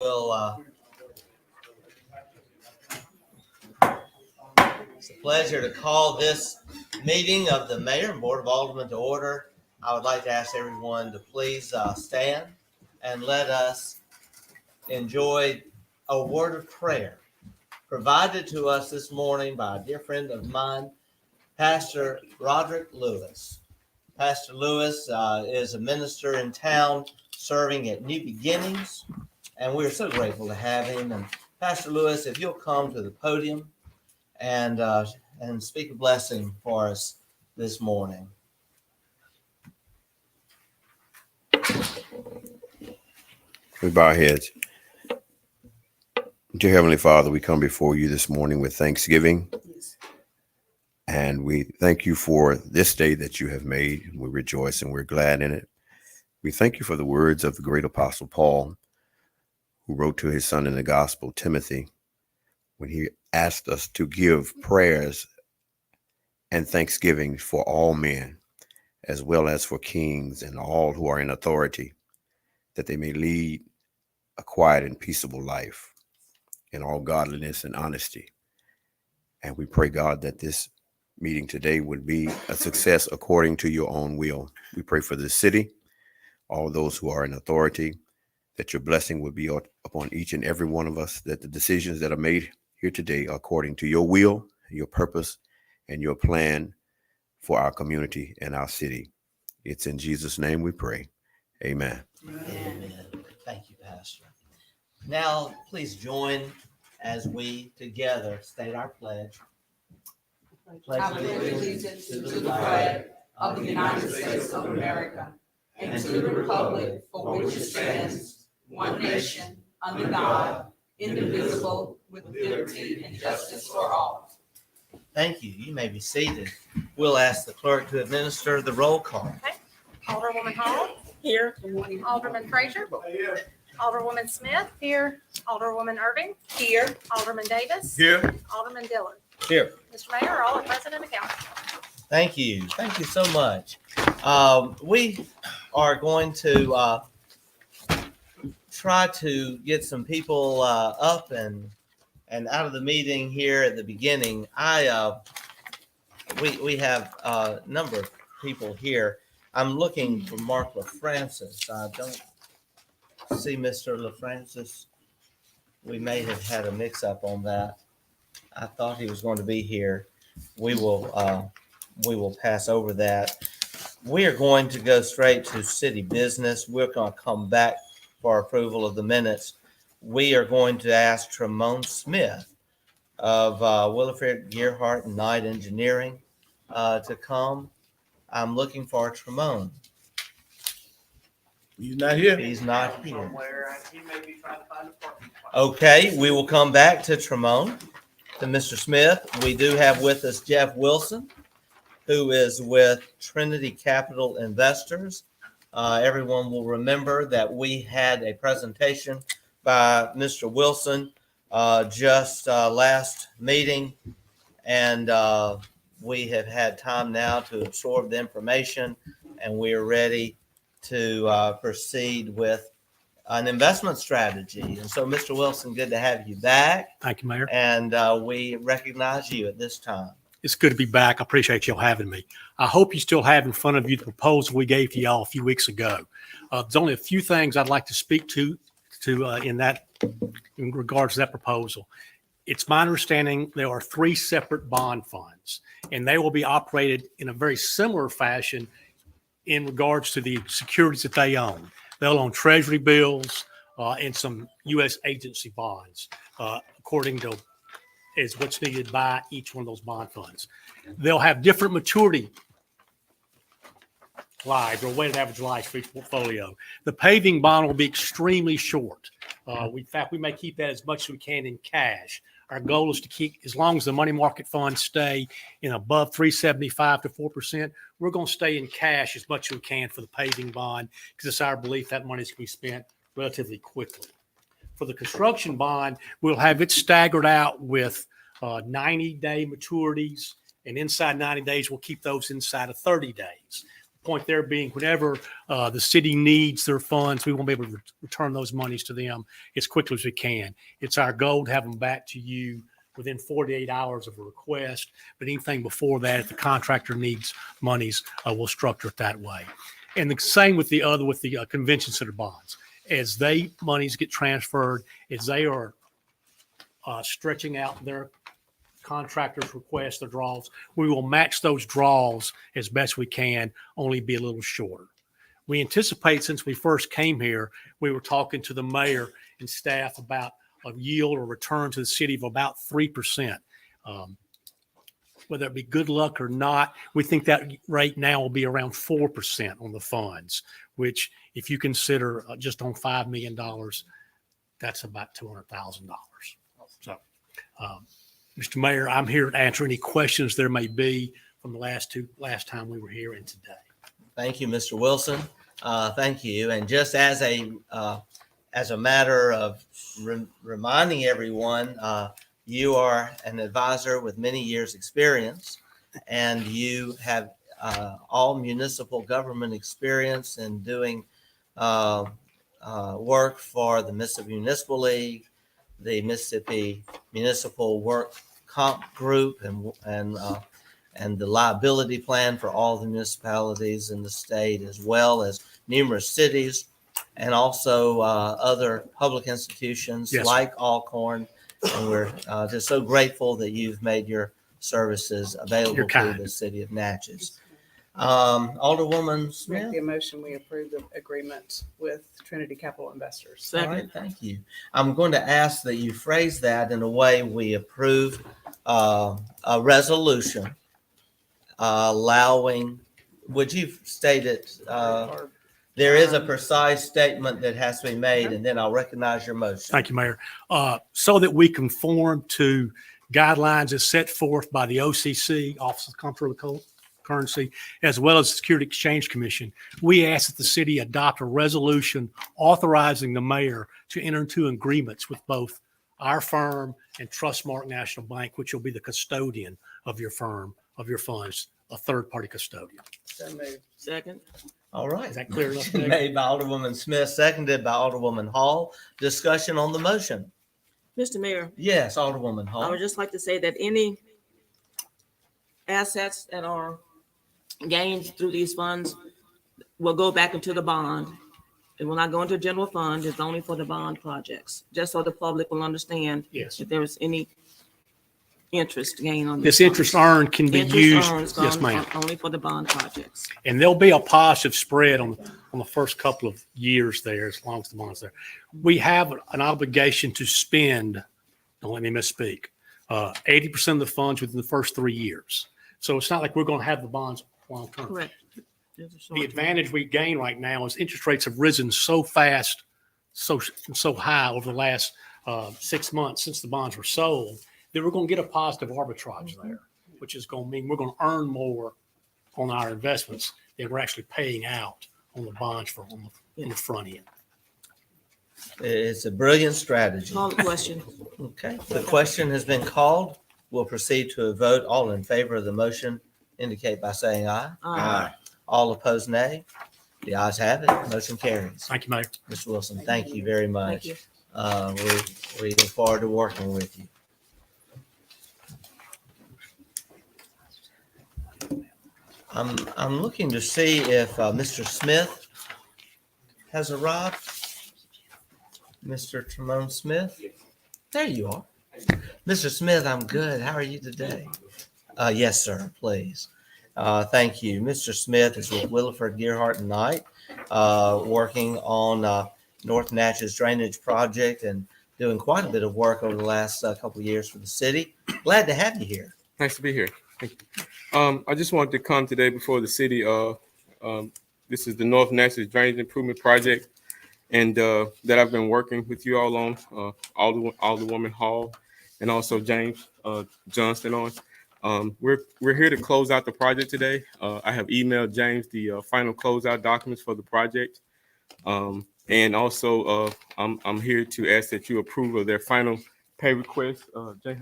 It's a pleasure to call this meeting of the Mayor and Board of Aldermen to order. I would like to ask everyone to please stand and let us enjoy a word of prayer provided to us this morning by a dear friend of mine, Pastor Roderick Lewis. Pastor Lewis is a minister in town serving at New Beginnings, and we're so grateful to have him. And Pastor Lewis, if you'll come to the podium and speak a blessing for us this morning. We bow our heads. Dear Heavenly Father, we come before you this morning with thanksgiving. Yes. And we thank you for this day that you have made. We rejoice and we're glad in it. We thank you for the words of the great apostle Paul, who wrote to his son in the gospel, Timothy, when he asked us to give prayers and thanksgiving for all men, as well as for kings and all who are in authority, that they may lead a quiet and peaceable life in all godliness and honesty. And we pray, God, that this meeting today would be a success according to your own will. We pray for the city, all those who are in authority, that your blessing would be upon each and every one of us, that the decisions that are made here today are according to your will, your purpose, and your plan for our community and our city. It's in Jesus' name we pray. Amen. Amen. Thank you, Pastor. Now, please join as we together state our pledge. I pledge allegiance to the flag of the United States of America and to the republic for which it stands, one nation, under God, indivisible, with liberty and justice for all. Thank you. You may be seated. We'll ask the clerk to administer the roll call. Okay. Alderwoman Hall. Here. Alderman Frazier. Here. Alderwoman Smith. Here. Alderwoman Irving. Here. Alderman Davis. Here. Alderman Dillon. Here. Mr. Mayor, all are present in the council. Thank you. Thank you so much. We are going to try to get some people up and out of the meeting here at the beginning. We have a number of people here. I'm looking for Mark LaFrancis. I don't see Mr. LaFrancis. We may have had a mix-up on that. I thought he was going to be here. We will pass over that. We are going to go straight to city business. We're going to come back for approval of the minutes. We are going to ask Tremone Smith of Williford, Gearhart, and Knight Engineering to come. I'm looking for Tremone. He's not here. He's not here. Okay, we will come back to Tremone, to Mr. Smith. We do have with us Jeff Wilson, who is with Trinity Capital Investors. Everyone will remember that we had a presentation by Mr. Wilson just last meeting, and we have had time now to absorb the information, and we are ready to proceed with an investment strategy. And so, Mr. Wilson, good to have you back. Thank you, Mayor. And we recognize you at this time. It's good to be back. I appreciate y'all having me. I hope you still have in front of you the proposal we gave to y'all a few weeks ago. There's only a few things I'd like to speak to in regards to that proposal. It's my understanding there are 3 separate bond funds, and they will be operated in a very similar fashion in regards to the securities that they own. They'll own treasury bills and some U.S. agency bonds, according to is what's needed by each one of those bond funds. They'll have different maturity lives or weighted average lives for each portfolio. The paving bond will be extremely short. In fact, we may keep that as much as we can in cash. Our goal is to keep, as long as the money market funds stay in above 3.75 to 4%, we're going to stay in cash as much as we can for the paving bond, because it's our belief that money is going to be spent relatively quickly. For the construction bond, we'll have it staggered out with 90-day maturities, and inside 90 days, we'll keep those inside of 30 days. point there being whenever the city needs their funds, we won't be able to return those monies to them as quickly as we can. It's our goal to have them back to you within 48 hours of a request. But anything before that, if the contractor needs monies, we'll structure it that way. And the same with the convention center bonds. As monies get transferred, as they are stretching out their contractors' requests, their draws, we will match those draws as best we can, only be a little shorter. We anticipate, since we first came here, we were talking to the mayor and staff about a yield or return to the city of about 3%. Whether it be good luck or not, we think that rate now will be around 4% on the funds, which if you consider just on $5 million, that's about $200,000. So, Mr. Mayor, I'm here to answer any questions there may be from the last time we were here and today. Thank you, Mr. Wilson. Thank you. And just as a matter of reminding everyone, you are an advisor with many years' experience, and you have all municipal government experience in doing work for the Mississippi Municipal League, the Mississippi Municipal Work Comp Group, and the liability plan for all the municipalities in the state, as well as numerous cities, and also other public institutions Yes, like Alcorn. And we're just so grateful that you've made your services available You're to kind. the city of Natchez. Alderwoman Make Smith? the motion, we approve the agreement with Trinity Capital Investors. All right, thank you. I'm going to ask that you phrase that in a way we approve a resolution allowing, would you state it? There is a precise statement that has to be made, and then I'll recognize your motion. Thank you, Mayor. So that we conform to guidelines as set forth by the OCC, Office of Comptroller of Currency, as well as the Security Exchange Commission, we ask that the city adopt a resolution authorizing the mayor to enter into agreements with both our firm and Trustmark National Bank, which will be the custodian of your firm, of your funds, a third-party custodian. So moved. Second. All right. Is that clear enough? Nick? Made by Alderwoman Smith, seconded by Alderwoman Hall. Discussion on the motion. Mr. Mayor, Yes, Alderwoman I Hall. would just like to say that any assets that are gained through these funds will go back into the bond. It will not go into general fund. It's only for the bond projects, just so the public will understand Yes. if there is any interest gained on This funds. interest earned can be Interest used, earned is yes, gone ma'am. only for the bond projects. And there'll be a positive spread on the first couple of years there, as long as the bond's there. We have an obligation to spend, don't let me misspeak, 80% of the funds within the first 3 years. So it's not like we're going to have the bonds long term. Correct. There's a short- The advantage we gain right now is interest rates have risen so fast, so high over the last 6 months since the bonds were sold, that we're going to get a positive arbitrage there, which is going to mean we're going to earn more on our investments than we're actually paying out on the bonds on the front end. It's a brilliant strategy. Call the question. Okay, the question has been called. We'll proceed to a vote. All in favor of the motion indicate by saying aye. All opposed, nay. The ayes have it. Motion carries. Thank you, Mayor. Mr. Wilson, thank you very much. Thank you. We look forward to working with you. I'm looking to see if Mr. Smith has arrived. Mr. Tremont Smith? There you are. Mr. Smith, I'm good. How are you today? Yes, sir, please. Thank you. Mr. Smith is with Williford, Gearhart, and Knight, working on North Natchez Drainage Project and doing quite a bit of work over the last couple of years for the city. Glad to have you here. Nice to be here. Thank you. I just wanted to come today before the city. This is the North Natchez Drainage Improvement Project, and that I've been working with you all on, Alderwoman Hall, and also James Johnston on. We're here to close out the project today. I have emailed James the final closeout documents for the project, and also I'm here to ask that you approve of their final pay request. Jay,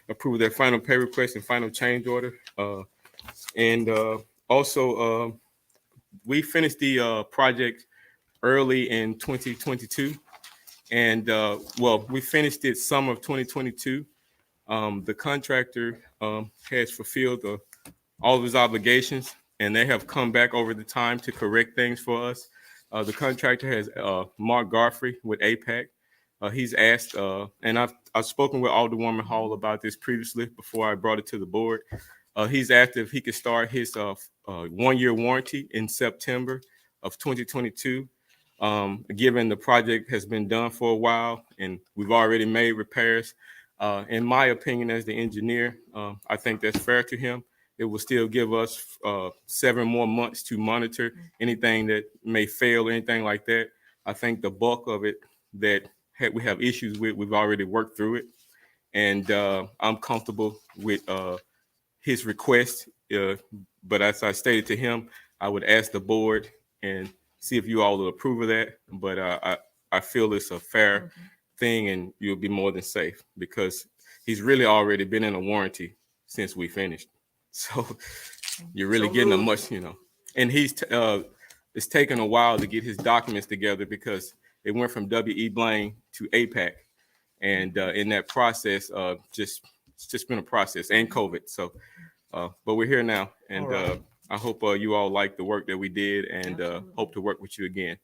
approve their final pay request and final change order. And Also, we finished the project early in 2022, and well, we finished it summer of 2022. The contractor has fulfilled all of his obligations, and they have come back over the time to correct things for us. The contractor has Mark Godfrey with APAC. He's asked, and I've spoken with Alderwoman Hall about this previously before I brought it to the board. He's asked if he could start his 1-year warranty in September of 2022. Given the project has been done for a while and we've already made repairs, in my opinion, as the engineer, I think that's fair to him. It will still give us 7 more months to monitor anything that may fail, anything like that. I think the bulk of it that we have issues with, we've already worked through it. And I'm comfortable with his request. But as I stated to him, I would ask the board and see if you all will approve of that. But I feel it's a fair thing, and you'll be more than safe because he's really already been in a warranty since we finished. So you're really getting a much, and it's taken a while to get his documents together because it went from W.E. Blaine to APAC. And in that process, it's just been a process, and COVID. So, but we're here now, and I hope you all like the work that we did, and hope to work with you again.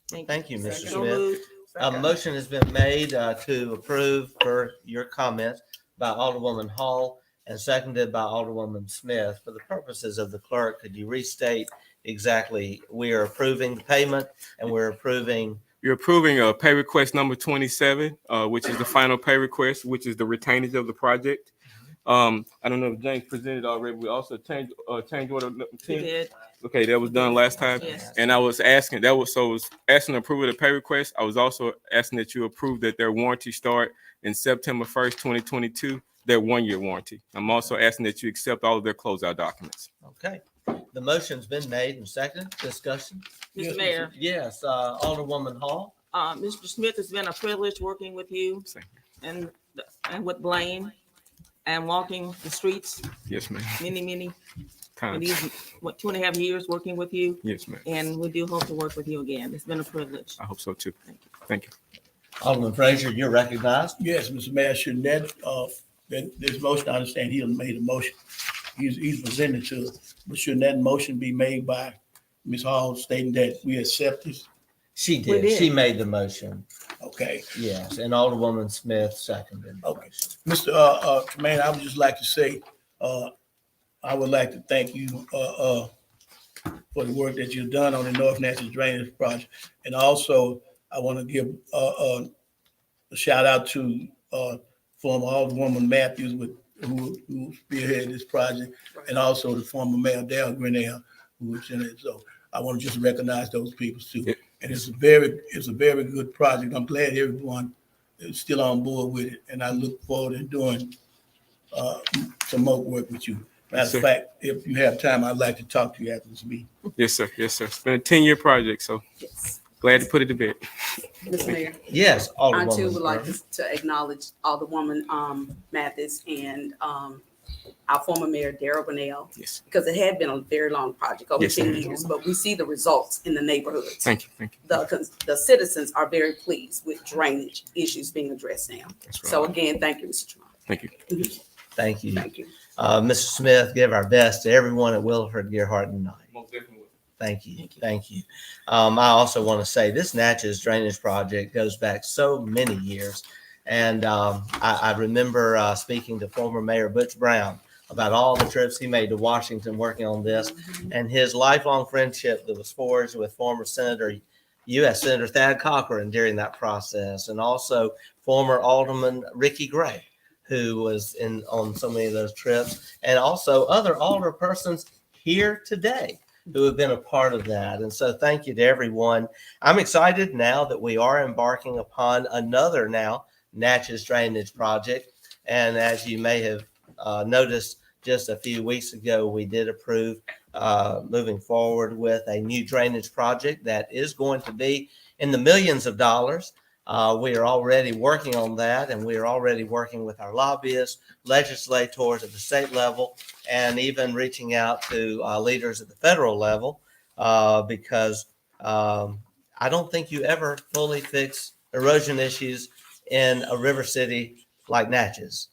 Thank you, Mr. So Smith. moved. A motion has been made to approve per your comments by Alderwoman Hall and seconded by Alderwoman Smith. For the purposes of the clerk, could you restate exactly we are approving the payment and we're approving? You're approving pay request number 27, which is the final pay request, which is the retainage of the project. I don't know if James presented already. We also changed order number 10. We did. Okay, that was done last time. Yes. And I was asking, I was asking to approve of the pay request. I was also asking that you approve that their warranty start in September 1st, 2022, their 1-year warranty. I'm also asking that you accept all of their closeout documents. Okay. The motion's been made and seconded. Discussion? Mr. Mayor, Yes, Alderwoman Hall. Mr. Smith, it's been a privilege working with you Same. and with Blaine and walking the streets Yes, ma'am. many Times. these 2.5 years working with you, Yes, ma'am. and we do hope to work with you again. It's been a privilege. I hope so too. Thank you. Thank you. Alderman Frazier, you're recognized. Yes, Mr. Mayor, should that, this motion, I understand he made a motion. He's presented to it, but shouldn't that motion be made by Ms. Hall stating that we accept this? She We did. did. She made the motion. Okay. Yes, and Alderwoman Smith seconded. the Okay. motion. Mr. Tremaine, I would just like to say, I would like to thank you for the work that you've done on the North Natchez Drainage Project. And also, I want to give a shout out to former Alderwoman Matthews who spearheaded this project, and also the former Mayor Dale Grinnell, who was in it. So I want to just recognize those people too. Yep. And it's a very good project. I'm glad everyone is still on board with it, and I look forward to doing some more work with you. Matter Yes, sir. of fact, if you have time, I'd like to talk to you after this meeting. Yes, sir. Yes, sir. It's been a 10-year project, so Yes. glad to put it to bed. Mr. Mayor, Yes, I too Alderwoman. would like Burton. to acknowledge Alderwoman Mathis and our former mayor, Darrell Grinnell, Yes. because it had been a very long project, over Yes, 10 sir. years, but we see the results in the neighborhoods. Thank you. Thank you. The citizens are very pleased with drainage issues being addressed now. That's right. So again, thank you, Mr. Tremont. Thank you. Thank you. Thank you. Mr. Smith, give our best to everyone at Williford, Gerhart, and Knight. Most definitely. Thank you. Thank you. Thank you. I also want to say this Natchez drainage project goes back so many years. And I remember speaking to former Mayor Butch Brown about all the trips he made to Washington working on this and his lifelong friendship that was forged with former U.S. Senator Thad Cochran during that process, and also former Alderman Ricky Gray, who was on so many of those trips, and also other alder persons here today who have been a part of that. And so thank you to everyone. I'm excited now that we are embarking upon another now Natchez drainage project. And as you may have noticed just a few weeks ago, we did approve moving forward with a new drainage project that is going to be in the millions of dollars. We are already working on that, and we are already working with our lobbyists, legislators at the state level, and even reaching out to leaders at the federal level, because I don't think you ever fully fix erosion issues in a river city like Natchez,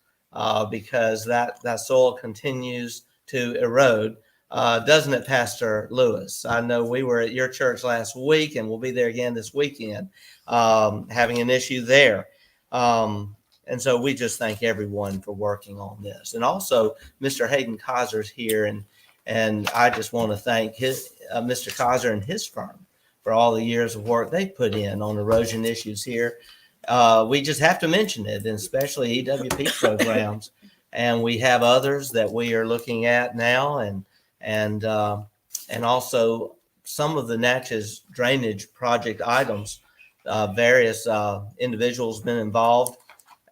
because that soil continues to erode. Doesn't it, Pastor Lewis? I know we were at your church last week, and we'll be there again this weekend, having an issue there. And so we just thank everyone for working on this. And also, Mr. Hayden Kaiser's here, and I just want to thank Mr. Kaiser and his firm for all the years of work they put in on erosion issues here. We just have to mention it, and especially EWP programs. And we have others that we are looking at now, and also some of the Natchez drainage project items. Various individuals been involved.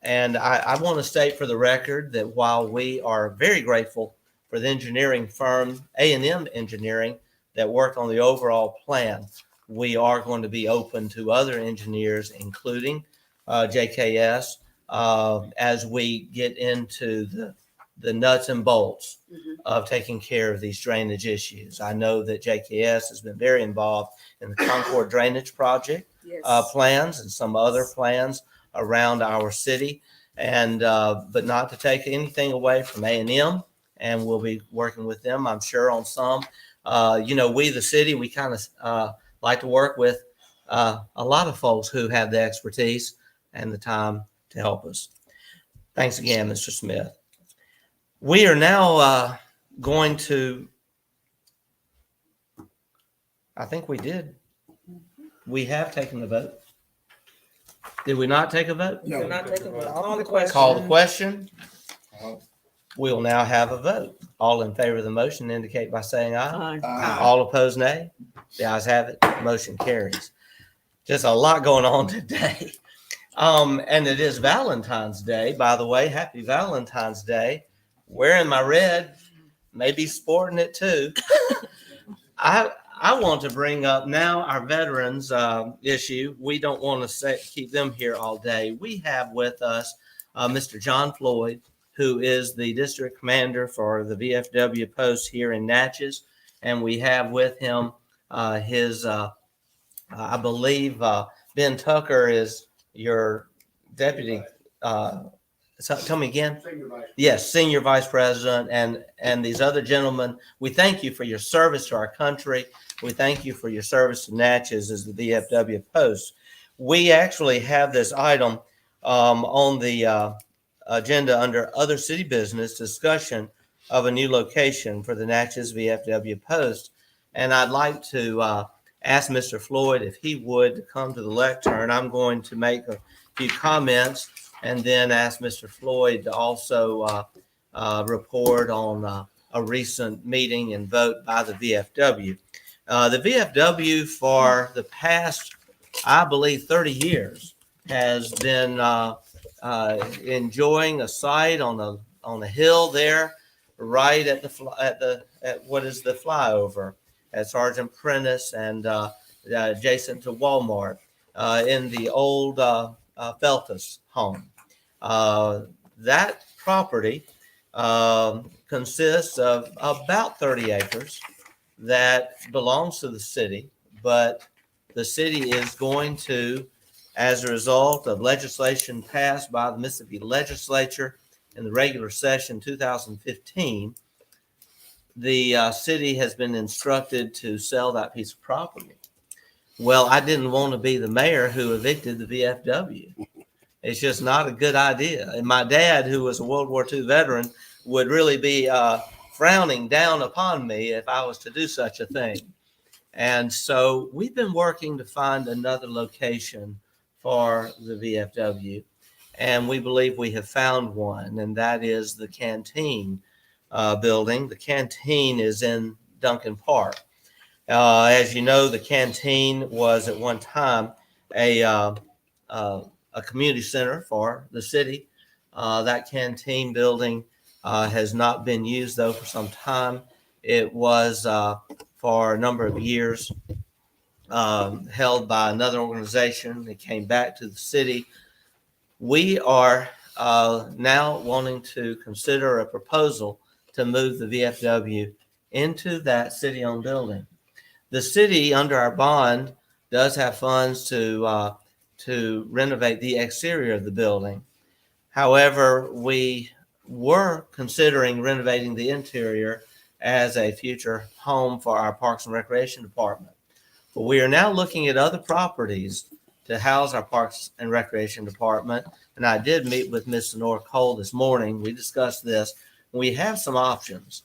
And I want to state for the record that while we are very grateful for the engineering firm, A&M Engineering, that worked on the overall plan, we are going to be open to other engineers, including JKS, as we get into the nuts and bolts of taking care of these drainage issues. I know that JKS has been very involved in the Concord Drainage Project plans and some other plans around our city, and but not to take anything away from A&M, and we'll be working with them, I'm sure, on some. We, the city, we kind of like to work with a lot of folks who have the expertise and the time to help us. Thanks again, Mr. Smith. We are now going to, I think we did. We have taken the vote. Did we not take a vote? We're not taking a vote. Call the question. Call the question. We will now have a vote. All in favor of the motion indicate by saying aye. Aye. All opposed, nay. The ayes have it. Motion carries. Just a lot going on today. And it is Valentine's Day, by the way. Happy Valentine's Day. Wearing my red, maybe sporting it too. I want to bring up now our veterans issue. We don't want to keep them here all day. We have with us Mr. John Floyd, who is the district commander for the VFW post here in Natchez. And we have with him his, I believe, Ben Tucker is your deputy. Tell me again. Yes, senior vice president, and these other gentlemen. We thank you for your service to our country. We thank you for your service to Natchez as the VFW post. We actually have this item on the agenda under other city business, discussion of a new location for the Natchez VFW post. And I'd like to ask Mr. Floyd if he would come to the lectern. I'm going to make a few comments and then ask Mr. Floyd to also report on a recent meeting and vote by the VFW. The VFW for the past, I believe, 30 years has been enjoying a site on the hill there, right at what is the flyover at Sergeant Prentice and adjacent to Walmart in the old Feltus home. That property consists of about 30 acres that belongs to the city, but the city is going to, as a result of legislation passed by the Mississippi legislature in the regular session 2015, the city has been instructed to sell that piece of property. Well, I didn't want to be the mayor who evicted the VFW. It's just not a good idea. And my dad, who was a World War II veteran, would really be frowning down upon me if I was to do such a thing. And so we've been working to find another location for the VFW. And we believe we have found one, and that is the canteen building. The canteen is in Duncan Park. As you know, the canteen was at one time a community center for the city. That canteen building has not been used, though, for some time. It was for a number of years held by another organization. It came back to the city. We are now wanting to consider a proposal to move the VFW into that city-owned building. The city, under our bond, does have funds to renovate the exterior of the building. However, we were considering renovating the interior as a future home for our Parks and Recreation Department. But we are now looking at other properties to house our Parks and Recreation Department. And I did meet with Ms. Sonora Cole this morning. We discussed this. We have some options,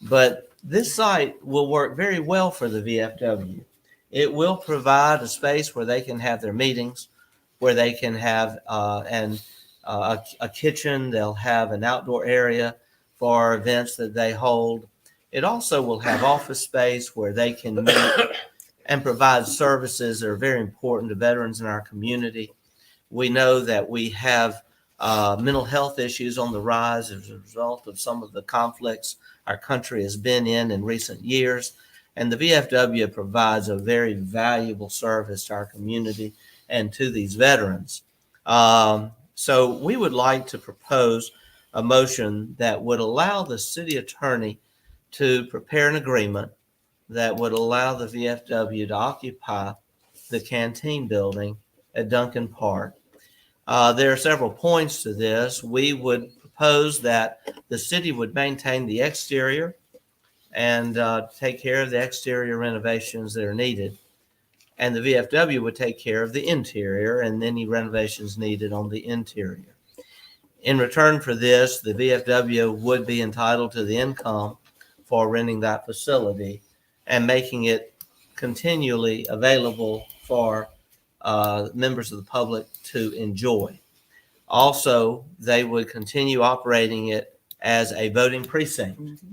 but this site will work very well for the VFW. It will provide a space where they can have their meetings, where they can have a kitchen. They'll have an outdoor area for events that they hold. It also will have office space where they can meet and provide services that are very important to veterans in our community. We know that we have mental health issues on the rise as a result of some of the conflicts our country has been in recent years. And the VFW provides a very valuable service to our community and to these veterans. So we would like to propose a motion that would allow the city attorney to prepare an agreement that would allow the VFW to occupy the canteen building at Duncan Park. There are several points to this. We would propose that the city would maintain the exterior and take care of the exterior renovations that are needed. And the VFW would take care of the interior and any renovations needed on the interior. In return for this, the VFW would be entitled to the income for renting that facility and making it continually available for members of the public to enjoy. Also, they would continue operating it as a voting precinct,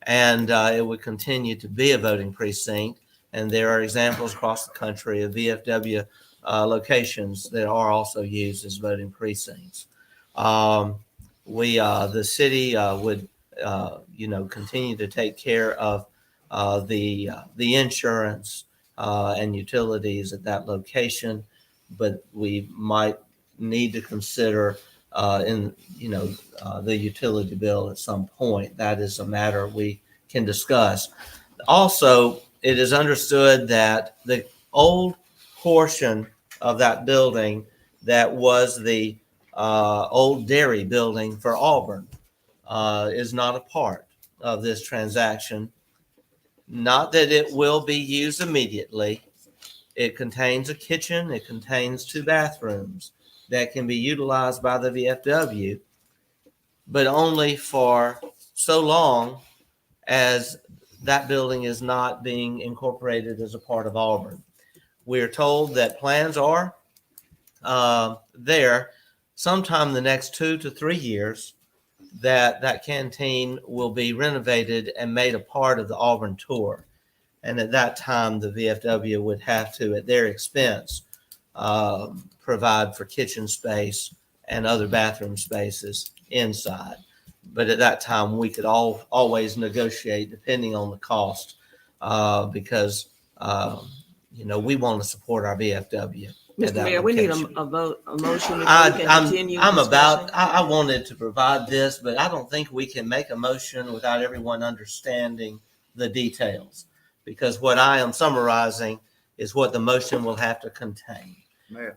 and it would continue to be a voting precinct. And there are examples across the country of VFW locations that are also used as voting precincts. The city would, continue to take care of the insurance and utilities at that location, but we might need to consider the utility bill at some point. That is a matter we can discuss. Also, it is understood that the old portion of that building that was the old dairy building for Auburn is not a part of this transaction. Not that it will be used immediately. It contains a kitchen. It contains 2 bathrooms that can be utilized by the VFW, but only for so long as that building is not being incorporated as a part of Auburn. We are told that plans are there sometime in the next 2 to 3 years that canteen will be renovated and made a part of the Auburn tour. And at that time, the VFW would have to, at their expense, provide for kitchen space and other bathroom spaces inside. But at that time, we could always negotiate depending on the cost because, we want to support our VFW. Mr. Mayor, we need a vote, a motion. I wanted to provide this, but I don't think we can make a motion without everyone understanding the details. Because what I am summarizing is what the motion will have to contain.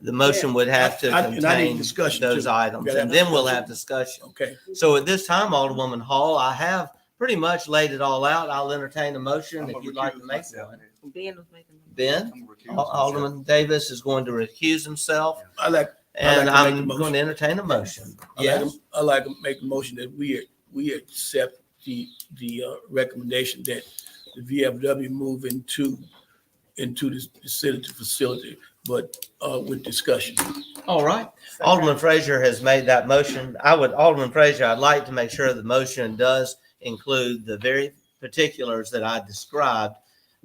The motion would have to contain those items, and then we'll have discussion. Okay. So at this time, Alderwoman Hall, I have pretty much laid it all out. I'll entertain a motion if you'd like to make one. Ben, Alderman Davis is going to recuse himself, and I'm going to entertain a motion. Yes. I'd like to make a motion that we accept the recommendation that the VFW move into the facility, but with discussion. All right. Alderman Frazier has made that motion. Alderman Frazier, I'd like to make sure the motion does include the very particulars that I described.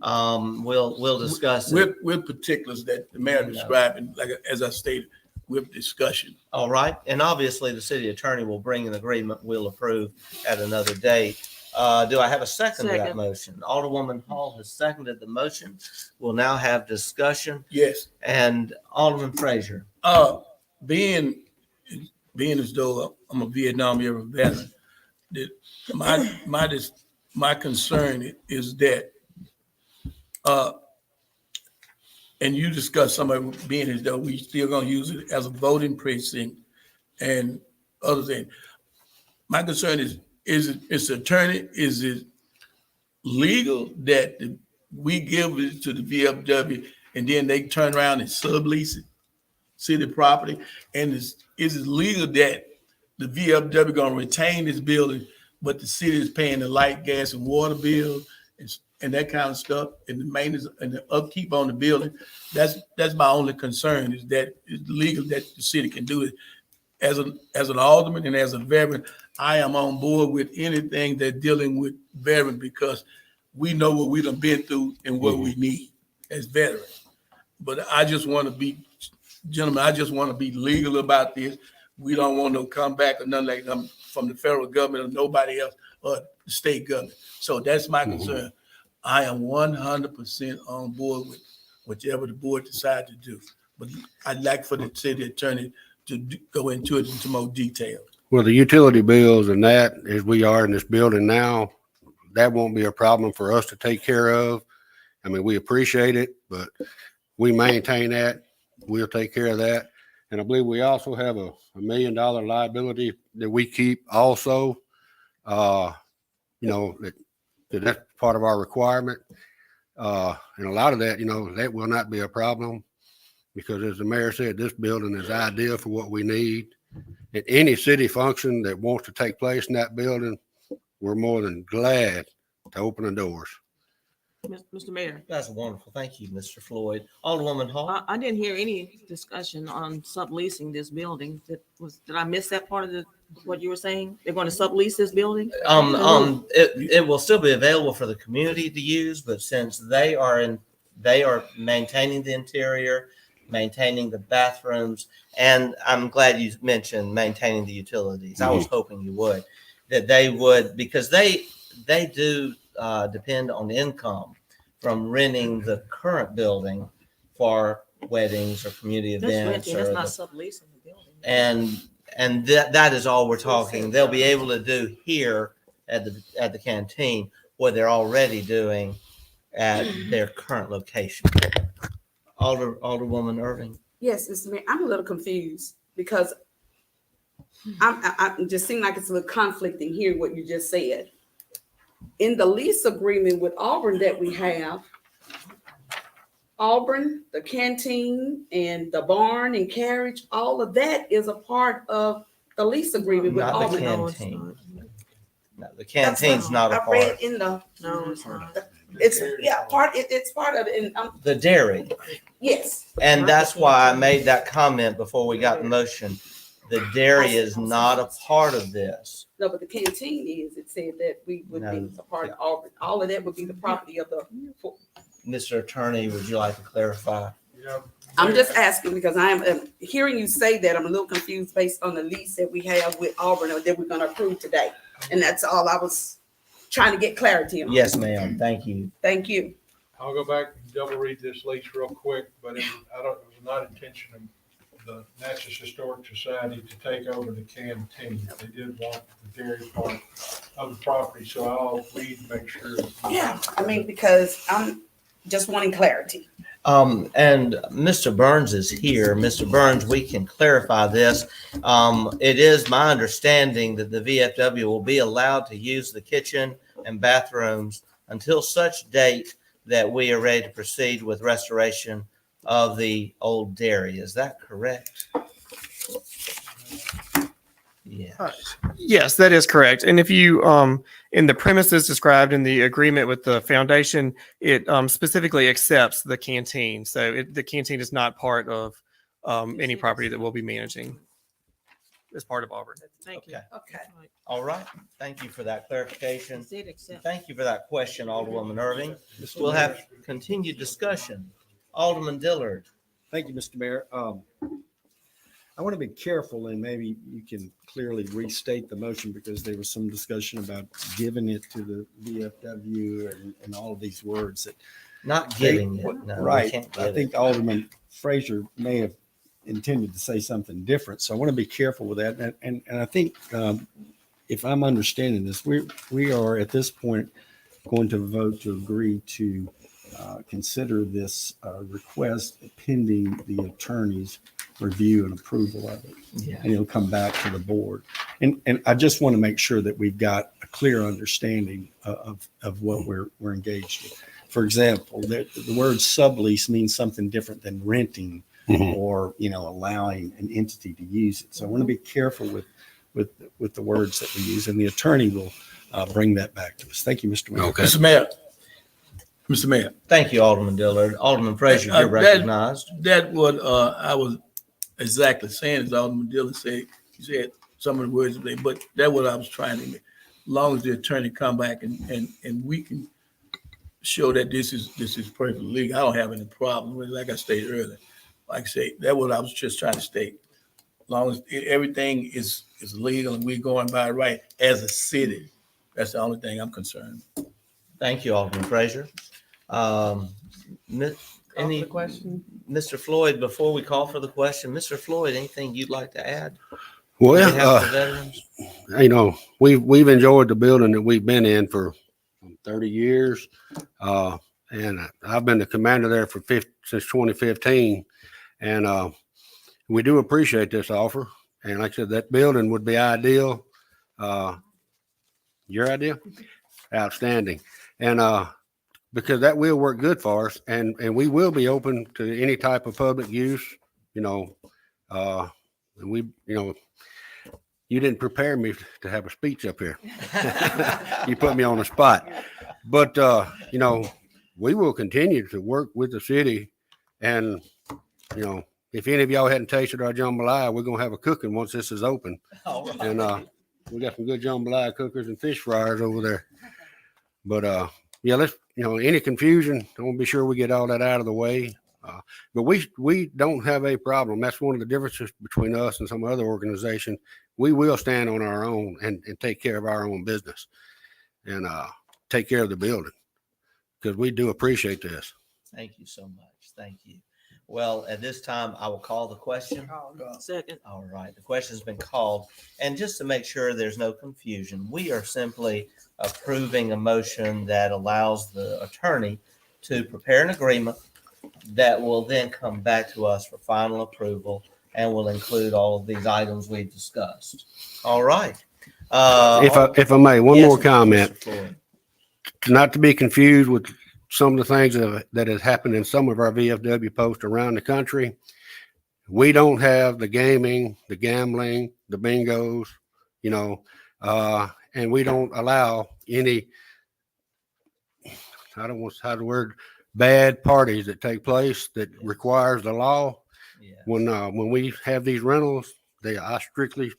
We'll discuss it. With particulars that the mayor described, and like as I stated, with discussion. All right. And obviously the city attorney will bring an agreement we'll approve at another date. Do I have a second to that Second. motion? Alderwoman Hall has seconded the motion. We'll now have discussion. Yes. And Alderman Frazier. Being as though I'm a Vietnam era veteran, that my concern is that, and you discussed somebody being as though we still gonna use it as a voting precinct and other things. My concern is it legal that we give it to the VFW and then they turn around and sublease it, city property? And is it legal that the VFW gonna retain this building, but the city is paying the light, gas, and water bill and that kind of stuff, and the maintenance and the upkeep on the building? That's my only concern, is that it's legal that the city can do it. As an alderman and as a veteran, I am on board with anything that's dealing with veterans, because we know what we done been through and what we need as veterans. But I just want to be, gentlemen, I just want to be legal about this. We don't want no comeback or nothing like that from the federal government or nobody else or the state government. So that's my concern. I am 100% on board with whichever the board decides to do. But I'd like for the city attorney to go into it into more detail. Well, the utility bills and that, as we are in this building now, that won't be a problem for us to take care of. I mean, we appreciate it, but we maintain that. We'll take care of that. And I believe we also have a $1 million liability that we keep also. That's part of our requirement. And a lot of that, that will not be a problem, because as the mayor said, this building is ideal for what we need. At any city function that wants to take place in that building, we're more than glad to open the doors. Mr. Mayor, That's wonderful. Thank you, Mr. Floyd. Alderwoman Hall. I didn't hear any discussion on subleasing this building. Did I miss that part of what you were saying? They're going to sublease this building? It will still be available for the community to use, but since they are maintaining the interior, maintaining the bathrooms, and I'm glad you mentioned maintaining the utilities. I was hoping you would, that they would, because they do depend on income from renting the current building for weddings or community That's events. renting, that's not subleasing the building. And that is all we're talking. They'll be able to do here at the canteen what they're already doing at their current location. Alderwoman Irving. Yes, Mr. Mayor, I'm a little confused because I'm just seem like it's a little conflicting here what you just said. In the lease agreement with Auburn that we have, Auburn, the canteen, and the barn and carriage, all of that is a part of the lease agreement with Not the Auburn. canteen. No, the canteen's not a I part. read in the, No, it's not. it's part of it, and The dairy. yes. And that's why I made that comment before we got the motion. The dairy is not a part of this. No, but the canteen is, it said that we would be a part of Auburn. All of that would be the property of the, Mr. Attorney, would you like to clarify? I'm just asking because I am hearing you say that. I'm a little confused based on the lease that we have with Auburn or that we're going to approve today. And that's all I was trying to get clarity on. Yes, ma'am. Thank you. Thank you. I'll go back and double read this lease real quick, but it was not intention of the Natchez Historic Society to take over the canteen. They did want the dairy part of the property, so I'll read and make sure. Yeah, I mean, because I'm just wanting clarity. And Mr. Burns is here. Mr. Burns, we can clarify this. It is my understanding that the VFW will be allowed to use the kitchen and bathrooms until such date that we are ready to proceed with restoration of the old dairy. Is that correct? Yes. Yes, that is correct. And if you, in the premises described in the agreement with the foundation, it specifically accepts the canteen. So the canteen is not part of any property that we'll be managing as part of Auburn. Thank you. Okay. All right. Thank you for that clarification. It did accept. Thank you for that question, Alderwoman Irving. We'll have continued discussion. Alderman Dillard. Thank you, Mr. Mayor. I want to be careful, and maybe you can clearly restate the motion, because there was some discussion about giving it to the VFW and all of these words that. Not giving it. No, we Right. can't give I it. think Alderman Frazier may have intended to say something different. So I want to be careful with that. And I think if I'm understanding this, we are at this point going to vote to agree to consider this request pending the attorney's review and approval of it. Yeah. And it'll come back to the board. And I just want to make sure that we've got a clear understanding of what we're engaged in. For example, the word sublease means something different than renting or, allowing an entity to use it. So I want to be careful with the words that we use, and the attorney will bring that back to us. Thank you, Mr. Mayor. Okay. Mr. Mayor. Thank you, Alderman Dillard. Alderman Frazier, you're recognized. That what I was exactly saying, as Alderman Dillard said. He said some of the words, but that's what I was trying to make. As long as the attorney come back and we can show that this is perfectly legal, I don't have any problem with it. Like I stated earlier, like I say, that's what I was just trying to state. As long as everything is legal and we're going by right as a city, that's the only thing I'm concerned. Thank you, Alderman Frazier. Any question? Mr. Floyd, before we call for the question, Mr. Floyd, anything you'd like to add? On behalf Well, of the veterans? we've enjoyed the building that we've been in for 30 years. And I've been the commander there since 2015. And we do appreciate this offer. And like I said, that building would be ideal. Your idea? Outstanding. And because that will work good for us. And we will be open to any type of public use, and you didn't prepare me to have a speech up here. You put me on the spot. But, we will continue to work with the city. And, if any of y'all hadn't tasted our jambalaya, we're going to have a cooking once this is open. All right. And we got some good jambalaya cookers and fish fryers over there. But, let's, any confusion, I want to be sure we get all that out of the way. But we don't have a problem. That's one of the differences between us and some other organizations. We will stand on our own and take care of our own business and take care of the building, because we do appreciate this. Thank you so much. Thank you. Well, at this time, I will call the question. Second. All right, the question's been called. And just to make sure there's no confusion, we are simply approving a motion that allows the attorney to prepare an agreement that will then come back to us for final approval and will include all of these items we've discussed. All right. If I may, one Yes, more comment, Mr. Floyd. not to be confused with some of the things that has happened in some of our VFW posts around the country. We don't have the gaming, the gambling, the bingos, and we don't allow any, I don't want to have the word, bad parties that take place that requires the law. Yeah. When we have these rentals, I strictly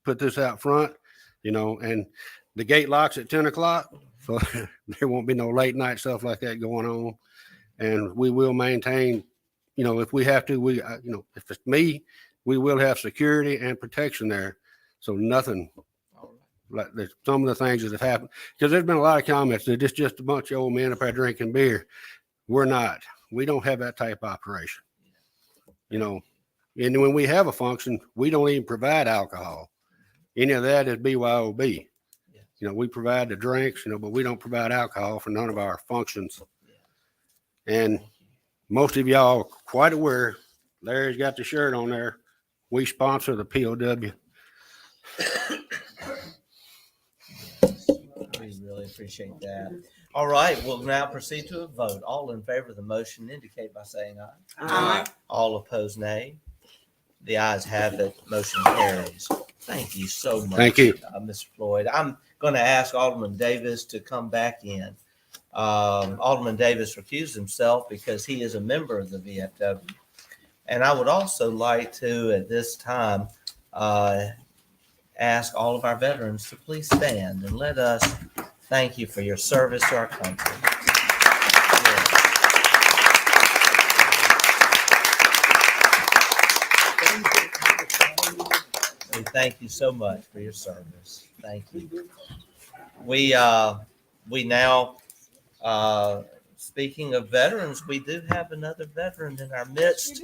put this out front, and the gate locks at 10 o'clock. So there won't be no late night stuff like that going on. And we will maintain, if we have to, if it's me, we will have security and protection there. So nothing like there's some of the things that have happened, because there's been a lot of comments that it's just a bunch of old men up there drinking beer. We're not. We don't have that type of operation. And when we have a function, we don't even provide alcohol. Any of that is BYOB. We provide the drinks, but we don't provide alcohol for none of our functions. And most of y'all are quite aware, Larry's got the shirt on there. We sponsor the POW. We really appreciate that. All right, we'll now proceed to a vote. All in favor of the motion indicate by saying aye. Aye. All opposed, nay. The ayes have it. Motion carries. Thank you so much. Thank you. Mr. Floyd. I'm going to ask Alderman Davis to come back in. Alderman Davis recused himself because he is a member of the VFW. And I would also like to, at this time, ask all of our veterans to please stand and let us thank you for your service to our country. thank you so much for your service. Thank you. We now, speaking of veterans, we do have another veteran in our midst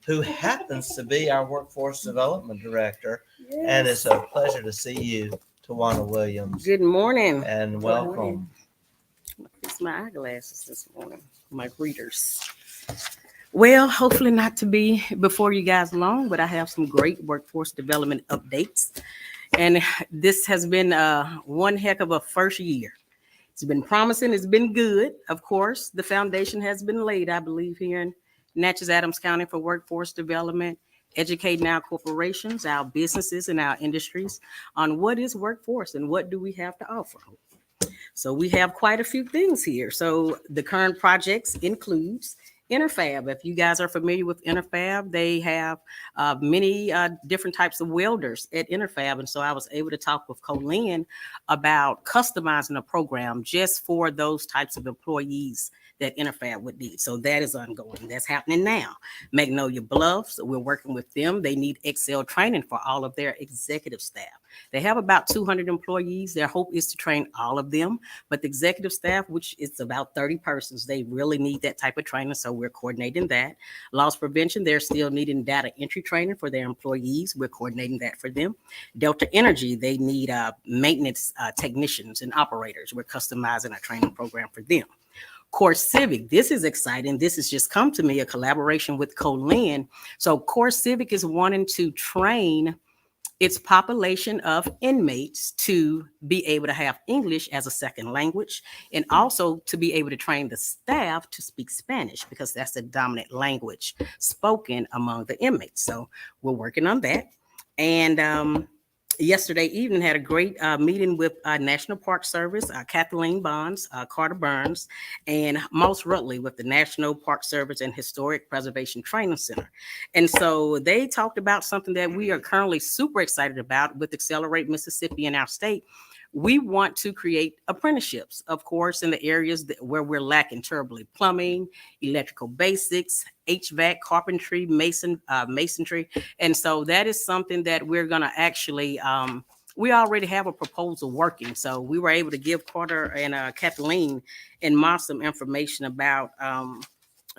who happens to be our Workforce Development Director. And it's a pleasure to see you, Tawana Williams, Good morning. and welcome. It's my eyeglasses this morning, my readers. Well, hopefully not to be before you guys long, but I have some great workforce development updates. And this has been one heck of a first year. It's been promising. It's been good. Of course, the foundation has been laid, I believe, here in Natchez, Adams County for workforce development, educating our corporations, our businesses, and our industries on what is workforce and what do we have to offer. So we have quite a few things here. So the current projects includes Interfab. If you guys are familiar with Interfab, they have many different types of welders at Interfab. And so I was able to talk with Colleen about customizing a program just for those types of employees that Interfab would need. So that is ongoing. That's happening now. Magnolia Bluffs, we're working with them. They need Excel training for all of their executive staff. They have about 200 employees. Their hope is to train all of them, but the executive staff, which is about 30 persons, they really need that type of training. So we're coordinating that. Loss prevention, they're still needing data entry training for their employees. We're coordinating that for them. Delta Energy, they need maintenance technicians and operators. We're customizing a training program for them. Core Civic, this is exciting. This has just come to me, a collaboration with Colleen. So Core Civic is wanting to train its population of inmates to be able to have English as a second language, and also to be able to train the staff to speak Spanish, because that's the dominant language spoken among the inmates. So we're working on that. And yesterday evening had a great meeting with National Park Service, Kathleen Bonds, Carter Burns, and Moss Rutley with the National Park Service and Historic Preservation Training Center. And so they talked about something that we are currently super excited about with Accelerate Mississippi in our state. We want to create apprenticeships, of course, in the areas where we're lacking terribly: plumbing, electrical basics, HVAC, carpentry, masonry. And so that is something that we're going to actually, we already have a proposal working. So we were able to give Carter and Kathleen and Moss some information about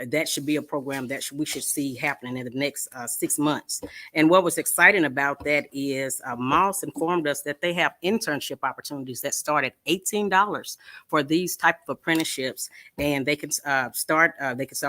that should be a program that we should see happening in the next 6 months. And what was exciting about that is Moss informed us that they have internship opportunities that start at $18 for these type of apprenticeships, and they can start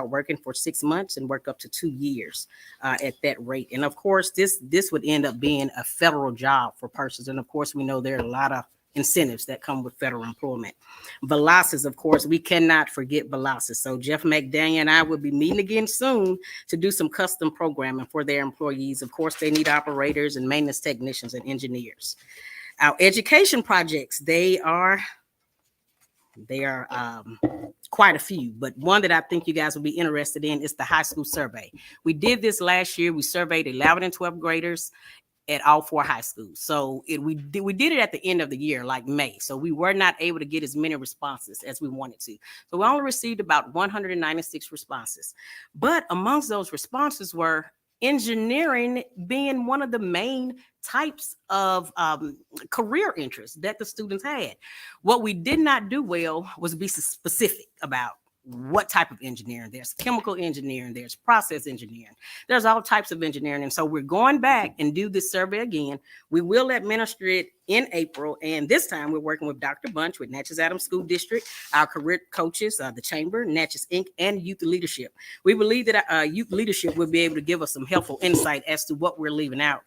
working for 6 months and work up to 2 years at that rate. And of course, this would end up being a federal job for persons. And of course, we know there are a lot of incentives that come with federal employment. Velocis, of course, we cannot forget Velocis. So Jeff McDaniel and I will be meeting again soon to do some custom programming for their employees. Of course, they need operators and maintenance technicians and engineers. Our education projects, they are quite a few, but one that I think you guys will be interested in is the high school survey. We did this last year. We surveyed 11th and 12th graders at all 4 high schools. So we did it at the end of the year, like May. So we were not able to get as many responses as we wanted to. So we only received about 196 responses. But amongst those responses were engineering being one of the main types of career interests that the students had. What we did not do well was be specific about what type of engineering. There's chemical engineering, there's process engineering, there's all types of engineering. And so we're going back and do this survey again. We will administer it in April. And this time we're working with Dr. Bunch with Natchez Adams School District, our career coaches, the Chamber, Natchez Inc., and Youth Leadership. We believe that Youth Leadership will be able to give us some helpful insight as to what we're leaving out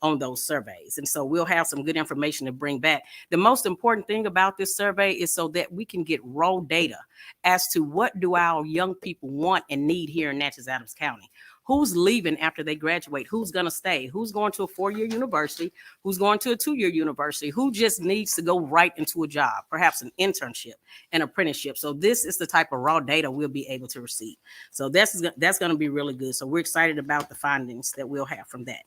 on those surveys. And so we'll have some good information to bring back. The most important thing about this survey is so that we can get raw data as to what do our young people want and need here in Natchez Adams County. Who's leaving after they graduate? Who's going to stay? Who's going to a 4-year university? Who's going to a 2-year university? Who just needs to go right into a job, perhaps an internship, an apprenticeship? So this is the type of raw data we'll be able to receive. So that's going to be really good. So we're excited about the findings that we'll have from that.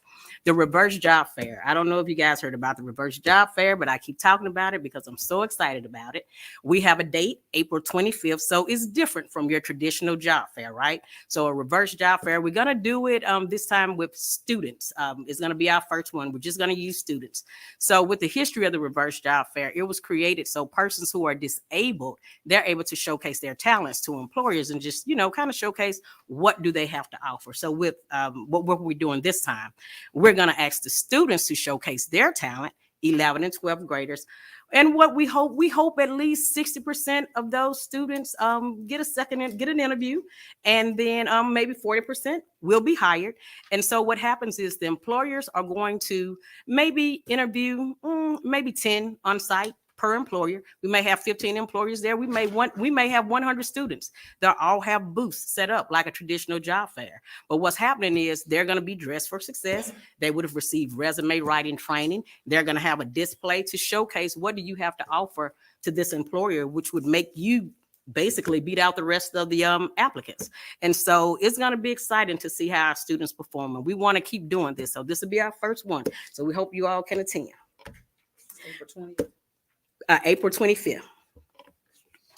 The reverse job fair. I don't know if you guys heard about the reverse job fair, but I keep talking about it because I'm so excited about it. We have a date, April 25th. So it's different from your traditional job fair, right? So a reverse job fair, we're going to do it this time with students. It's going to be our first one. We're just going to use students. So with the history of the reverse job fair, it was created so persons who are disabled, they're able to showcase their talents to employers and just, kind of showcase what do they have to offer. So with what we're doing this time, we're going to ask the students to showcase their talent, 11 and 12th graders. And what we hope at least 60% of those students get an interview, and then maybe 40% will be hired. And so what happens is the employers are going to maybe interview maybe 10 on site per employer. We may have 15 employers there. We may have 100 students. They'll all have booths set up like a traditional job fair. But what's happening is they're going to be dressed for success. They would have received resume writing training. They're going to have a display to showcase what do you have to offer to this employer, which would make you basically beat out the rest of the applicants. And so it's going to be exciting to see how our students perform. And we want to keep doing this. So this will be our first one. So we hope you all can attend. April 25th.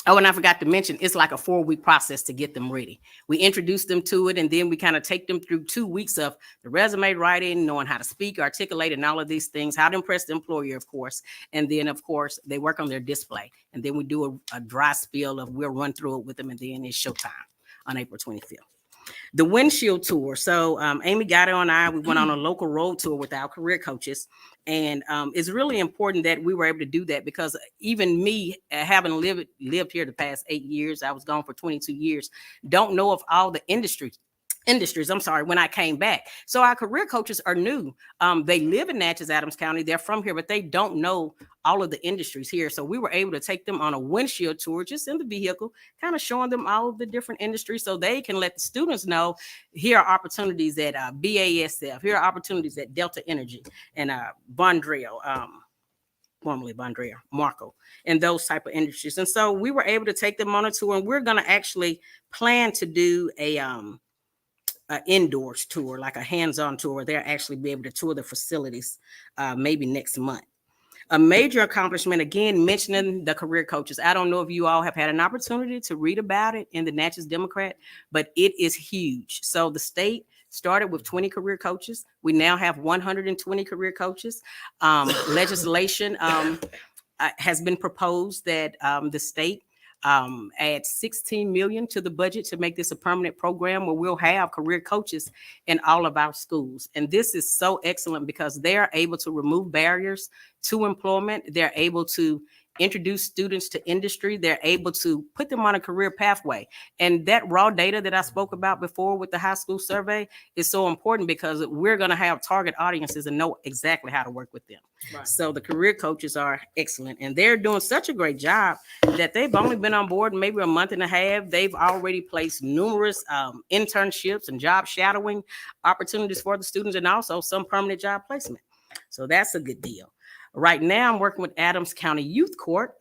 Oh, and I forgot to mention, it's like a 4-week process to get them ready. We introduce them to it, and then we kind of take them through 2 weeks of the resume writing, knowing how to speak, articulate, and all of these things, how to impress the employer, of course. And then, of course, they work on their display. And then we do a dry spiel of we'll run through it with them, and then it's showtime on April 25th. The windshield tour. So Amy Gatto and I, we went on a local road tour with our career coaches. And it's really important that we were able to do that because even me, having lived here the past 8 years, I was gone for 22 years, don't know of all the industries, when I came back. So our career coaches are new. They live in Natchez, Adams County. They're from here, but they don't know all of the industries here. So we were able to take them on a windshield tour, just in the vehicle, kind of showing them all of the different industries so they can let the students know here are opportunities at BASF, here are opportunities at Delta Energy and Bondrell, formerly Bondrell, Marco, and those type of industries. And so we were able to take them on a tour, and we're going to actually plan to do an indoors tour, like a hands-on tour. They'll actually be able to tour the facilities maybe next month. A major accomplishment, again, mentioning the career coaches. I don't know if you all have had an opportunity to read about it in the Natchez Democrat, but it is huge. So the state started with 20 career coaches. We now have 120 career coaches. Legislation has been proposed that the state add 16 million to the budget to make this a permanent program where we'll have career coaches in all of our schools. And this is so excellent because they are able to remove barriers to employment. They're able to introduce students to industry. They're able to put them on a career pathway. And that raw data that I spoke about before with the high school survey is so important because we're going to have target audiences and know exactly how to work with them. Right. So the career coaches are excellent, and they're doing such a great job that they've only been on board maybe a month and a half. They've already placed numerous internships and job shadowing opportunities for the students, and also some permanent job placement. So that's a good deal. Right now, I'm working with Adams County Youth Court,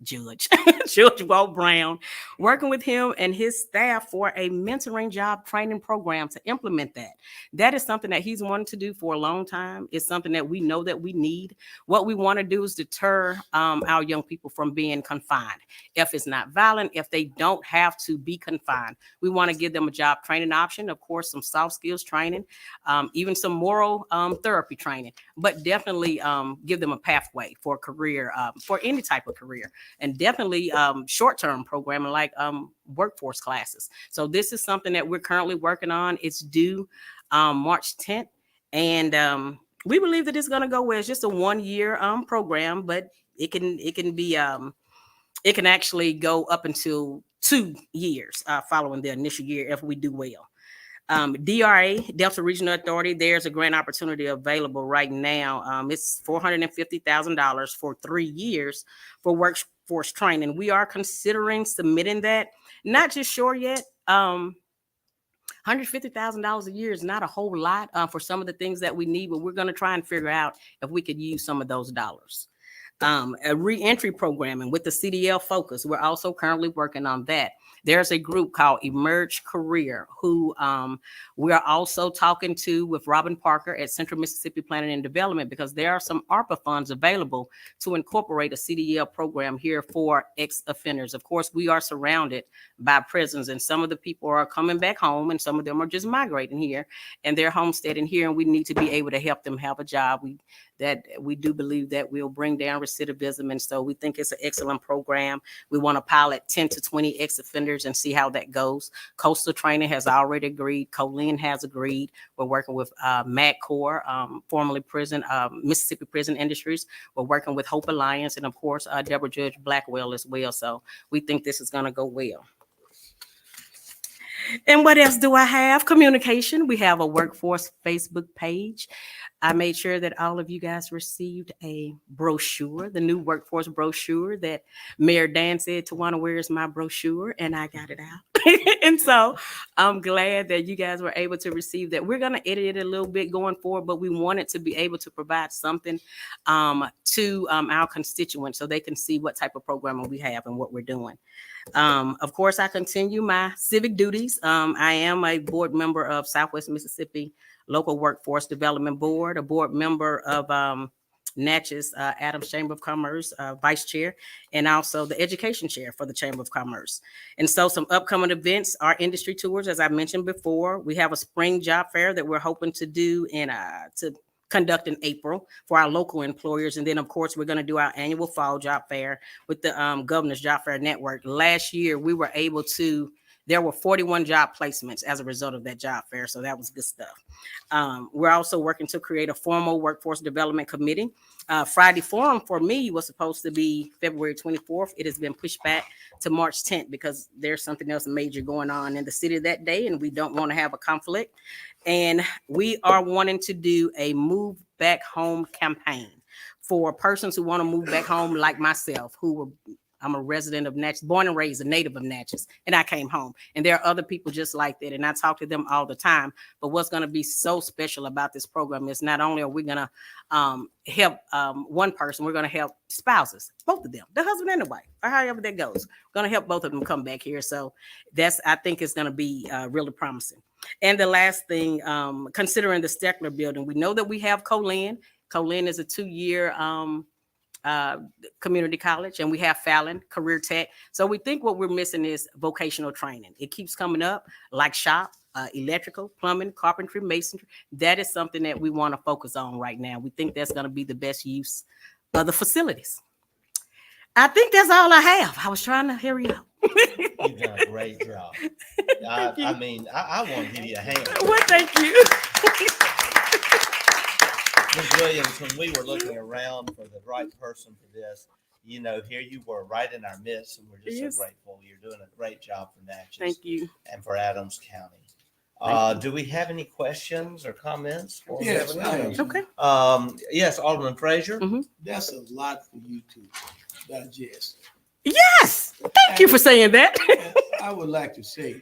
Judge Walt Brown, working with him and his staff for a mentoring job training program to implement that. That is something that he's wanted to do for a long time. It's something that we know that we need. What we want to do is deter our young people from being confined. If it's not violent, if they don't have to be confined, we want to give them a job training option, of course, some soft skills training, even some moral therapy training, but definitely give them a pathway for a career, for any type of career. And definitely short-term programming like workforce classes. So this is something that we're currently working on. It's due March 10th. And we believe that it's going to go well. It's just a 1-year program, but it can actually go up until 2 years following the initial year if we do well. DRA, Delta Regional Authority, there's a grant opportunity available right now. It's $450,000 for 3 years for workforce training. We are considering submitting that. Not just sure yet. $150,000 a year is not a whole lot for some of the things that we need, but we're going to try and figure out if we could use some of those dollars. A reentry programming with the CDL focus. We're also currently working on that. There's a group called Emerge Career who we are also talking to with Robin Parker at Central Mississippi Planning and Development, because there are some ARPA funds available to incorporate a CDL program here for ex-offenders. Of course, we are surrounded by prisons, and some of the people are coming back home and some of them are just migrating here and they're homesteading here, and we need to be able to help them have a job. We do believe that will bring down recidivism, and so we think it's an excellent program. We want to pilot 10 to 20 ex-offenders and see how that goes. Coastal Training has already agreed. Colleen has agreed. We're working with MADCOR, formerly Mississippi Prison Industries. We're working with Hope Alliance, and of course, Deborah Judge Blackwell as well. So we think this is going to go well. And what else do I have? Communication. We have a workforce Facebook page. I made sure that all of you guys received a brochure, the new workforce brochure that Mayor Dan said, Tawana, where's my brochure? And I got it out. And so I'm glad that you guys were able to receive that. We're going to edit it a little bit going forward, but we wanted to be able to provide something to our constituents so they can see what type of programming we have and what we're doing. Of course, I continue my civic duties. I am a board member of Southwest Mississippi Local Workforce Development Board, a board member of Natchez Adams Chamber of Commerce, vice chair, and also the education chair for the Chamber of Commerce. And so some upcoming events are industry tours, as I mentioned before. We have a spring job fair that we're hoping to do to conduct in April for our local employers. And then, of course, we're going to do our annual fall job fair with the Governor's Job Fair Network. Last year, we were able to, there were 41 job placements as a result of that job fair. So that was good stuff. We're also working to create a formal workforce development committee. Friday forum for me was supposed to be February 24th. It has been pushed back to March 10th because there's something else major going on in the city that day, and we don't want to have a conflict. And we are wanting to do a move back home campaign for persons who want to move back home, like myself, I'm a resident of Natchez, born and raised, a native of Natchez, and I came home. And there are other people just like that, and I talk to them all the time. But what's going to be so special about this program is not only are we going to help one person, we're going to help spouses, both of them, the husband and the wife, or however that goes. We're going to help both of them come back here. So I think it's going to be really promising. And the last thing, considering the Steckler building, we know that we have Colleen. Colleen is a 2-year community college, and we have Fallon Career Tech. So we think what we're missing is vocational training. It keeps coming up, like shop, electrical, plumbing, carpentry, masonry. That is something that we want to focus on right now. We think that's going to be the best use of the facilities. I think that's all I have. I was trying to hurry up. You've done a great job. I want to give you a hand. Well, thank you. Ms. Williams, when we were looking around for the right person for this, here you were right in our midst, and we're just so grateful. You're doing a great job for Natchez. Thank you. And for Adams County. Do we have any questions or comments? Yes. Okay. Yes, Alderman Frazier. Mm-hmm. That's a lot for you to digest. Yes. Thank you for saying that. I would like to say,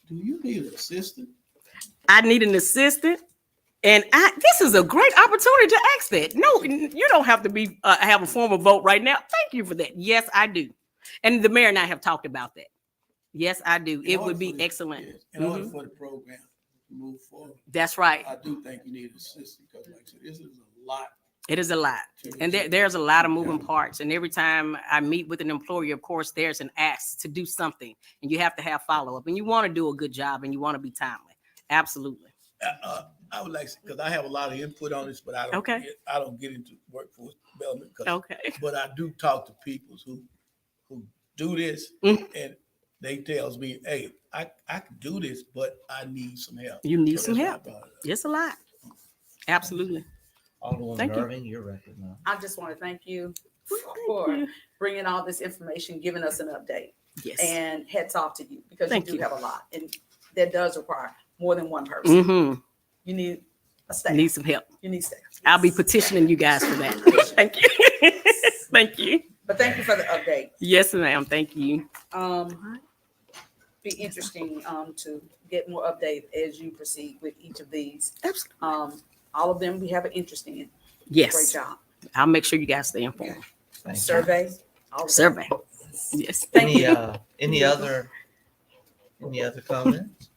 do you need an assistant? I need an assistant. And this is a great opportunity to ask that. No, you don't have to be have a formal vote right now. Thank you for that. Yes, I do. And the mayor and I have talked about that. Yes, I do. It would be excellent. Yes, in order for the program to move forward. That's right. I do think you need an assistant because, like I said, this is a lot. It is a lot. And there's a lot of moving parts. And every time I meet with an employer, of course, there's an ask to do something. And you have to have follow-up. And you want to do a good job, and you want to be timely. Absolutely. I would like, because I have a lot of input on this, but I don't get into workforce development. But I do talk to people who do this, and they tells me, hey, I can do this, but I need some help. You need some help. It's a lot. Absolutely. Alderwoman Irving, you're recognized. I just want to thank you for bringing all this information, giving us an update. Yes. And hats off to you, because you do have a lot, and that does require more than one person. Mm-hmm. You need a staff. Need some help. You need staff. I'll be petitioning you guys for that. Thank you. Thank you. But thank you for the update. Yes, ma'am. Thank you. Be interesting to get more update as you proceed with each of these. Absolutely. All of them we have an interest in. Yes. Great job. I'll make sure you guys stay informed. Thank you. Survey. Survey. Yes. Any other comments?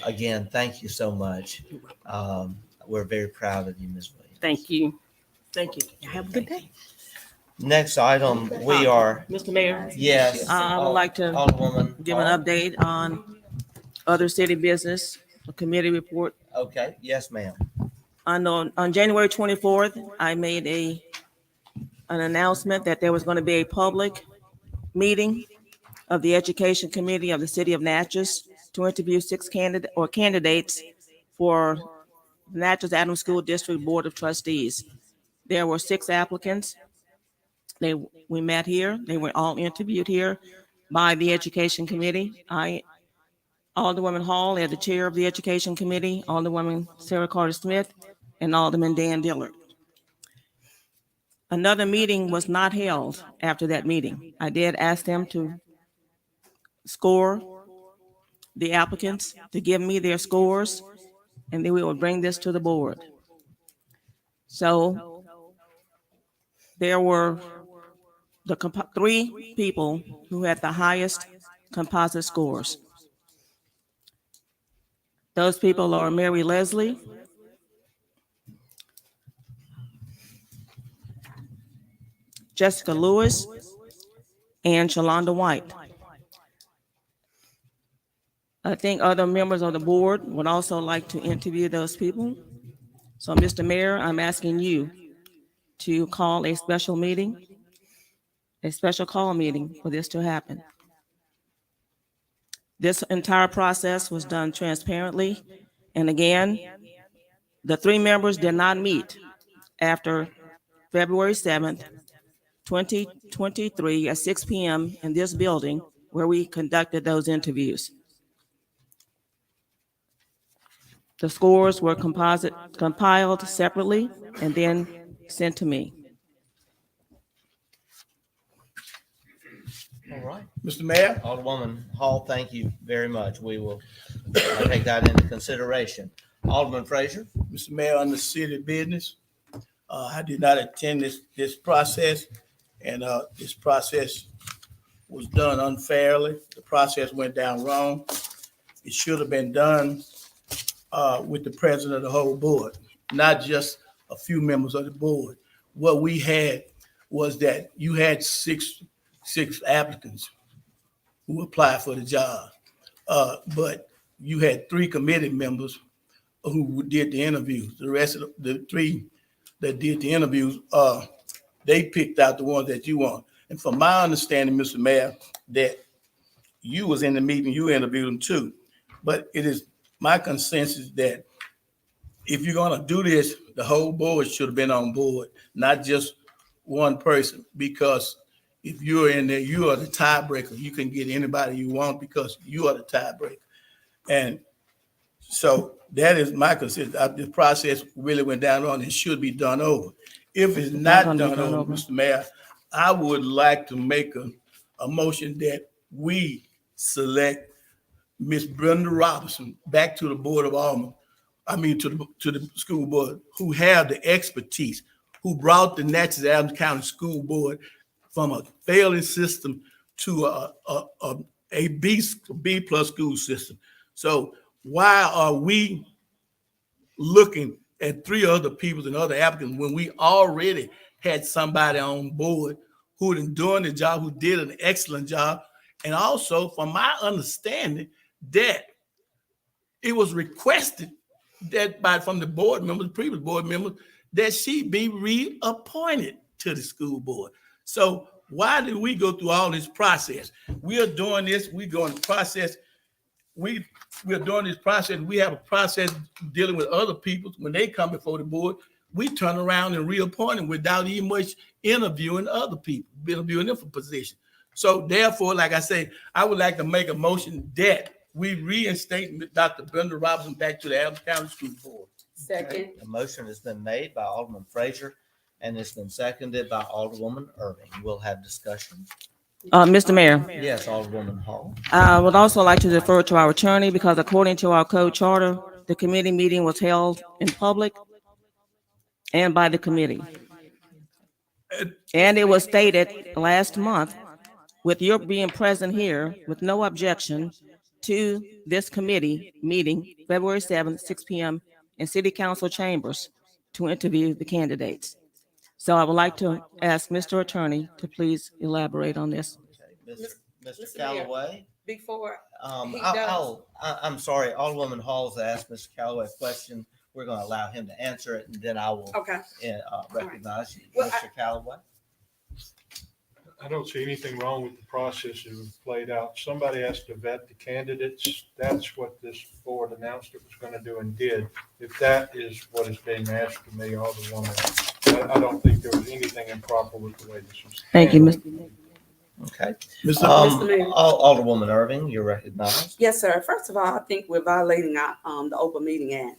Again, thank you so much. We're very proud of you, Ms. Williams. Thank you. Thank you. Have a good day. Next item, we are, Mr. Mayor, yes. I would like to Alderwoman give an Hall. update on other city business, a committee report. Okay, yes, ma'am. On January 24th, I made an announcement that there was going to be a public meeting of the Education Committee of the City of Natchez to interview 6 candidates for Natchez Adams School District Board of Trustees. There were 6 applicants. We met here. They were all interviewed here by the Education Committee. Alderwoman Hall, as the chair of the Education Committee, Alderwoman Sarah Carter Smith, and Alderman Dan Dillard. Another meeting was not held after that meeting. I did ask them to score the applicants, to give me their scores, and then we will bring this to the board. So there were the 3 people who had the highest composite scores. Those people are Mary Leslie, Jessica Lewis, and Shalonda White. I think other members of the board would also like to interview those people. So, Mr. Mayor, I'm asking you to call a special meeting, a special call meeting for this to happen. This entire process was done transparently. And again, the 3 members did not meet after February 7th, 2023 at 6 p.m. in this building where we conducted those interviews. The scores were compiled separately and then sent to me. All right. Mr. Mayor? Alderwoman Hall, thank you very much. We will take that into consideration. Alderman Frazier? Mr. Mayor, on the city business, I did not attend this process, and this process was done unfairly. The process went down wrong. It should have been done with the president of the whole board, not just a few members of the board. What we had was that you had six applicants who applied for the job, but you had 3 committee members who did the interviews. The rest of the 3 that did the interviews, they picked out the ones that you want. And from my understanding, Mr. Mayor, that you was in the meeting, you interviewed them too. But it is my consensus that if you're gonna do this, the whole board should have been on board, not just one person. Because if you're in there, you are the tiebreaker. You can get anybody you want because you are the tiebreaker. And so that is my consensus. The process really went down wrong and should be done over. If it's not done over, Mr. Mayor, I would like to make a motion that we select Miss Brenda Robinson back to the Board of Aldermen, to the school board, who have the expertise, who brought the Natchez Adams County School Board from a failing system to a B plus school system. So why are we looking at 3 other people and other applicants when we already had somebody on board who had been doing the job, who did an excellent job? And also, from my understanding, that it was requested that from the board members, previous board members, that she be reappointed to the school board. So why did we go through all this process? We are doing this, we're doing the process. We're doing this process. We have a process dealing with other people. When they come before the board, we turn around and reappoint them without even much interviewing other people, interviewing them for position. So therefore, like I say, I would like to make a motion that we reinstate Dr. Brenda Robinson back to the Adams County School Board. Second. A motion has been made by Alderman Frazier and it's been seconded by Alderwoman Irving. We'll have discussion. Mr. Mayor, Yes, Alderwoman Hall. I would also like to defer to our attorney because according to our code charter, the committee meeting was held in public and by the committee. And it was stated last month, with your being present here, with no objection to this committee meeting, February 7th, 6 p.m. in City Council chambers to interview the candidates. So I would like to ask Mr. Attorney to please elaborate on this. Okay, Mr. Mr. Mayor. Callaway. Before he I'm sorry, Alderwoman Hall's asked Mr. Callaway a question. We're going to allow him to answer it, and then I will okay. recognize you. Well, Mr. Callaway. I don't see anything wrong with the process that was played out. Somebody has to vet the candidates. That's what this board announced it was going to do and did. If that is what is being asked of me, Alderwoman, I don't think there was anything improper with the way this was. Thank you, handled. Mr. Okay. Mr. Mayor. Alderwoman Irving, you're recognized. Yes, sir. First of all, I think we're violating our the Open Meeting Act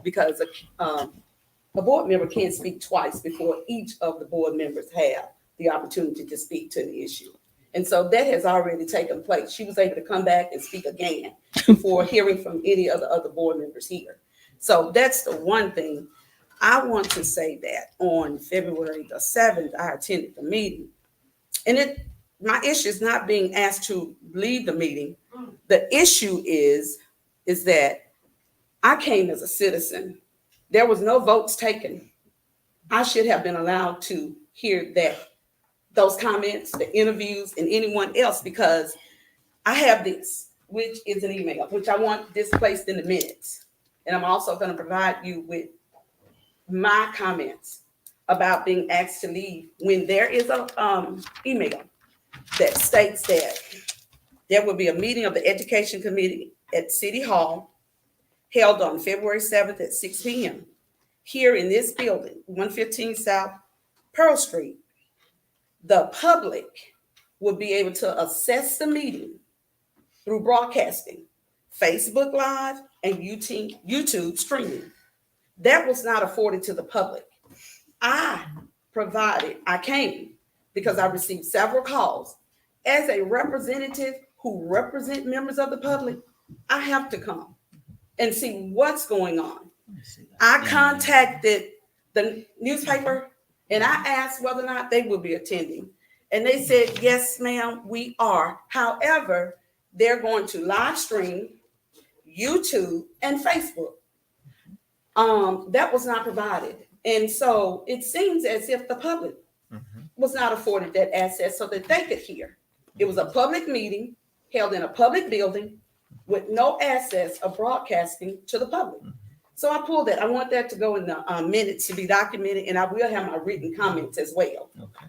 because a board member can't speak twice before each of the board members have the opportunity to speak to the issue. And so that has already taken place. She was able to come back and speak again before hearing from any of the other board members here. So that's the one thing. I want to say that on February the 7th, I attended the meeting. And my issue is not being asked to leave the meeting. The issue is that I came as a citizen. There was no votes taken. I should have been allowed to hear those comments, the interviews, and anyone else, because I have this, which is an email, which I want this placed in the minutes. And I'm also going to provide you with my comments about being asked to leave when there is a email that states that there will be a meeting of the Education Committee at City Hall held on February 7th at 6 p.m. here in this building, 115 South Pearl Street. The public will be able to assess the meeting through broadcasting, Facebook Live, and YouTube streaming. That was not afforded to the public. I came because I received several calls. As a representative who represent members of the public, I have to come and see what's going on. I contacted the newspaper and I asked whether or not they would be attending. And they said, yes, ma'am, we are. However, they're going to live stream YouTube and Facebook. That was not provided. And so it seems as if the public was not afforded that access so that they could hear. It was a public meeting held in a public building with no access of broadcasting to the public. So I pulled that. I want that to go in the minutes to be documented, and I will have my written comments as well. Okay.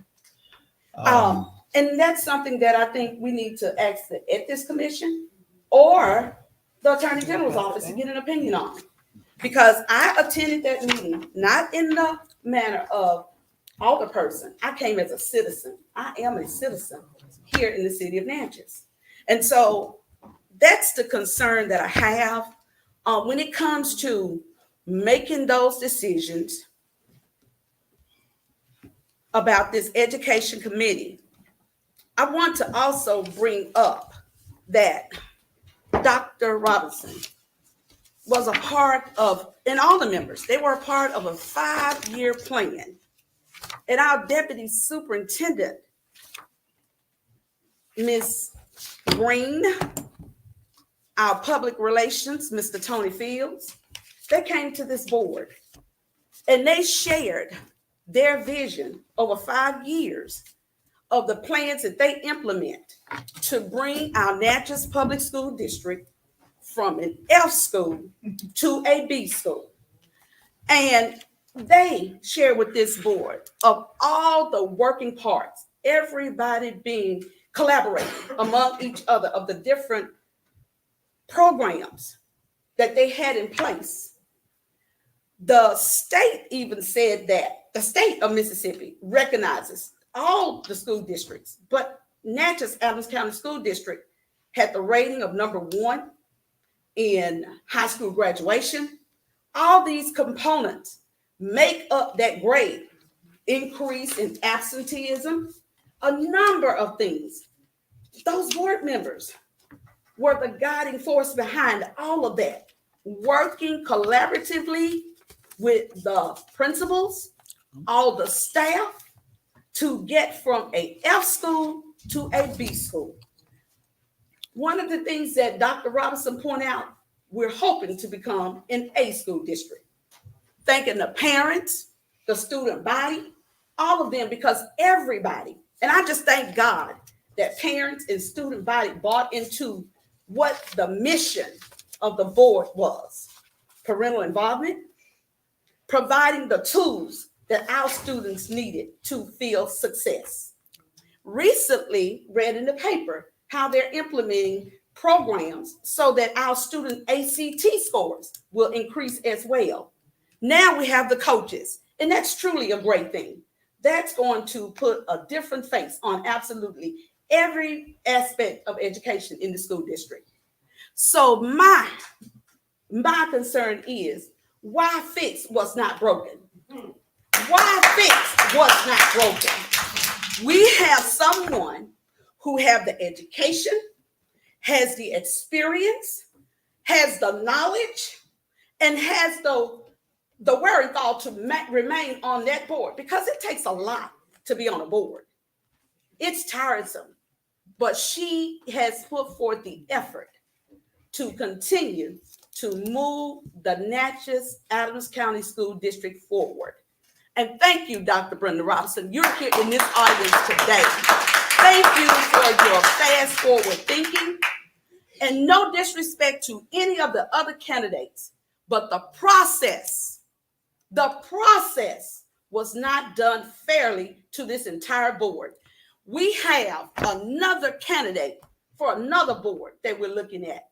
And that's something that I think we need to ask the Ethics Commission or the Attorney General's office to get an opinion on. Because I attended that meeting, not in the manner of alderperson. I came as a citizen. I am a citizen here in the city of Natchez. And so that's the concern that I have when it comes to making those decisions about this education committee. I want to also bring up that Dr. Robinson was a part of, and all the members, they were a part of a 5-year plan. And our deputy superintendent, Ms. Green, our public relations, Mr. Tony Fields, they came to this board and they shared their vision over 5 years of the plans that they implement to bring our Natchez Public School District from an F school to a B school. And they share with this board of all the working parts, everybody being collaborating among each other of the different programs that they had in place. The state even said that the state of Mississippi recognizes all the school districts, but Natchez Adams County School District had the rating of number 1 in high school graduation. All these components make up that grade. Increase in absenteeism, a number of things. Those board members were the guiding force behind all of that, working collaboratively with the principals, all the staff, to get from a F school to a B school. One of the things that Dr. Robinson pointed out, we're hoping to become an A school district. Thanking the parents, the student body, all of them, because everybody, and I just thank God that parents and student body bought into what the mission of the board was. Parental involvement, providing the tools that our students needed to feel success. Recently, read in the paper how they're implementing programs so that our student ACT scores will increase as well. Now we have the coaches, and that's truly a great thing. That's going to put a different face on absolutely every aspect of education in the school district. So my concern is why fix what's not broken? Why fix what's not broken? We have someone who have the education, has the experience, has the knowledge, and has the wherewithal to remain on that board, because it takes a lot to be on a board. It's tiresome, but she has put forth the effort to continue to move the Natchez Adams County School District forward. And thank you, Dr. Brenda Robinson. You're here in this audience today. Thank you for your fast forward thinking, and no disrespect to any of the other candidates, but the process was not done fairly to this entire board. We have another candidate for another board that we're looking at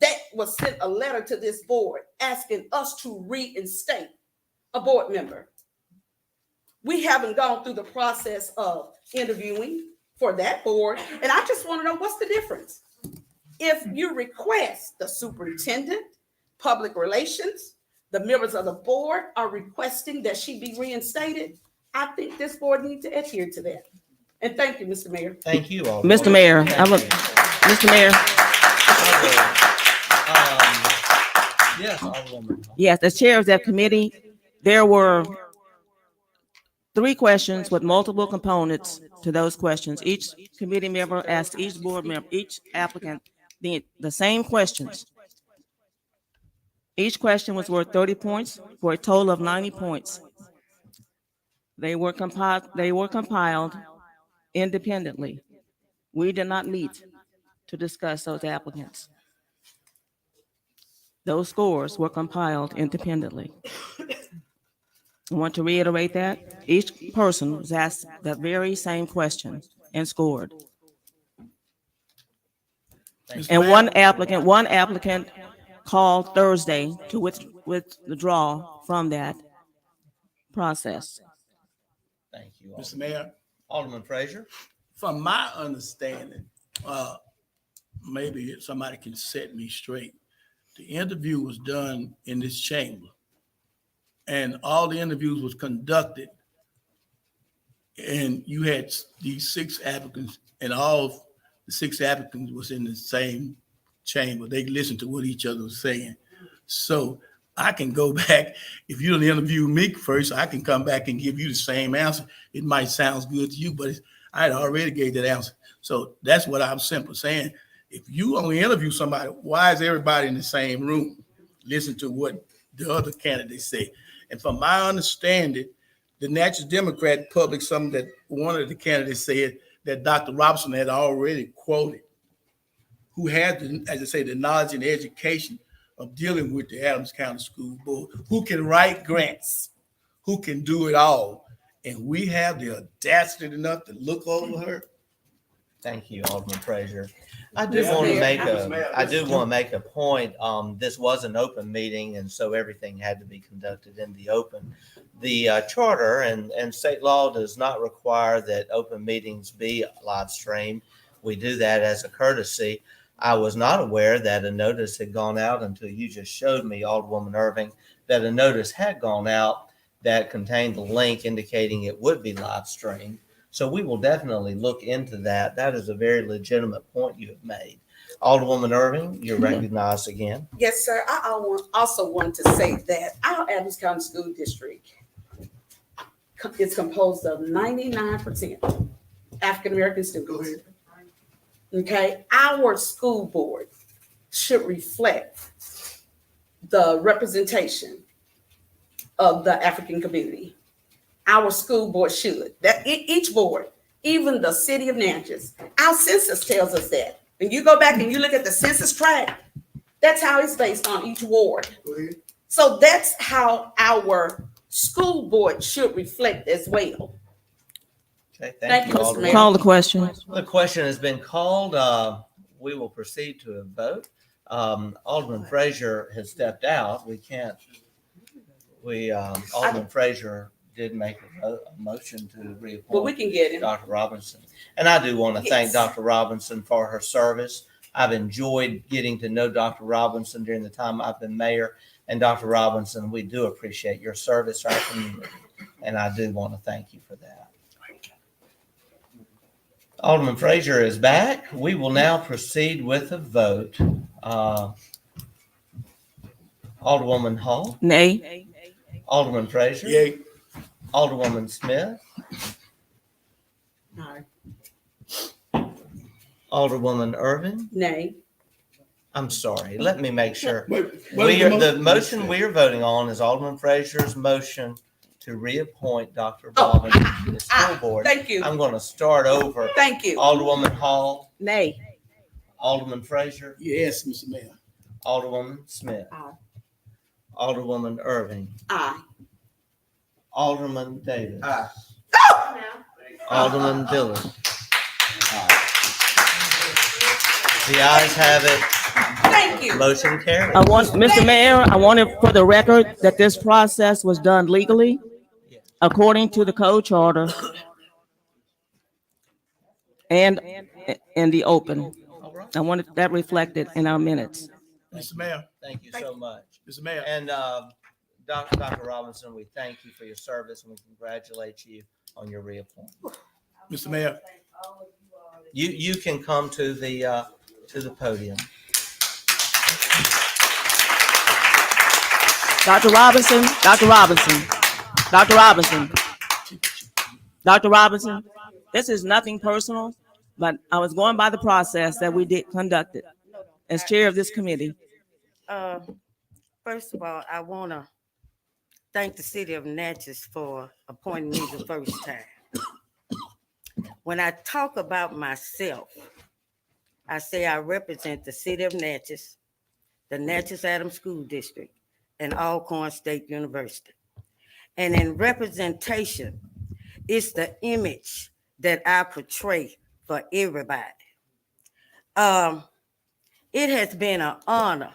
that was sent a letter to this board asking us to reinstate a board member. We haven't gone through the process of interviewing for that board, and I just want to know what's the difference. If you request the superintendent, public relations, the members of the board are requesting that she be reinstated, I think this board needs to adhere to that. And thank you, Mr. Mayor. Thank you all. Mr. Mayor, Mr. Mayor. Yes, Alderwoman. Yes, as chair of that committee, there were 3 questions with multiple components to those questions. Each committee member asked each board member, each applicant, the same questions. Each question was worth 30 points for a total of 90 points. They were compiled independently. We did not meet to discuss those applicants. Those scores were compiled independently. I want to reiterate that each person was asked the very same question and scored. And one applicant called Thursday to withdraw from that process. Thank you. Mr. Mayor, Alderman Frazier. from my understanding, maybe somebody can set me straight. The interview was done in this chamber, and all the interviews was conducted, and you had these 6 applicants, and all the 6 applicants was in the same chamber. They listened to what each other was saying. So I can go back. If you don't interview me first, I can come back and give you the same answer. It might sound good to you, but I had already gave that answer. So that's what I'm simply saying. If you only interview somebody, why is everybody in the same room? Listen to what the other candidates say. And from my understanding, the Natchez Democrat published something that one of the candidates said that Dr. Robinson had already quoted, who had, as I say, the knowledge and education of dealing with the Adams County School Board, who can write grants, who can do it all. And we have the audacity enough to look over her. Thank you, Alderman Frazier. I do want to make a point. This was an open meeting, and so everything had to be conducted in the open. The charter and state law does not require that open meetings be live streamed. We do that as a courtesy. I was not aware that a notice had gone out until you just showed me, Alderwoman Irving, that a notice had gone out that contained the link indicating it would be live streamed. So we will definitely look into that. That is a very legitimate point you have made. Alderwoman Irving, you're recognized again. Yes, sir. I also want to say that our Adams County School District is composed of 99% African American students. Okay, our school board should reflect the representation of the African community. Our school board should. That each board, even the city of Natchez, our census tells us that. When you go back and you look at the census tract, that's how it's based on each ward. So that's how our school board should reflect as well. Okay, Thank thank you, you, Mr. Alderman. Mayor. Call the question. The question has been called. We will proceed to a vote. Alderman Frazier has stepped out. We can't, Alderman Frazier did make a motion to But we reappoint can get him. Dr. Robinson. And I do want to thank Yes. Dr. Robinson for her service. I've enjoyed getting to know Dr. Robinson during the time I've been mayor. And Dr. Robinson, we do appreciate your service to our community. And I do want to thank you for that. Alderman Frazier is back. We will now proceed with a vote. Alderwoman Hall, Nay. Alderman Frazier, Yay. Alderwoman Smith, Aye. Alderwoman Irvin. Nay. I'm sorry. Let me make sure. Wait, The motion we are voting on is Alderman Frazier's motion to reappoint Dr. Oh, Robinson to the school board. Thank you. I'm going to start over. Thank you. Alderwoman Hall, Nay. Alderman Frazier, Yes, Mr. Mayor. Alderwoman Smith, Aye. Alderwoman Irving, Aye. Alderman Davis. Aye. Alderman Dillard. The ayes have it. Thank you. Motion carried. I want, Mr. Mayor, I want it for the record that this process was done legally according to the code charter and in the open. All right. I wanted that reflected in our minutes. Mr. Mayor. Thank you so much. Mr. Mayor. And Dr. Robinson, we thank you for your service and we congratulate you on your reappointment. Mr. Mayor. You can come to the podium. Dr. Robinson, Dr. Robinson, Dr. Robinson, Dr. Robinson, this is nothing personal, but I was going by the process that we did conducted as chair of this committee. First of all, I want to thank the city of Natchez for appointing me the first time. When I talk about myself, I say I represent the city of Natchez, the Natchez Adams School District, and Alcorn State University. And in representation, it's the image that I portray for everybody. It has been an honor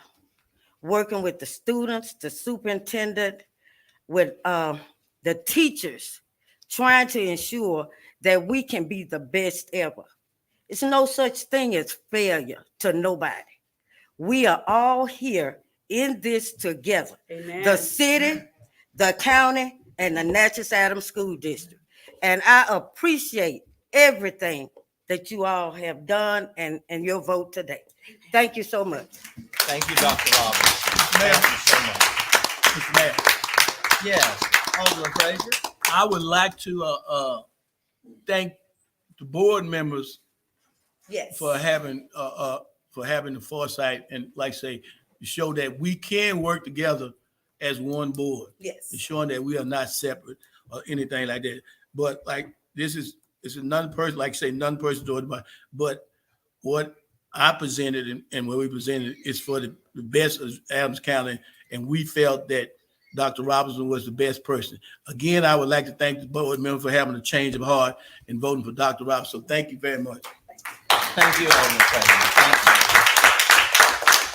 working with the students, the superintendent, with the teachers, trying to ensure that we can be the best ever. It's no such thing as failure to nobody. We are all here in this together. Amen. The city, the county, and the Natchez Adams School District. And I appreciate everything that you all have done and your vote today. Thank you so much. Thank you, Dr. Robinson. Thank you so much. Mr. Mayor. Yes, Alderman Frazier. I would like to thank the board members Yes. for having the foresight and, like I say, to show that we can work together as one board. Yes. Showing that we are not separate or anything like that. But like this is it's a non-person, like I say, non-person doing it, but what I presented and what we presented is for the best of Adams County, and we felt that Dr. Robinson was the best person. Again, I would like to thank the board member for having a change of heart and voting for Dr. Robinson. So thank you very much. Thank you, Alderman Frazier.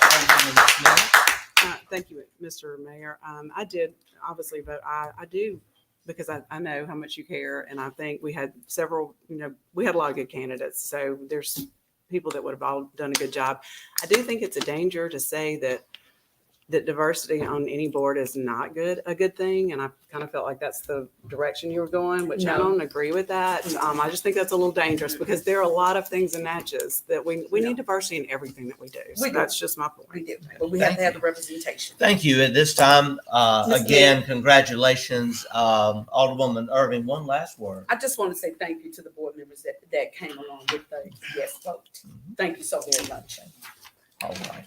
Thank you. Alderman Smith. Thank you, Mr. Mayor. I did obviously vote. I do because I know how much you care, and I think we had several. We had a lot of good candidates, so there's people that would have all done a good job. I do think it's a danger to say that that diversity on any board is not a good thing. And I kind of felt like that's the direction you were going, which I No. don't agree with that. I just think that's a little dangerous because there are a lot of things in Natchez that we need diversity in everything that we do. So We do. that's just my point. We do, but we have to have the representation. Thank you. At this time, Ms. again, congratulations, Alderwoman Irving. One last word. I just want to say thank you to the board members that came along with the yes vote. Thank you so very much. All right.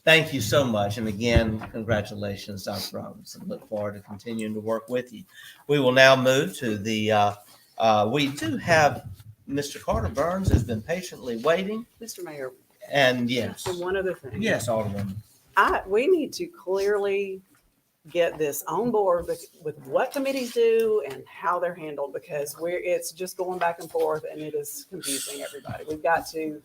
Thank you so much. And again, congratulations, Dr. Robinson. Look forward to continuing to work with you. We will now move to the, we do have Mr. Carter Burns has been patiently waiting. Mr. Mayor. And yes. And one other thing. Yes, Alderwoman. We need to clearly get this on board with what committees do and how they're handled, because it's just going back and forth and it is confusing everybody. We've got to,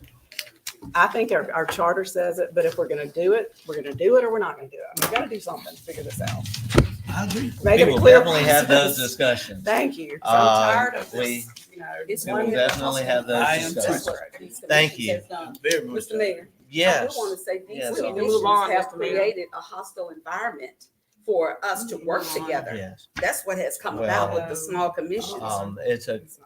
I think our charter says it, but if we're going to do it, we're going to do it or we're not going to do it. We've got to do something to figure this out. I agree. Make We it a will clear definitely have process. those discussions. Thank you. So I'm tired of we- this. We will definitely have those discussions. Thank you. Very much. Mr. Mayor. I Yes. do want to say these Yes, two Alderwoman. commissions on, have Mr. Mayor. created a hostile environment for us to work together. Yes. That's what has come about with Well, the small commissions.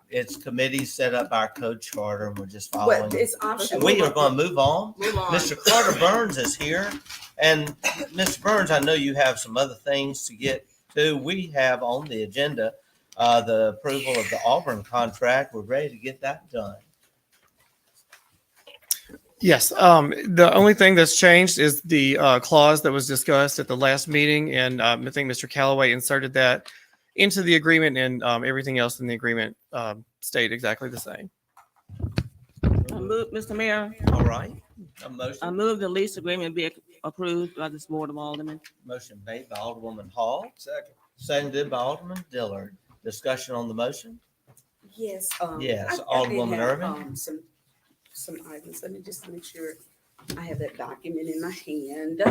It's committees set up our code charter and we're just following. But it's optional. We are going to move on. Move on. Mr. Carter Burns is here. And Mr. Burns, I know you have some other things to get to. We have on the agenda the approval of the Auburn contract. We're ready to get that done. Yes, the only thing that's changed is the clause that was discussed at the last meeting, and I think Mr. Callaway inserted that into the agreement, and everything else in the agreement stayed exactly the same. Mr. Mayor, All right. A I motion. move the lease agreement be approved by this board of aldermen. Motion made by Alderwoman Hall. Second. Seconded by Alderman Dillard. Discussion on the motion? Yes. Yes, I did Alderwoman have, Irving. Some items. Let me just make sure I have that document in my hand.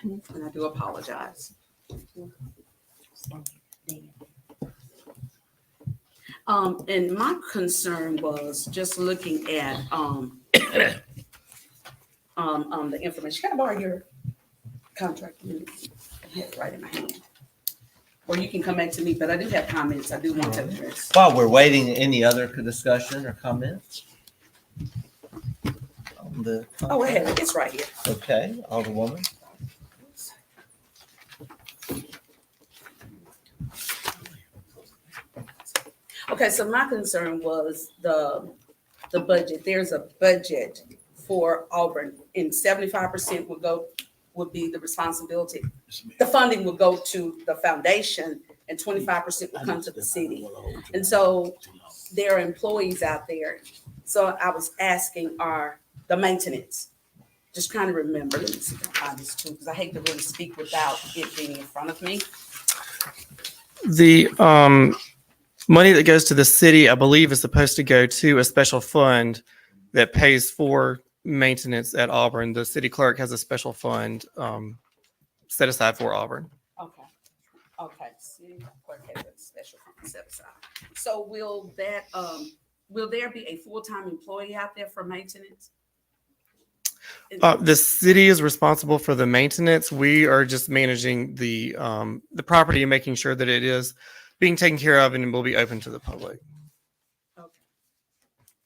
And I do apologize. And my concern was just looking at the information. Can I borrow your contract? I have it right in my hand. Or you can come back to me, but I do have comments I do want to address. While we're waiting, any other discussion or comments? On the Oh, I have it. It's right here. Okay, Alderwoman. Okay, so my concern was the budget. There's a budget for Auburn, and 75% would be the responsibility. The funding would go to the foundation, and 25% would come to the city. And so there are employees out there. So I was asking, the maintenance, just trying to remember, let me see if I can find this too, because I hate to really speak without it being in front of me. The money that goes to the city, I believe, is supposed to go to a special fund that pays for maintenance at Auburn. The city clerk has a special fund set aside for Auburn. Okay, city clerk has a special fund set aside. So will there be a full-time employee out there for maintenance? The city is responsible for the maintenance. We are just managing the property and making sure that it is being taken care of and will be open to the public. Okay.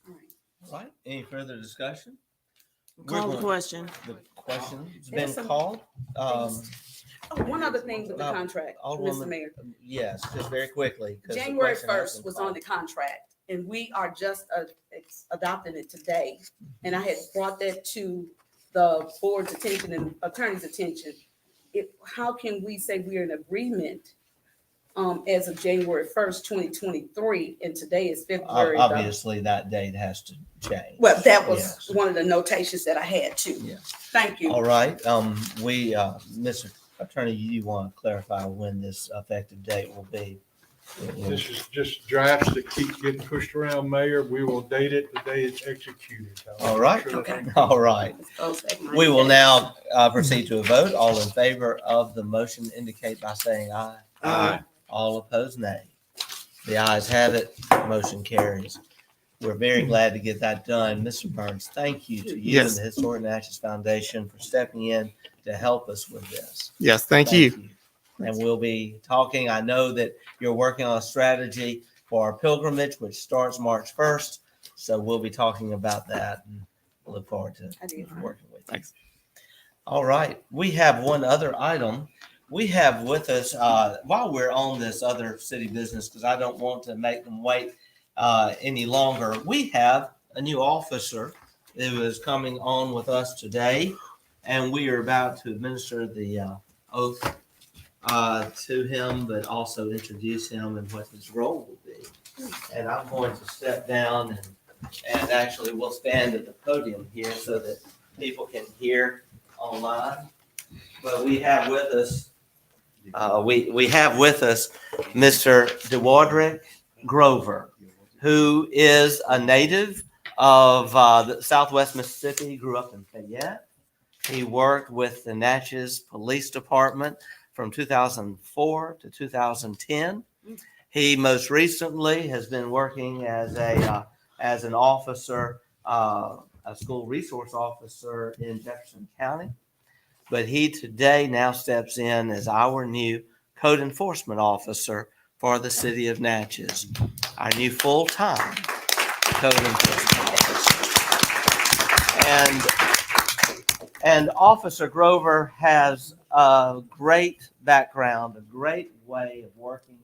All right. All right, any further discussion? Call the question. The question's There's been some called. Oh, one other thing with the Uh, contract, Mr. Alderwoman, Mayor. Yes, just very quickly. 'cause the January question has 1st been was called. on the contract, and we are just adopting it today. And I had brought that to the board's attention and attorney's attention. How can we say we're in agreement as of January 1st, 2023, and today is February? Obviously, that date has to change. Well, that was Yes. one of the notations that I had too. Yes. Thank you. All right, Mr. Attorney, you want to clarify when this effective date will be? This is just drafts that keep getting pushed around, Mayor. We will date it the day it's executed. All right, Okay. all right. Oh, take mine. We will now proceed to a vote. All in favor of the motion indicate by saying aye. Aye. All opposed, nay. The ayes have it, motion carries. we're very glad to get that done. Mr. Burns, thank you to you Yes. and the Historic Natchez Foundation for stepping in to help us with this. Yes, thank you. And we'll be talking. I know that you're working on a strategy for our pilgrimage, which starts March 1st. So we'll be talking about that and look forward to working with you. Thanks. All right. We have one other item. We have with us, while we're on this other city business, because I don't want to make them wait any longer, we have a new officer who is coming on with us today, and we are about to administer the oath to him, but also introduce him and what his role will be. And I'm going to step down and actually we'll stand at the podium here so that people can hear online. But we have with us, Mr. DeWardrick Grover, who is a native of the Southwest Mississippi. He grew up in Fayette. He worked with the Natchez Police Department from 2004 to 2010. He most recently has been working as an officer, a school resource officer in Jefferson County. But he today now steps in as our new code enforcement officer for the city of Natchez, our new full-time code enforcement officer. And Officer Grover has a great background, a great way of working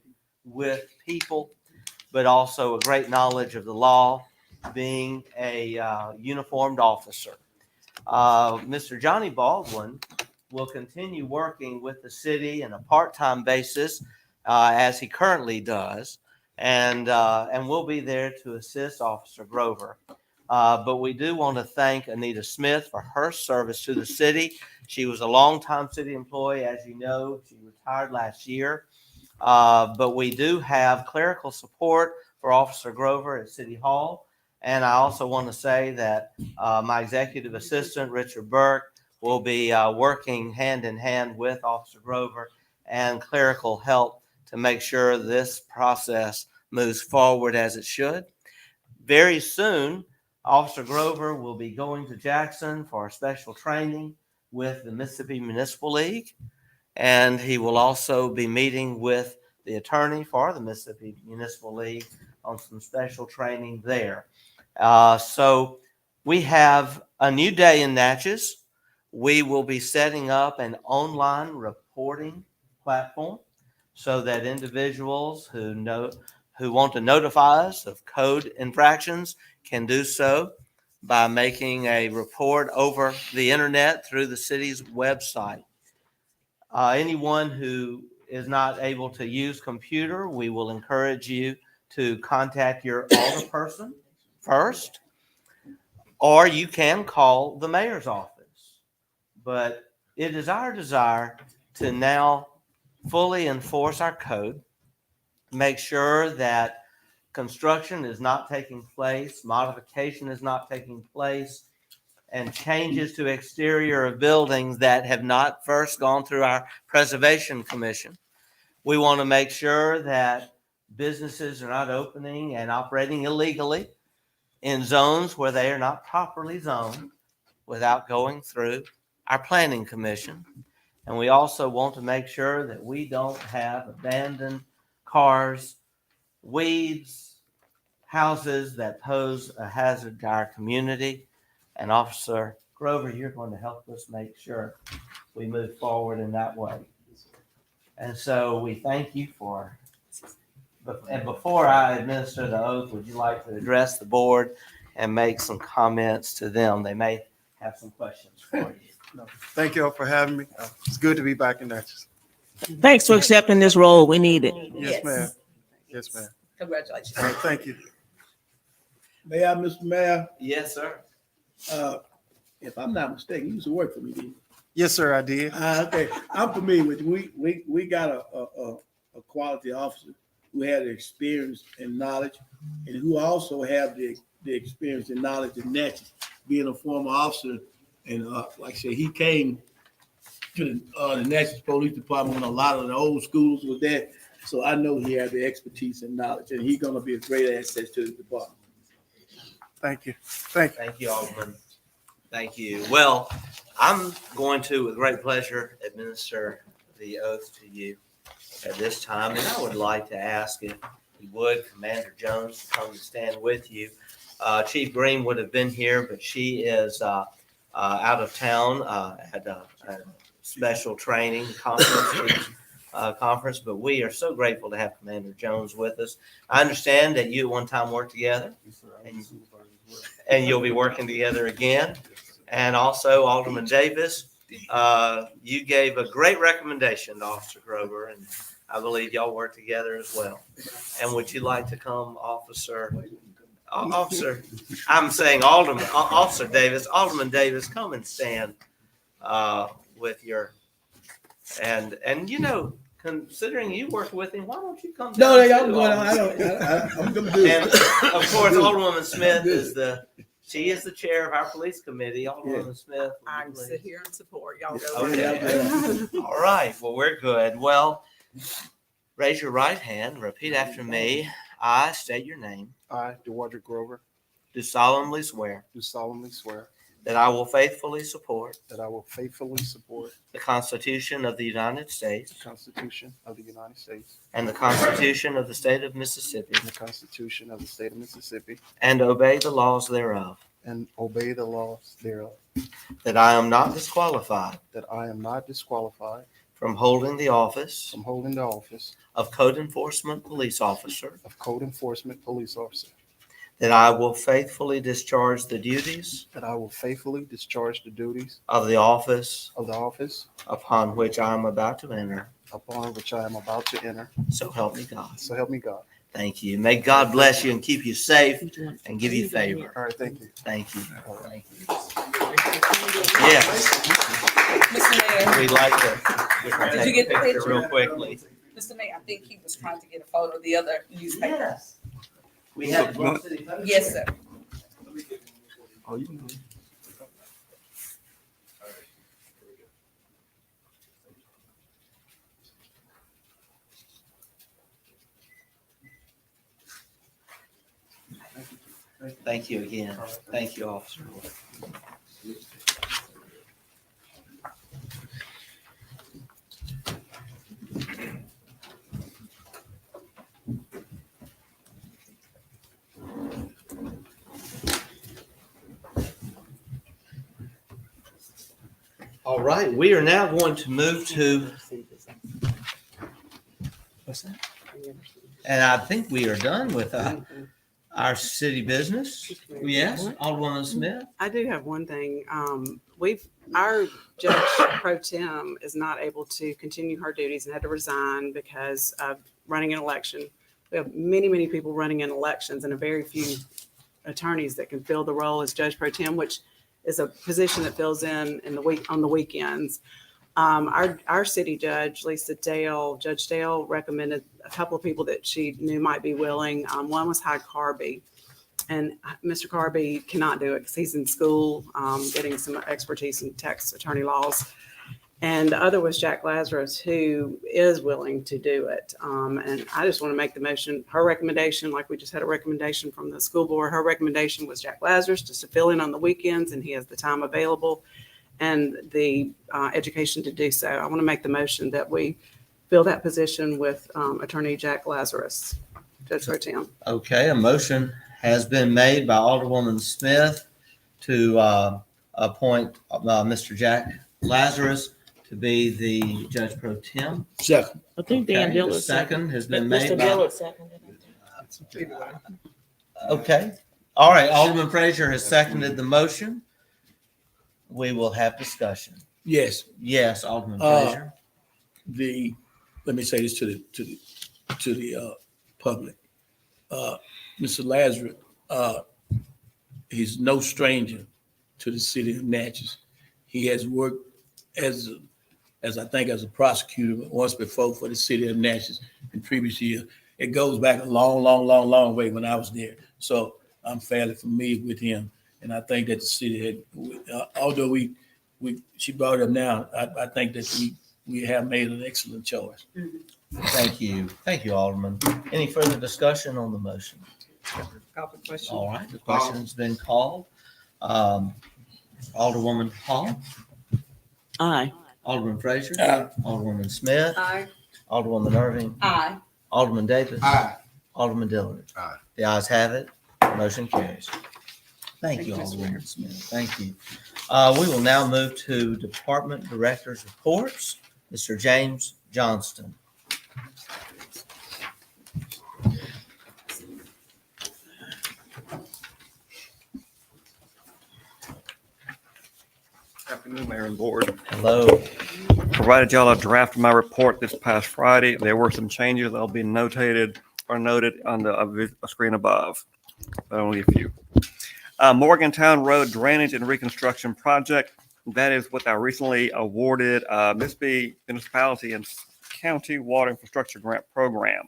with people, but also a great knowledge of the law, being a uniformed officer. Mr. Johnny Baldwin will continue working with the city on a part-time basis as he currently does, and we'll be there to assist Officer Grover. But we do want to thank Anita Smith for her service to the city. She was a longtime city employee, as you know. She retired last year. But we do have clerical support for Officer Grover at City Hall. And I also want to say that my executive assistant, Richard Burke, will be working hand in hand with Officer Grover and clerical help to make sure this process moves forward as it should. Very soon, Officer Grover will be going to Jackson for a special training with the Mississippi Municipal League. And he will also be meeting with the attorney for the Mississippi Municipal League on some special training there. So we have a new day in Natchez. We will be setting up an online reporting platform so that individuals who want to notify us of code infractions can do so by making a report over the internet through the city's website. Anyone who is not able to use computer, we will encourage you to contact your alderperson first, or you can call the mayor's office. But it is our desire to now fully enforce our code, make sure that construction is not taking place, modification is not taking place, and changes to exterior of buildings that have not first gone through our preservation commission. We want to make sure that businesses are not opening and operating illegally in zones where they are not properly zoned without going through our planning commission. And we also want to make sure that we don't have abandoned cars, weeds, houses that pose a hazard to our community. And Officer Grover, you're going to help us make sure we move forward in that way. And so we thank you for, and before I administer the oath, would you like to address the board and make some comments to them? They may have some questions for you. No, thank you all for having me. It's good to be back in Natchez. Thanks for accepting this role. We need it. Yes, ma'am. Yes, ma'am. Congratulations. All right, thank you. May I, Mr. Mayor? Yes, sir. If I'm not mistaken, you used to work for me, didn't you? Yes, sir, I did. Okay, I'm familiar with you. We got a quality officer who had the experience and knowledge, and who also have the experience and knowledge in Natchez, being a former officer. And like I said, he came to the Natchez Police Department when a lot of the old schools was there. So I know he had the expertise and knowledge, and he's going to be a great asset to the department. Thank you. Thank you. Thank you, Alderman. Thank you. Well, I'm going to, with great pleasure, administer the oath to you at this time. And I would like to ask if you would, Commander Jones, to come and stand with you. Chief Green would have been here, but she is out of town at a special training conference. But we are so grateful to have Commander Jones with us. I understand that you at one time worked together, and you'll be working together again. And also Alderman Davis, you gave a great recommendation to Officer Grover, and I believe y'all work together as well. And would you like to come, Officer, I'm saying Alderman, Officer Davis, Alderman Davis, come and stand with your, and you know, considering you worked with him, why don't you come down? No, y'all too, going on. Alderman? I'm gonna do And it. of course, Alderwoman Smith is she is the chair of our police committee. Alderwoman Smith. I can sit here and support. Y'all go. Okay. All right. Well, we're good. Well, raise your right hand. Repeat after me. I state your name. I, DeWardre Grover, Do solemnly swear do solemnly swear that I will faithfully support that I will faithfully support the Constitution of the United the States Constitution of the United States and the Constitution of the State of Mississippi, and the Constitution of the State of Mississippi, and obey the laws thereof. and obey the laws thereof, That I am not disqualified that I am not disqualified from holding the office from holding the office of Code Enforcement Police Officer. of Code Enforcement Police Officer, That I will faithfully discharge the duties that I will faithfully discharge the duties of the office of the office upon which I am about to enter. upon which I am about to enter. So help me God. So help me God. Thank you. May God bless you and keep you safe and give you favor. All right, thank you. Thank you. Thank you. Yes, Mr. Mayor, we'd like to Did you take get a the picture picture? real quickly. Mr. Mayor, I think he was trying to get a photo of the other newspaper. Yes. We have one city post. Yes, sir. Oh, you can go. Thank you again. Thank you, officer. All right, we are now going to move to. What's that? And I think we are done with our city business. Yes, Alderwoman Smith. I do have one thing. Our judge pro tem is not able to continue her duties and had to resign because of running an election. We have many, many people running in elections and a very few attorneys that can fill the role as judge pro tem, which is a position that fills in the week on the weekends. Our city judge, Judge Dale recommended a couple of people that she knew might be willing. One was Hyde Carby, and Mr. Carby cannot do it because he's in school getting some expertise in tax attorney laws. And the other was Jack Lazarus, who is willing to do it. And I just want to make the motion, her recommendation, like we just had a recommendation from the school board, her recommendation was Jack Lazarus just to fill in on the weekends, and he has the time available and the education to do so. I want to make the motion that we fill that position with Attorney Jack Lazarus, Judge pro tem. Okay, a motion has been made by Alderwoman Smith to appoint Mr. Jack Lazarus to be the judge pro tem. Second. I think Dan Okay, Dillard. the second has been Mr. made by. Dillard seconded. Okay, all right, Alderman Frazier has seconded the motion. We will have discussion. Yes. Yes, Alderman Uh, Frazier. Let me say this to the public. Mr. Lazarus, he's no stranger to the city of Natchez. He has worked as I think as a prosecutor once before for the city of Natchez in previous years. It goes back a long way when I was there. So I'm fairly familiar with him. And I think that the city had, although she brought it up now, I think that we have made an excellent choice. Thank you. Thank you, Alderman. Any further discussion on the motion? Call for question. All right, the question's been called. Alderwoman Hall, Aye. Alderman Frazier, Aye. Alderwoman Smith, Aye. Alderwoman Irving, Aye. Alderman Davis. Aye. Alderman Dillard. Aye. The ayes have it. Motion carries. Thank you, Thank you, Mr. Mayor. Alderwoman Smith. Thank you. We will now move to Department Directors' Reports. Mr. James Johnston. Afternoon, Mayor and Board. Hello. Provided y'all a draft of my report this past Friday. There were some changes that'll be notated or noted on the screen above, but only a few. Morgantown Road Drainage and Reconstruction Project. That is what I recently awarded Mississippi Municipality and County Water Infrastructure Grant Program.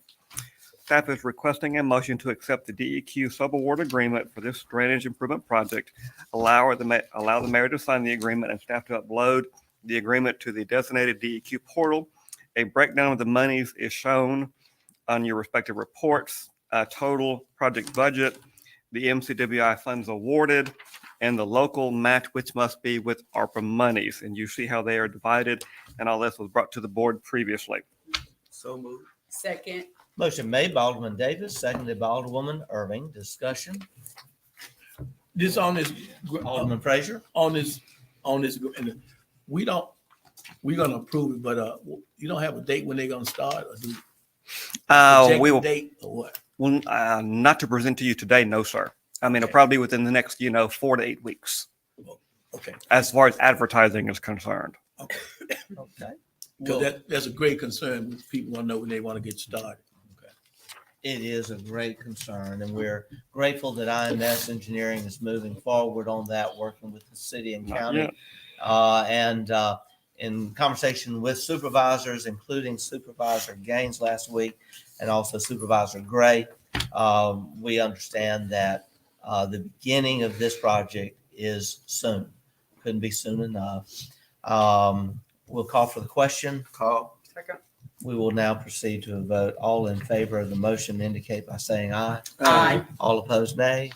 Staff is requesting a motion to accept the DEQ subaward agreement for this drainage improvement project. Allow the mayor to sign the agreement and staff to upload the agreement to the designated DEQ portal. A breakdown of the monies is shown on your respective reports. Total project budget, the MCWI funds awarded, and the local match, which must be with ARPA monies. And you see how they are divided, and all this was brought to the board previously. So moved. Second. Motion made by Alderman Davis, seconded by Alderwoman Irving. Discussion. This on this, Alderman Frazier. on this, and we're gonna approve it, but, you don't have a date when they're gonna start or do? We will, Date or what? well, not to present to you today, no, sir. I mean, it'll Okay. probably be within the next, 4 to 8 weeks, Okay, as far as advertising is concerned. Okay. because that's a great concern. When people wanna know when they wanna get started. It is a great concern, and we're grateful that IMS Engineering is moving forward on that, working with the city and county. And in conversation with supervisors, including Supervisor Gaines last week and also Supervisor Gray, we understand that the beginning of this project is soon. Couldn't be soon enough. We'll call for the question. Call. Second. We will now proceed to a vote. All in favor of the motion indicate by saying aye. Aye. All opposed, nay.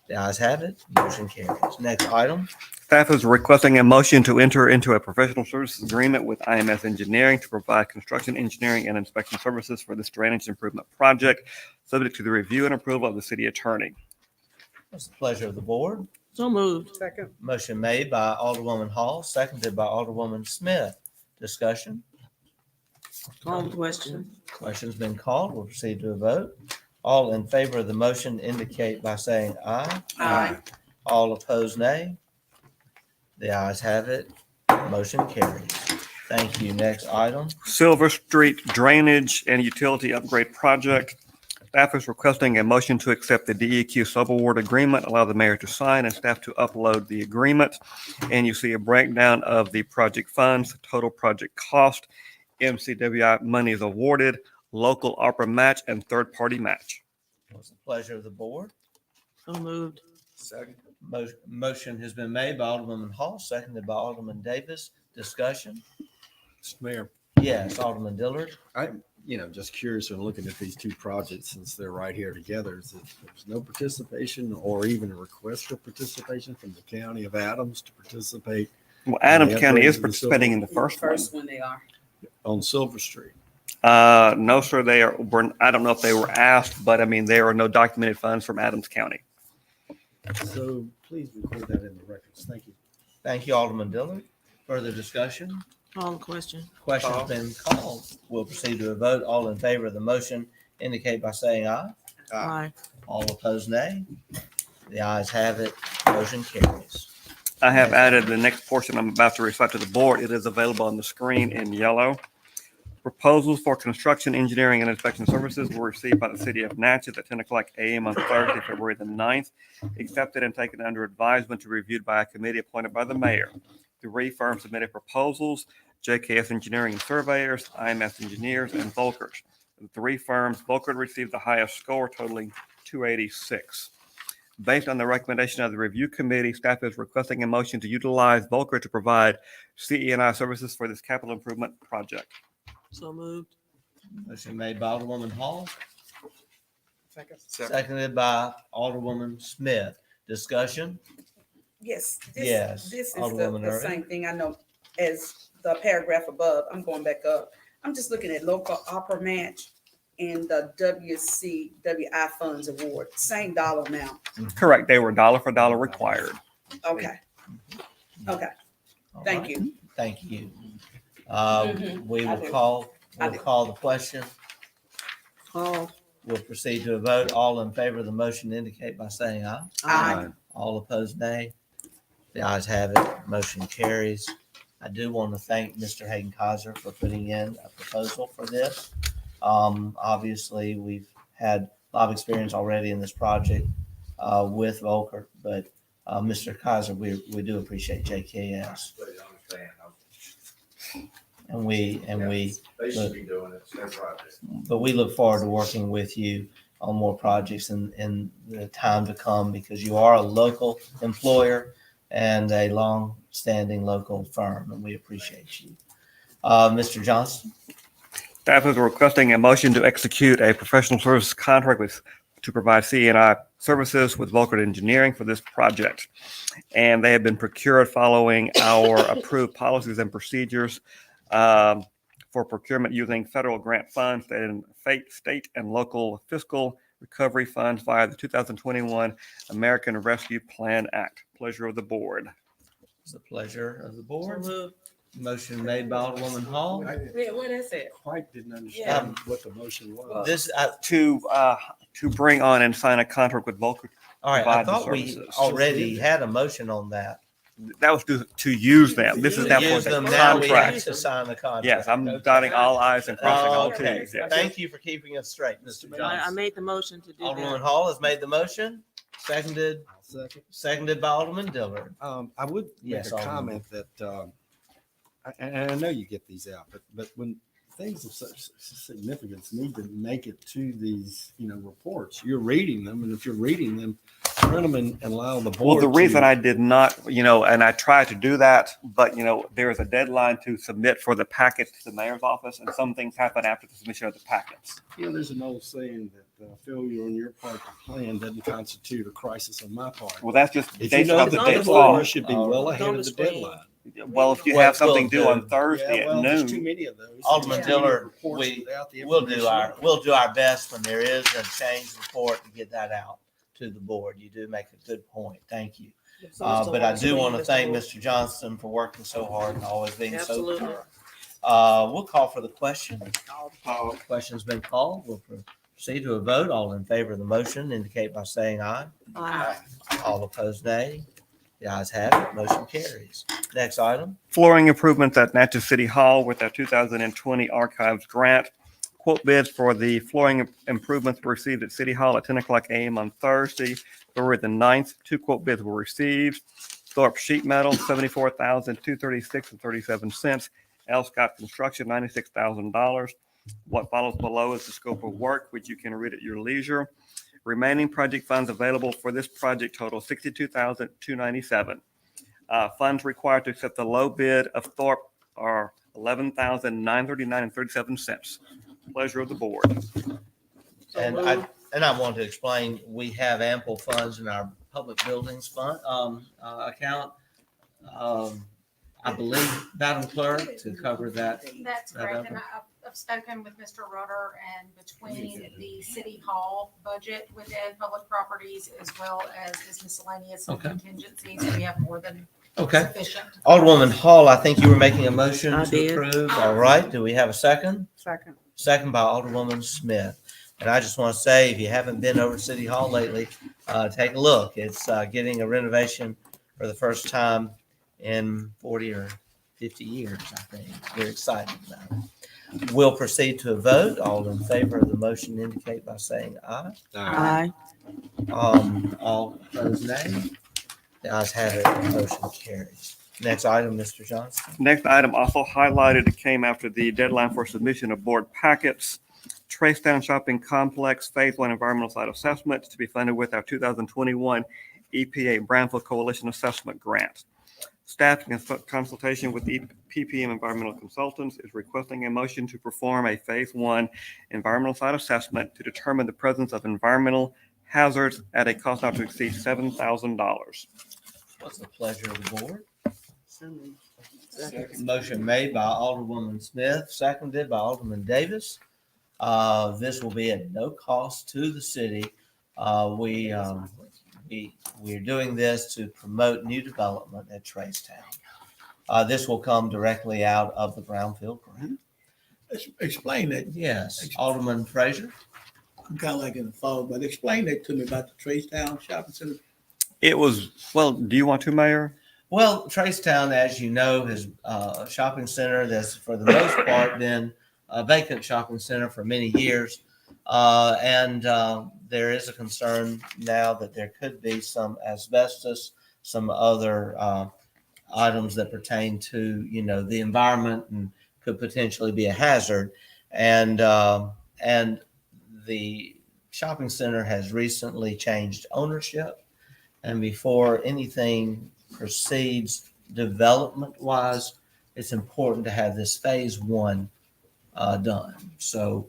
The ayes have it. Motion carries. Next item. Staff is requesting a motion to enter into a professional services agreement with IMS Engineering to provide construction, engineering, and inspection services for this drainage improvement project, subject to the review and approval of the city attorney. What's the pleasure of the board? So moved. Second. Motion made by Alderwoman Hall, seconded by Alderwoman Smith. Discussion. Call the question. Question's been called. We'll proceed to a vote. All in favor of the motion indicate by saying aye. Aye. All opposed, nay. The ayes have it. Motion carries. Thank you. Next item. Silver Street Drainage and Utility Upgrade Project. Staff is requesting a motion to accept the DEQ subaward agreement, allow the mayor to sign and staff to upload the agreement. And you see a breakdown of the project funds, total project cost, MCWI monies awarded, local ARPA match, and third-party match. What's the pleasure of the board? So moved. Second. Motion has been made by Alderman Hall, seconded by Alderman Davis. Discussion? Mr. Mayor, Yes, Alderman Dillard. I'm, just curious when looking at these two projects, since they're right here together, is that there's no participation or even a request for participation from the county of Adams to participate Well, Adams Yeah, County is praise the participating in the first one. First one they are. on Silver Street. No, sir, I don't know if they were asked, but I mean, there are no documented funds from Adams County. So please record that in the records. Thank you. Thank you, Alderman Dillard. Further discussion? Call the question. Question's been called. We'll proceed to a vote. All in favor of the motion indicate by saying aye. Aye. All opposed, nay. The ayes have it. Motion carries. I have added the next portion I'm about to recite to the board. It is available on the screen in yellow. Proposals for construction, engineering, and inspection services were received by the city of Natchez at 10:00 a.m. on Thursday, February the 9th, accepted and taken under advisement to be reviewed by a committee appointed by the mayor. 3 firms submitted proposals: JKS Engineering and Surveyors, IMS Engineers, and Volkert. The 3 firms, Volkert received the highest score, totaling 286. Based on the recommendation of the review committee, staff is requesting a motion to utilize Volkert to provide CE&I services for this capital improvement project. So moved. Motion made by Alderwoman Hall, seconded by Alderwoman Smith. Discussion? Yes. Yes, This is Alderwoman the Irving. same thing I know as the paragraph above. I'm going back up. I'm just looking at local opera match and the WCWI funds award, same dollar amount. Correct. They were dollar for dollar required. Okay. Okay. All Thank right. you. Thank you. We I will do. call, I we'll do. call the question. Called. We'll proceed to a vote. All in favor of the motion indicate by saying aye. Aye. All opposed, nay. The ayes have it. Motion carries. I do want to thank Mr. Hayden Kaiser for putting in a proposal for this. Obviously, we've had a lot of experience already in this project with Volker, but Mr. Kaiser, we do appreciate JKS. And we They should be doing it. It's their project. but we look forward to working with you on more projects in the time to come, because you are a local employer and a long-standing local firm, and we appreciate you. Mr. Johnston? Staff is requesting a motion to execute a professional service contract to provide CNI services with Vulcan Engineering for this project. And they have been procured following our approved policies and procedures for procurement using federal grant funds and state and local fiscal recovery funds via the 2021 American Rescue Plan Act. Pleasure of the board. It's the pleasure of the board. Motion made by Alderwoman Hall. Yeah, what is it? Quite didn't understand what the motion was. This, To bring on and sign a contract with Vulcan. all right, I Provide the thought we services. already had a motion on that. That was to use them. This is To now for use the them now, we have contract. to sign the contract. Yes, I'm dotting all i's and crossing all Okay, t's. Yes. thank you for keeping us straight, Mr. I Johnson. made the motion to do Alderwoman that. Hall has made the motion, seconded Second. seconded by Alderman Dillard. I would make Yes, a Alderman. comment that, and I know you get these out, but when things of such significance need to make it to these, reports, you're reading them, and if you're reading them, print them and allow the Well, board. the reason to- I did not, and I tried to do that, but, there is a deadline to submit for the packets to the mayor's office, and some things happen after the submission of the packets. There's an old saying that failure on your part to plan doesn't constitute a crisis on my part. Well, that's just If you based know on the the dates deadline, fall. you should be well ahead of the deadline. Well, if you What have something we'll due do- on Thursday Yeah, at well, there's too noon, many of those. Alderman There's too many Dillard, reports without the we'll information. do our best when there is a change report to get that out to the board. You do make a good point. Thank you. But I do want to thank Mr. Johnston for working so hard and always being so Absolutely. thorough. We'll call for the question. Question's been called. We'll proceed to a vote. All in favor of the motion indicate by saying aye. Aye. All opposed, nay. The ayes have it. Motion carries. Next item. flooring improvements at Natchez City Hall with our 2020 Archives grant. Quote bids for the flooring improvements were received at City Hall at 10 o'clock a.m. on Thursday, February the 9th. 2 quote bids were received. Thorpe Sheet Metal, $74,236.37. L. Scott Construction, $96,000. What follows below is the scope of work, which you can read at your leisure. Remaining project funds available for this project total $62,297. Funds required to accept the low bid of Thorpe are $11,939.37. Pleasure of the board. And I want to explain, we have ample funds in our public buildings fund, account. I believe, Madam Clerk, to cover that. That's correct, and I've spoken with Mr. Rutter, and between the city hall budget within public properties as well as his miscellaneous and Okay. contingencies, we have more than Okay. sufficient. Alderwoman Hall, I think you were making a motion I to did. approve. All right, do we have a second? Second. Second by Alderwoman Smith. And I just want to say, if you haven't been over to City Hall lately, take a look. It's getting a renovation for the first time in 40 or 50 years, I think. We're excited about it. We'll proceed to a vote. All in favor of the motion indicate by saying aye. Aye. All opposed, nay. The ayes have it. Motion carries. Next item, Mr. Johnston. Next item also highlighted, it came after the deadline for submission of board packets. Tracetown Shopping Complex Phase 1 Environmental Site Assessment to be funded with our 2021 EPA Brownfield Coalition Assessment Grant. Staff, in consultation with the PPM Environmental Consultants, is requesting a motion to perform a Phase 1 environmental site assessment to determine the presence of environmental hazards at a cost not to exceed $7,000. What's the pleasure of the board? Motion made by Alderwoman Smith, seconded by Alderman Davis. This will be at no cost to the city. We're doing this to promote new development at Tracetown. This will come directly out of the Brownfield grant. Explain that. Yes, Alderman Frazier. I'm kind of like in the fog, but explain that to me about the Tracetown Shopping Center. It was, well, do you want to, Mayor? Well, Tracetown, as you know, is a shopping center that's for the most part been a vacant shopping center for many years. And there is a concern now that there could be some asbestos, some other items that pertain to, the environment and could potentially be a hazard. And the shopping center has recently changed ownership. And before anything proceeds development-wise, it's important to have this Phase 1 done. So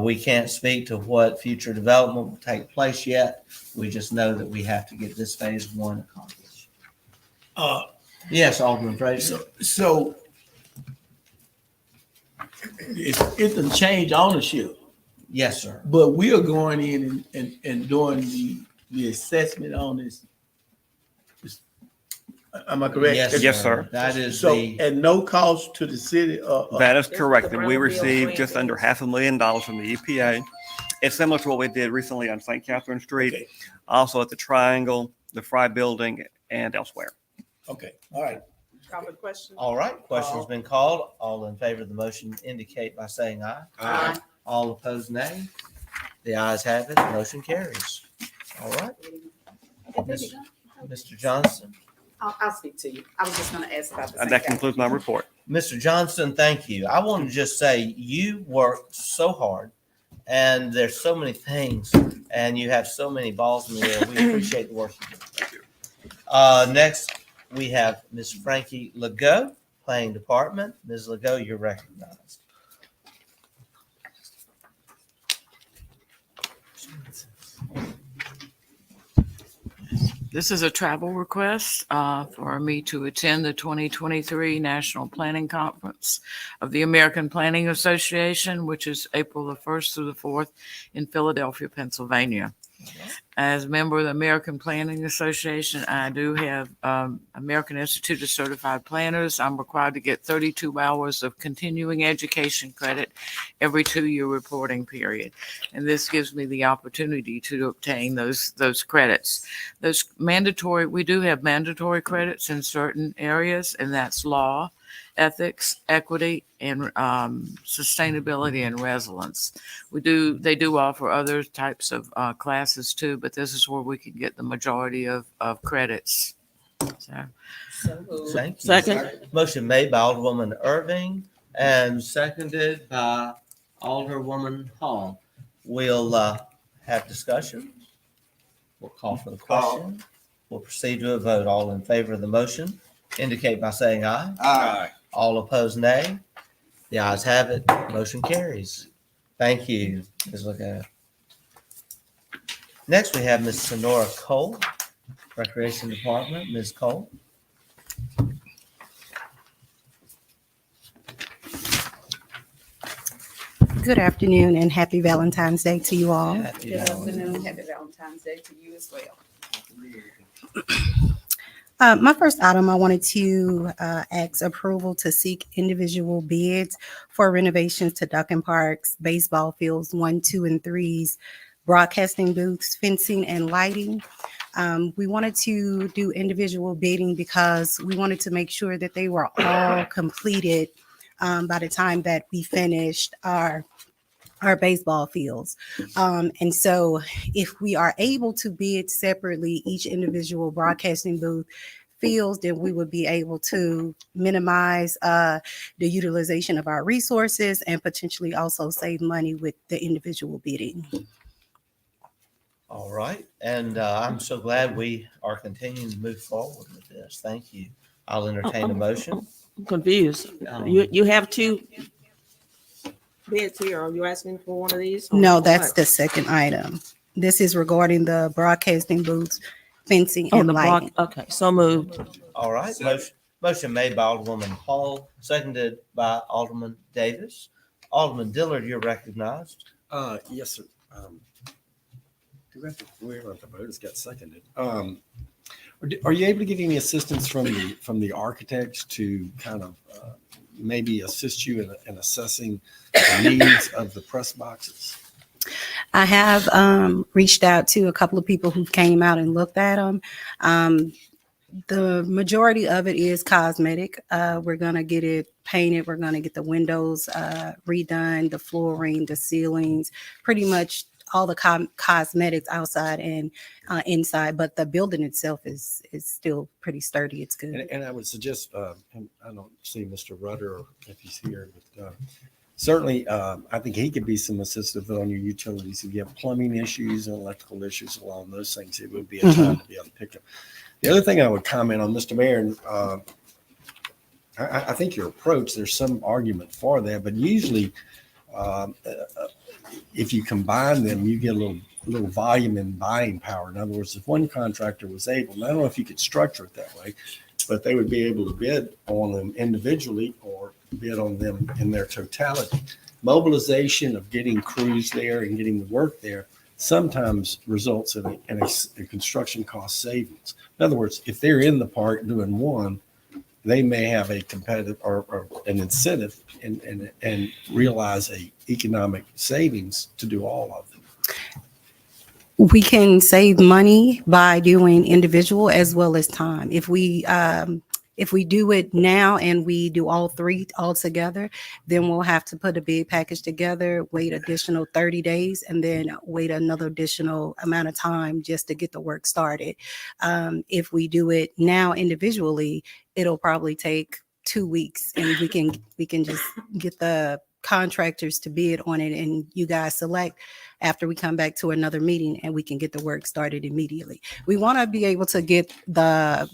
we can't speak to what future development will take place yet. We just know that we have to get this Phase 1 accomplished. Yes, Alderman Frazier. So it's a change ownership. Yes, sir. But we are going in and doing the assessment on this. Am I correct? Yes, sir. That is so at no cost to the city. That is correct. And we received just under $500,000 from the EPA. It's similar to what we did recently on St. Catherine Street, Okay. also at the Triangle, the Fry Building, and elsewhere. Okay. All right. Call for the question. All right, question's been called. All in favor of the motion indicate by saying aye. Aye. All opposed, nay. The ayes have it. Motion carries. All right. Mr. Johnson. I'll speak to you. I was just going to ask about the. And that concludes my report. Mr. Johnson, thank you. I want to just say you worked so hard and there's so many things and you have so many balls in the air. We appreciate the work you do. Thank you. Next, we have Ms. Frankie Legault, Planning Department. Ms. Legault, you're recognized. This is a travel request for me to attend the 2023 National Planning Conference of the American Planning Association, which is April the 1st through the 4th in Philadelphia, Pennsylvania. As a member of the American Planning Association, I do have American Institute of Certified Planners. I'm required to get 32 hours of continuing education credit every 2-year reporting period. And this gives me the opportunity to obtain those credits. Those mandatory, we do have mandatory credits in certain areas, and that's law, ethics, equity, and sustainability and resilience. They do offer other types of classes too, but this is where we can get the majority of credits. So. Thank you. Second. Motion made by Alderwoman Irving and seconded by Alderwoman Hall. We'll have discussion. We'll call for the question. We'll proceed to a vote. All in favor of the motion indicate by saying aye. Aye. All opposed, nay. The ayes have it. Motion carries. Thank you, Ms. Legault. Next, we have Ms. Sonora Cole, Recreation Department. Ms. Cole. Good afternoon and happy Valentine's Day to you all. Happy Good Valentine's afternoon. Happy Valentine's Day to you as well. My first item, I wanted to ask approval to seek individual bids for renovations to Duncan Park's baseball fields 1, 2, and 3's, broadcasting booths, fencing, and lighting. We wanted to do individual bidding because we wanted to make sure that they were all completed by the time that we finished our baseball fields. And so if we are able to bid separately each individual broadcasting booth fields, then we would be able to minimize the utilization of our resources and potentially also save money with the individual bidding. All right. And I'm so glad we are continuing to move forward with this. Thank you. I'll entertain a motion. I'm confused. You have two bids here. Are you asking for one of these? or No, that's what? the second item. This is regarding the broadcasting booths, fencing, Oh, and the block. lighting. Okay, so moved. All right, motion made by Alderwoman Hall, seconded by Alderman Davis. Alderman Dillard, you're recognized. Yes, sir. Where the vote has got seconded. Are you able to get any assistance from the architects to kind of maybe assist you in assessing the needs of the press boxes? I have reached out to a couple of people who came out and looked at them. The majority of it is cosmetic. We're going to get it painted. We're going to get the windows redone, the flooring, the ceilings, pretty much all the cosmetics outside and inside. But the building itself is still pretty sturdy. It's good. And I would suggest, and I don't see Mr. Rudder if he's here, but certainly I think he could be some assistive on your utilities. If you have plumbing issues and electrical issues along those things, it would be a time to be able to pick up. The other thing I would comment on, Mr. Mayor, I think your approach, there's some argument for that, but usually if you combine them, you get a little volume and buying power. In other words, if one contractor was able, and I don't know if you could structure it that way, but they would be able to bid on them individually or bid on them in their totality. Mobilization of getting crews there and getting the work there sometimes results in a construction cost savings. In other words, if they're in the park doing one, they may have a competitive or an incentive and realize a economic savings to do all of them. We can save money by doing individual as well as time. If we do it now and we do all three all together, then we'll have to put a bid package together, wait additional 30 days, and then wait another additional amount of time just to get the work started. If we do it now individually, it'll probably take 2 weeks, and we can just get the contractors to bid on it, and you guys select after we come back to another meeting, and we can get the work started immediately. We want to be able to get the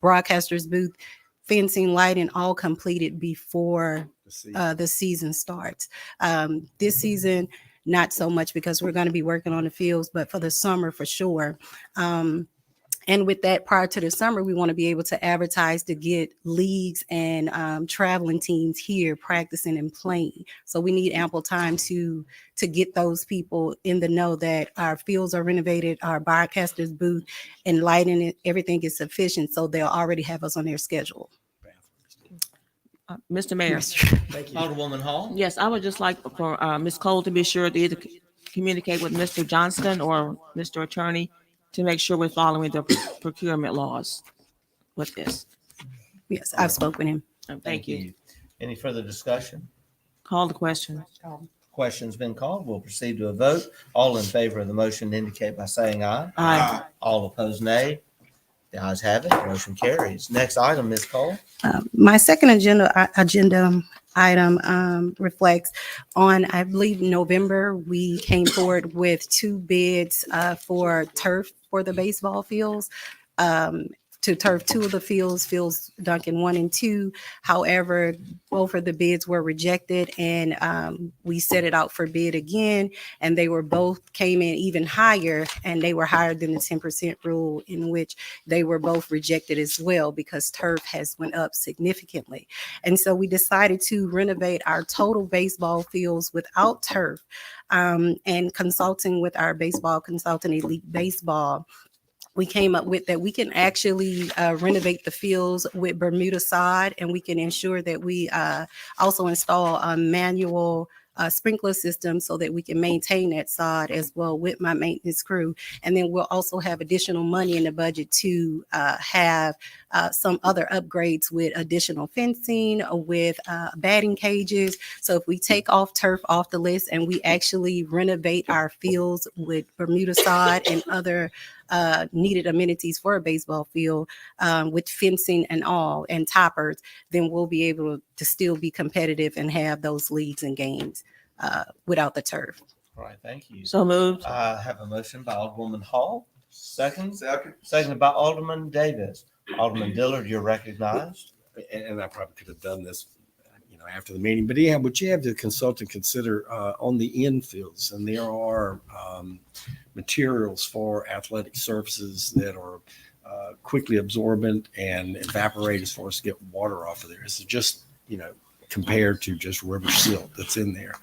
broadcasters booth, fencing, lighting all completed before the season starts. This season, not so much because we're going to be working on the fields, but for the summer for sure. And with that, prior to the summer, we want to be able to advertise to get leagues and traveling teams here practicing and playing. So we need ample time to get those people in the know that our fields are renovated, our broadcasters booth and lighting, everything is sufficient. So they'll already have us on their schedule. Mr. Mayor. Alderwoman Hall. Yes, I would just like for Ms. Cole to be sure to either communicate with Mr. Johnston or Mr. Attorney to make sure we're following the procurement laws with this. Yes, I've spoken with him. Thank you. Any further discussion? Call the question. Question's been called. We'll proceed to a vote. All in favor of the motion indicate by saying aye. Aye. All opposed, nay. The ayes have it. Motion carries. Next item, Ms. Cole. My second agenda item reflects on, I believe, November, we came forward with 2 bids for turf for the baseball fields. To turf 2 of the fields Duncan 1 and 2. However, both of the bids were rejected, and we set it out for bid again, and they were both came in even higher, and they were higher than the 10% rule, in which they were both rejected as well because turf has went up significantly. And so we decided to renovate our total baseball fields without turf, and consulting with our baseball consultant, Elite Baseball. We came up with that we can actually renovate the fields with Bermuda sod, and we can ensure that we also install a manual sprinkler system so that we can maintain that sod as well with my maintenance crew. And then we'll also have additional money in the budget to have some other upgrades with additional fencing, with batting cages. So if we take off turf off the list and we actually renovate our fields with Bermuda sod and other needed amenities for a baseball field, with fencing and all and toppers, then we'll be able to still be competitive and have those leagues and games without the turf. All right, thank you. So moved. I have a motion by Alderwoman Hall. Seconded by Alderman Davis. Alderman Dillard, you're recognized. And I probably could have done this, after the meeting, but yeah, would you have the consultant consider on the infields, and there are materials for athletic surfaces that are quickly absorbent and evaporate as far as to get water off of there. It's just, compared to just rubber silt that's in there.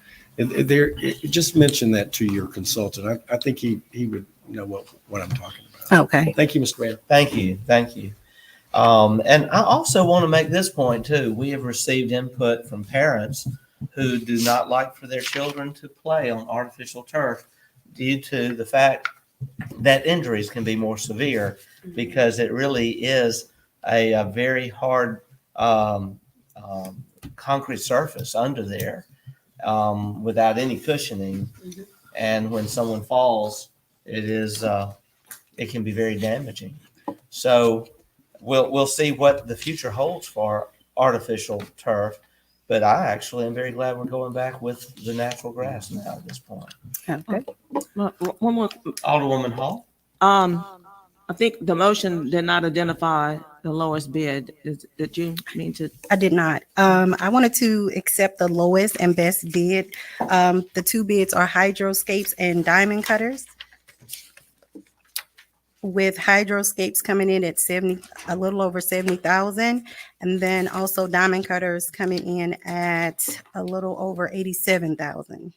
Just mention that to your consultant. I think he would know what I'm talking about. Okay. Thank you, Mr. Mayor. Thank you. Thank you. And I also want to make this point too. We have received input from parents who do not like for their children to play on artificial turf due to the fact that injuries can be more severe because it really is a very hard concrete surface under there without any cushioning. And when someone falls, it can be very damaging. So we'll see what the future holds for artificial turf, but I actually am very glad we're going back with the natural grass now at this point. Okay. One more. Alderwoman Hall? I think the motion did not identify the lowest bid. Did you mean to? I did not. I wanted to accept the lowest and best bid. The two bids are hydroscapes and diamond cutters, with hydroscapes coming in at a little over 70,000, and then also diamond cutters coming in at a little over 87,000.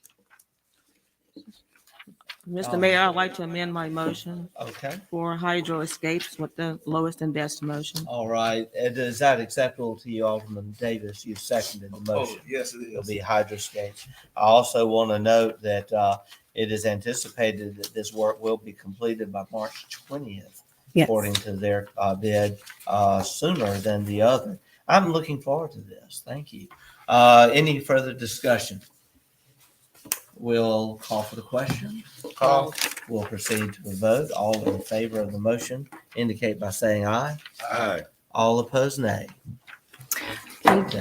Mr. Mayor, I'd like to amend my motion Okay. for hydro escapes with the lowest and best motion. All right. Is that acceptable to you, Alderman Davis? You seconded the motion. Yes, it It'll is. be hydroscapes. I also want to note that it is anticipated that this work will be completed by March 20th, Yes. according to their bid, sooner than the other. I'm looking forward to this. Thank you. Any further discussion? We'll call for the question. Call. We'll proceed to a vote. All in favor of the motion indicate by saying aye. Aye. All opposed, nay.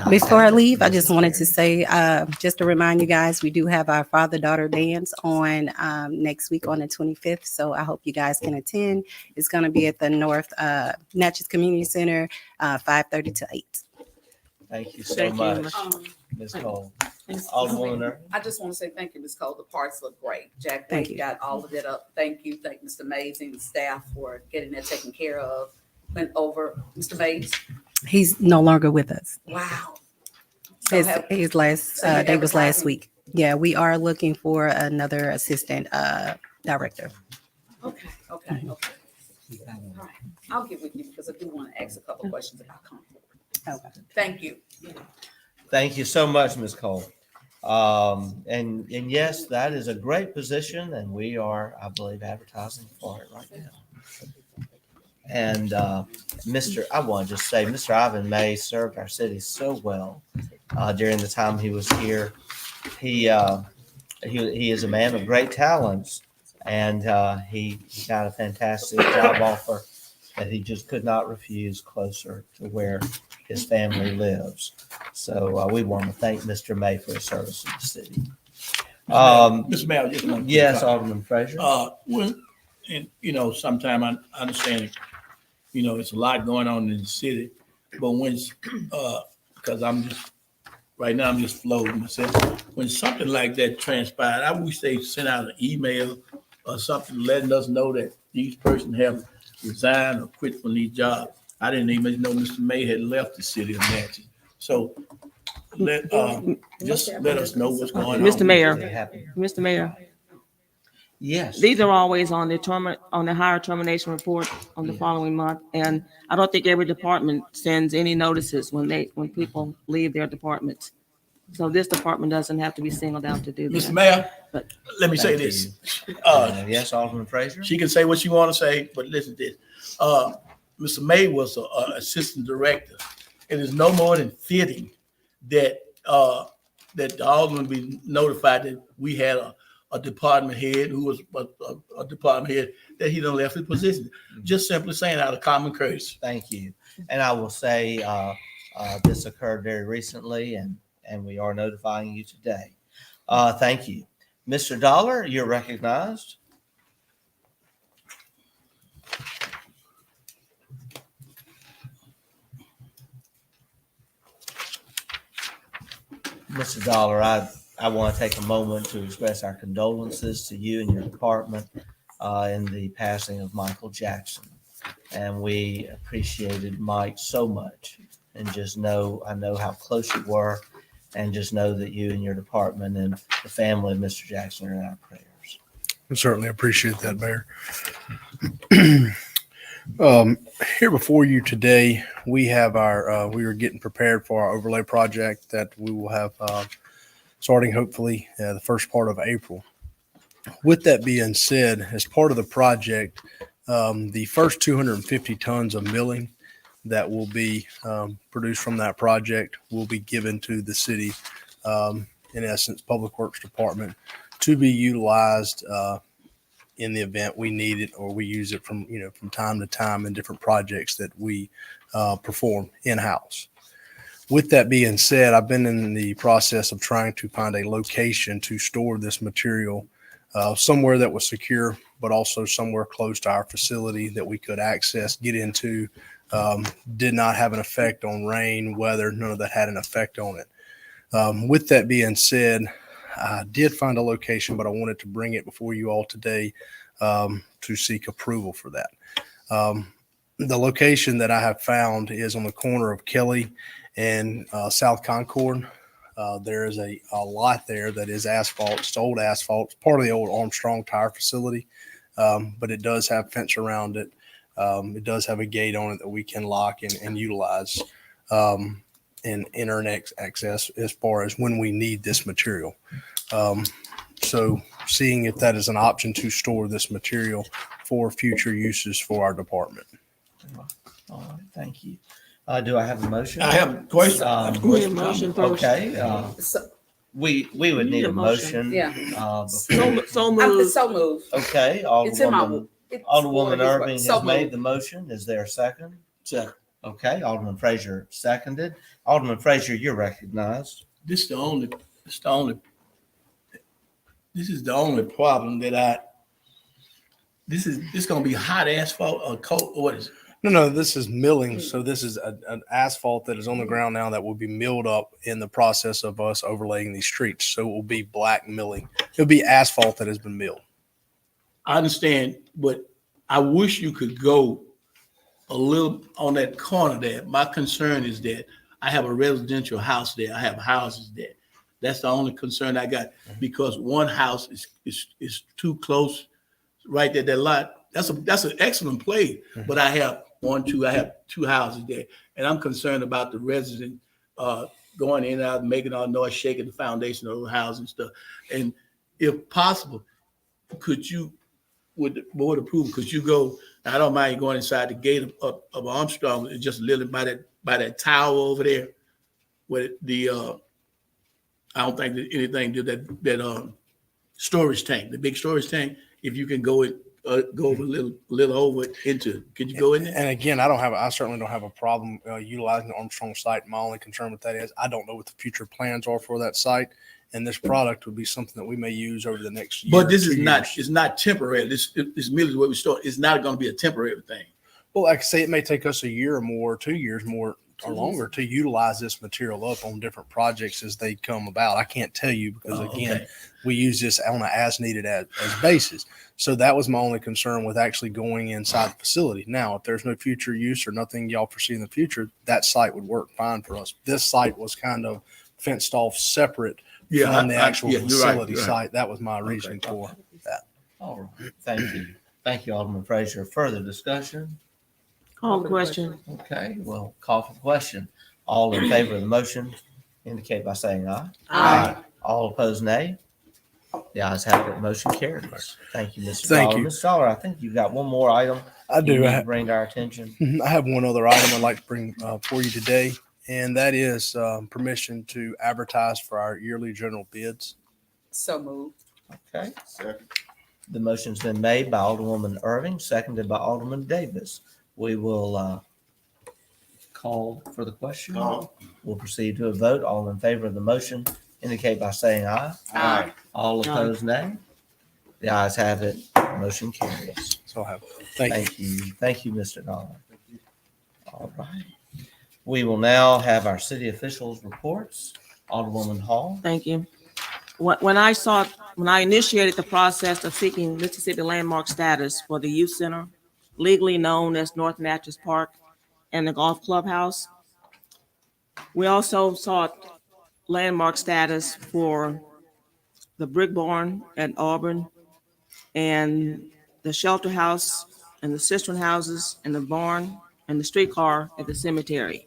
Before I leave, I just wanted to say, just to remind you guys, we do have our father-daughter dance on next week on the 25th. So I hope you guys can attend. It's going to be at the North Natchez Community Center, 5:30 to 8. Thank you so Thank you. much, Ms. Cole. Alderwoman Irvin? I just want to say thank you, Ms. Cole. The parts look great. Jack, Thank we you. got all of it up. Thank you. Thank Mr. Mays and the staff for getting that taken care of. Went over, Mr. Mays. He's no longer with us. Wow. His last So you day was last advertising? week. Yeah, we are looking for another assistant director. Okay. All right. I'll get with you because I do want to ask a couple questions about Concord. Okay. Thank you. Thank you so much, Ms. Cole. And yes, that is a great position, and we are, I believe, advertising for it right now. And I want to just say, Mr. Ivan May served our city so well during the time he was here. He is a man of great talents, and he got a fantastic job offer that he just could not refuse closer to where his family lives. So we want to thank Mr. May for his service to the city. Mr. Mayor, just one. Yes, Alderman Frazier. Sometime I understand, it's a lot going on in the city, but because right now I'm just floating myself. When something like that transpired, I wish they sent out an email or something letting us know that these persons have resigned or quit from these jobs. I didn't even know Mr. May had left the city of Natchez. So just let us know what's going on. Mr. Mayor, Yes. these are always on the higher termination report on the following month. And I don't think every department sends any notices when people leave their departments. So this department doesn't have to be singled out to do that. Mr. Mayor, But let me say Thank this. Yes, Alderman Frazier. She can say what she want to say, but listen to this. Mr. May was an assistant director. It is no more than fitting that the alderman be notified that we had a department head who was a department head that he done left his position. Just simply saying out of common courtesy. Thank you. And I will say this occurred very recently, and we are notifying you today. Thank you. Mr. Dollar, you're recognized. Mr. Dollar, I want to take a moment to express our condolences to you and your department in the passing of Michael Jackson. And we appreciated Mike so much. And I know how close you were, and just know that you and your department and the family of Mr. Jackson are in our prayers. I certainly appreciate that, Mayor. Here before you today, we have we are getting prepared for our overlay project that we will have starting hopefully the first part of April. With that being said, as part of the project, the first 250 tons of milling that will be produced from that project will be given to the city, in essence, Public Works Department, to be utilized in the event we need it or we use it from time to time in different projects that we perform in-house. With that being said, I've been in the process of trying to find a location to store this material somewhere that was secure, but also somewhere close to our facility that we could access, get into, did not have an effect on rain, weather, none of that had an effect on it. With that being said, I did find a location, but I wanted to bring it before you all today to seek approval for that. The location that I have found is on the corner of Kelly and South Concord. There is a lot there that is asphalt. It's old asphalt. It's part of the old Armstrong Tire facility, but it does have fence around it. It does have a gate on it that we can lock and utilize and internet access as far as when we need this material. So seeing if that is an option to store this material for future uses for our department. All right, thank you. Do I have a motion? I have a question. Okay. We would need a motion. Yeah. Before. So moved. So moved. Okay, Alderwoman Irving has made the motion. Is there a second? Second. Okay, Alderman Frazier seconded. Alderman Frazier, you're recognized. This is the only problem that this is going to be hot asphalt or cold. What is it? No, this is milling. So this is an asphalt that is on the ground now that will be milled up in the process of us overlaying these streets. So it will be black milling. It'll be asphalt that has been milled. I understand, but I wish you could go a little on that corner there. My concern is that I have a residential house there. I have houses there. That's the only concern I got, because one house is too close right there. That lot. That's an excellent play, but I have two houses there, and I'm concerned about the resident going in and out, making all noise, shaking the foundation of the house and stuff. And if possible, could you, with the board approval, could you go? I don't mind going inside the gate of Armstrong and just literally by that tower over there, where I don't think that anything to that storage tank, the big storage tank. If you can go over a little over into, could you go in there? And again, I certainly don't have a problem utilizing the Armstrong site. My only concern with that is I don't know what the future plans are for that site, and this product would be something that we may use over the next year. But this is not, it's not temporary. This merely where we start. It's not going to be a temporary thing. Well, like I say, it may take us a year or more, 2 years more or longer to utilize this material up on different projects as they come about. I can't tell you because again, we use this on an as needed as basis. So that was my only concern with actually going inside the facility. Now, if there's no future use or nothing y'all foresee in the future, that site would work fine for us. This site was kind of fenced off separate from the actual facility site. That was my reasoning for that. All right, thank you. Thank you, Alderman Frazier. Further discussion? Call the question. Okay, well, call for the question. All in favor of the motion indicate by saying aye. Aye. All opposed, nay. The ayes have it. Motion carries. Thank you, Mr. Thank Dollar. you. Mr. Dollar, I think you've got one more item. I do. You need to bring to our attention. I have one other item I'd like to bring for you today, and that is permission to advertise for our yearly general bids. So moved. Okay. The motion's been made by Alderwoman Irving, seconded by Alderman Davis. We will call for the question. We'll proceed to a vote. All in favor of the motion indicate by saying aye. Aye. All opposed, nay. The ayes have it. Motion carries. So I have. Thank you. Thank you, Mr. Dollar. All right. We will now have our city officials' reports. Alderwoman Hall. Thank you. When I initiated the process of seeking Mississippi landmark status for the youth center, legally known as North Natchez Park and the golf clubhouse, we also sought landmark status for the brick barn at Auburn and the shelter house and the cistern houses and the barn and the streetcar at the cemetery.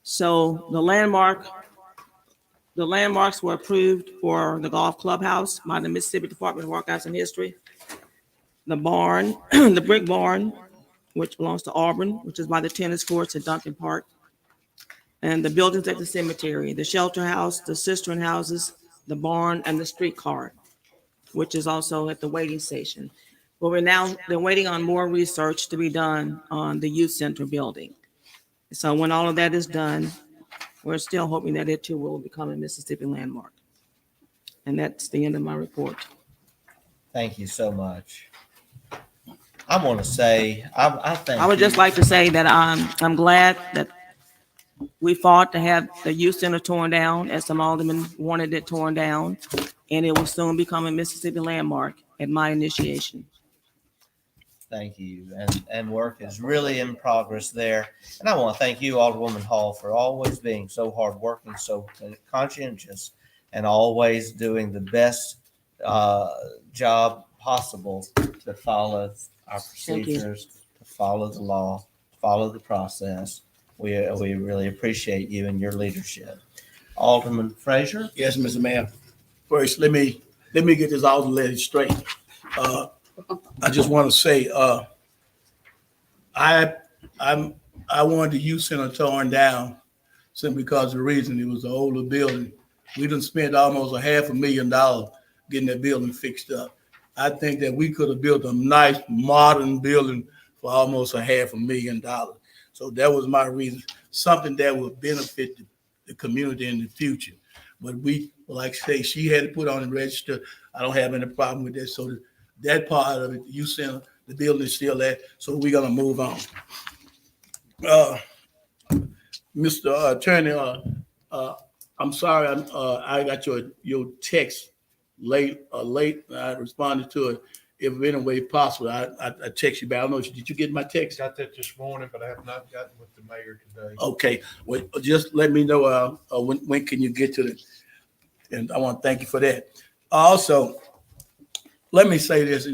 So the landmarks were approved for the golf clubhouse by the Mississippi Department of Archives and History. The barn, the brick barn, which belongs to Auburn, which is by the tennis courts at Duncan Park, and the buildings at the cemetery, the shelter house, the cistern houses, the barn, and the streetcar, which is also at the waiting station. But they're waiting on more research to be done on the youth center building. So when all of that is done, we're still hoping that it too will become a Mississippi landmark. And that's the end of my report. Thank you so much. I want to say, I think. I would just like to say that I'm glad that we fought to have the youth center torn down, as some aldermen wanted it torn down, and it will soon become a Mississippi landmark at my initiation. Thank you. And work is really in progress there. And I want to thank you, Alderwoman Hall, for always being so hardworking, so conscientious, and always doing the best job possible to follow our procedures, to follow the law, to follow the process. We really appreciate you and your leadership. Alderman Frazier? Yes, Mr. Mayor. First, let me get this all letter straight. I just want to say, I wanted the youth center torn down simply because of the reason it was an older building. We done spent almost $500,000 getting that building fixed up. I think that we could have built a nice modern building for almost $500,000. So that was my reason, something that would benefit the community in the future. But we, like I say, she had to put on the register. I don't have any problem with that. So that part of it, the youth center, the building is still there. So we're gonna move on. Mr. Attorney, I'm sorry, I got your text late. I responded to it. If in any way possible, I text you back. I don't know, did you get my text? Got that this morning, but I have not gotten with the mayor today. Okay, well, just let me know when can you get to it, and I want to thank you for that. Also, let me say this: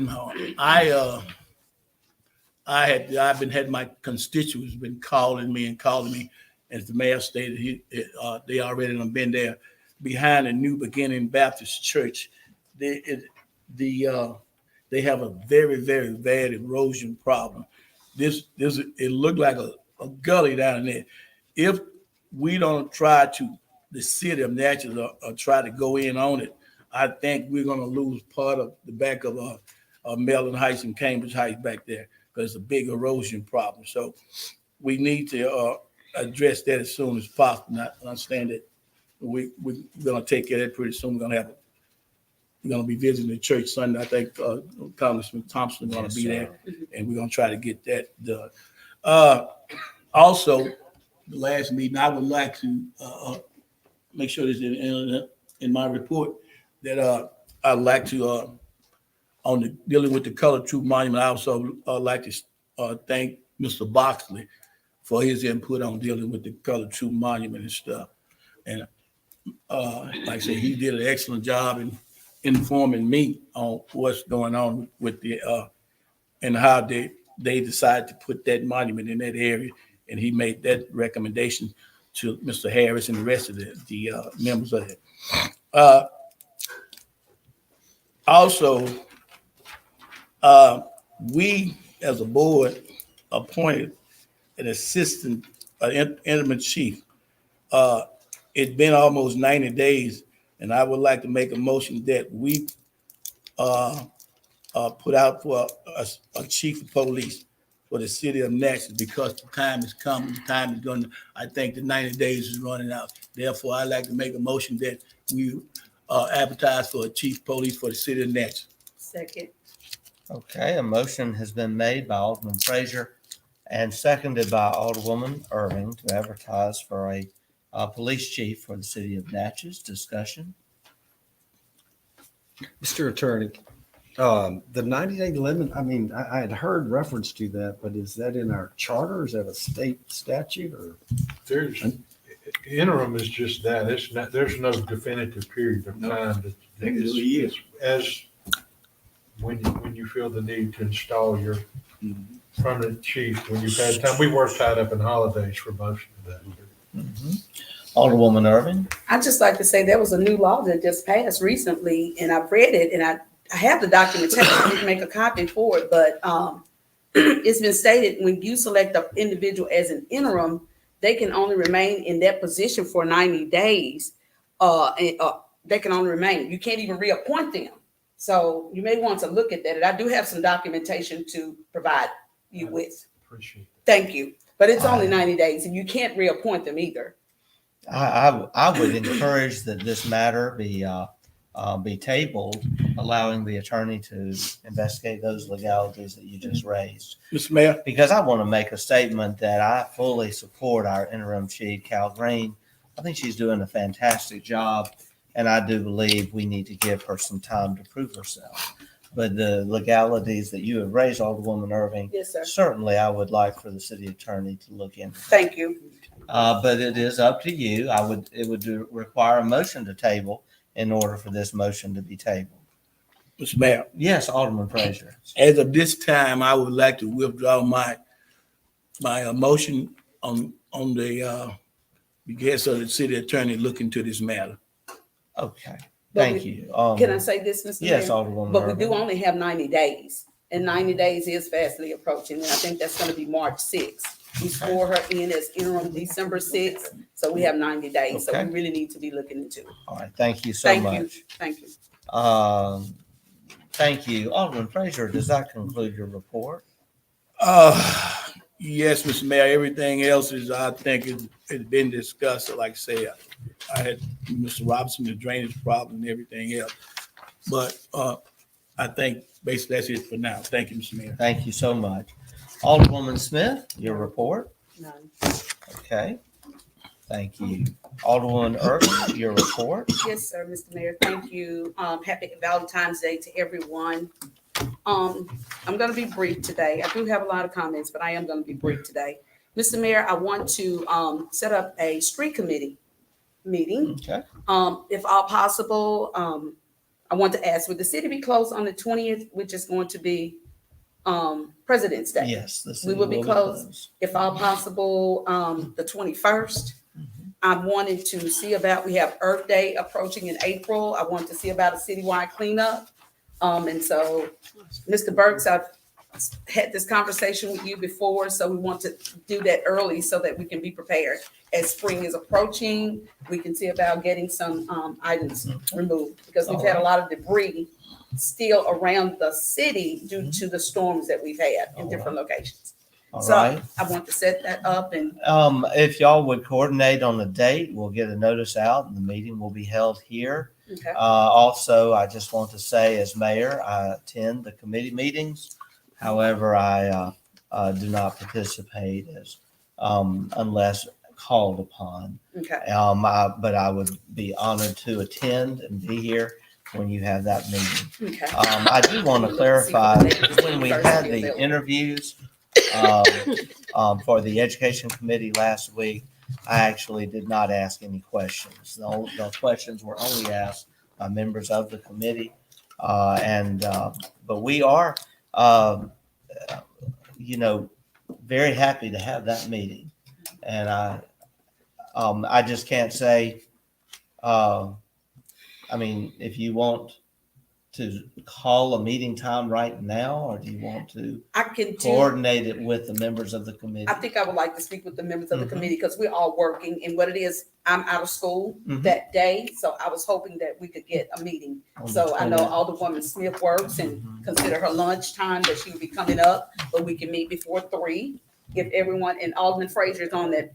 I've had my constituents been calling me, as the mayor stated. They already have been there behind the New Beginning Baptist Church. They have a very, very bad erosion problem. It looked like a gully down there. If we don't try to, the city of Natchez, or try to go in on it, I think we're going to lose part of the back of Mellon Heights and Cambridge Heights back there, because it's a big erosion problem. So we need to address that as soon as possible. And I understand that we're going to take care of that pretty soon. We're going to be visiting the church Sunday. I think Congressman Thompson is going to be there, and we're going to try to get that done. Also, the last meeting, I would like to make sure this is in my report that I'd like to, dealing with the Colored Troop Monument, I also like to thank Mr. Boxley for his input on dealing with the Colored Troop Monument and stuff. And like I said, he did an excellent job in informing me on what's going on with the and how they decided to put that monument in that area, and he made that recommendation to Mr. Harris and the rest of the members of it. Also, we as a board appointed an assistant interim chief. It's been almost 90 days. And I would like to make a motion that we put out for a chief of police for the city of Natchez, because the time is coming, the time is going. I think the 90 days is running out. Therefore, I'd like to make a motion that we advertise for a chief of police for the city of Natchez. Second. Okay, a motion has been made by Alderman Frazier and seconded by Alderwoman Irving to advertise for a police chief for the city of Natchez. Discussion. Mr. Attorney, the 90-day limit, I mean, I had heard reference to that, but is that in our charter? Is that a state statute or? There's, interim is just that. It's not, there's no definitive period of time that it's as when you feel the need to install your permanent chief, when you've had time. We were tied up in holidays for most of that. Alderwoman Irving. I'd just like to say there was a new law that just passed recently, and I've read it, and I have the documentation. I didn't make a copy for it, but it's been stated when you select an individual as an interim, they can only remain in that position for 90 days. They can only remain. You can't even reappoint them. So you may want to look at that. And I do have some documentation to provide you with. Appreciate it. Thank you. But it's only 90 days, and you can't reappoint them either. I would encourage that this matter be tabled, allowing the attorney to investigate those legalities that you just raised. Mr. Mayor. Because I want to make a statement that I fully support our interim chief, Cal Green. I think she's doing a fantastic job, and I do believe we need to give her some time to prove herself. But the legalities that you have raised, Alderwoman Irving, yes, sir. Certainly I would like for the city attorney to look into. Thank you. But it is up to you. It would require a motion to table in order for this motion to be tabled. Mr. Mayor. Yes, Alderman Frazier. As of this time, I would like to withdraw my motion on the behest of the city attorney look into this matter. Okay. Thank you. Can I say this, Mr. Yes, Mayor? Alderwoman But we Irving. do only have 90 days, and 90 days is fastly approaching, and I think that's going to be March 6th. We swore her in as interim December 6th, so we have 90 days. So Okay. we really need to be looking into it. All right. Thank you so much. Thank you. Thank you. Alderman Frazier, does that conclude your report? Yes, Mr. Mayor, everything else is, I think, it's been discussed. So like I said, I had Mr. Robinson, the drainage problem and everything else. But I think basically that's it for now. Thank you, Mr. Mayor. Thank you so much. Alderwoman Smith, your report? None. Okay. Thank you. Alderwoman Irving, your report? Yes, sir, Mr. Mayor. Thank you. Happy Valentine's Day to everyone. I'm going to be brief today. I do have a lot of comments, but I am going to be brief today. Mr. Mayor, I want to set up a street committee meeting. Okay. If all possible, I want to ask, would the city be closed on the 20th, which is going to be President's Day? Yes. The We city will be closed. If all possible, the 21st. I'm wanting to see about, we have Earth Day approaching in April. I want to see about a citywide cleanup. And so, Mr. Burks, I've had this conversation with you before, so we want to do that early so that we can be prepared. As spring is approaching, we can see about getting some items removed, because we've had a lot of debris still around the city due to the storms that we've had in different locations. All So right. I want to set that up, and If y'all would coordinate on a date, we'll get a notice out and the meeting will be held here. okay. Also, I just want to say as mayor, I attend the committee meetings. However, I do not participate as unless called upon. Okay. But I would be honored to attend and be here when you have that meeting. Okay. I do want to clarify, when we had the interviews for the education committee last week, I actually did not ask any questions. Those questions were only asked by members of the committee. But we are, very happy to have that meeting. And I just can't say, if you want to call a meeting time right now, or do you want to I can coordinate it with the members of the committee? I think I would like to speak with the members of the Mhm. committee, because we're all working, and what it is, I'm out of school Mhm. that day, so I was hoping that we could get a meeting. On the So I know 20th. Alderwoman Smith works, and Mhm. consider her lunch time that she would be coming up, but we can meet before 3. If everyone, and Alderman Frazier is on that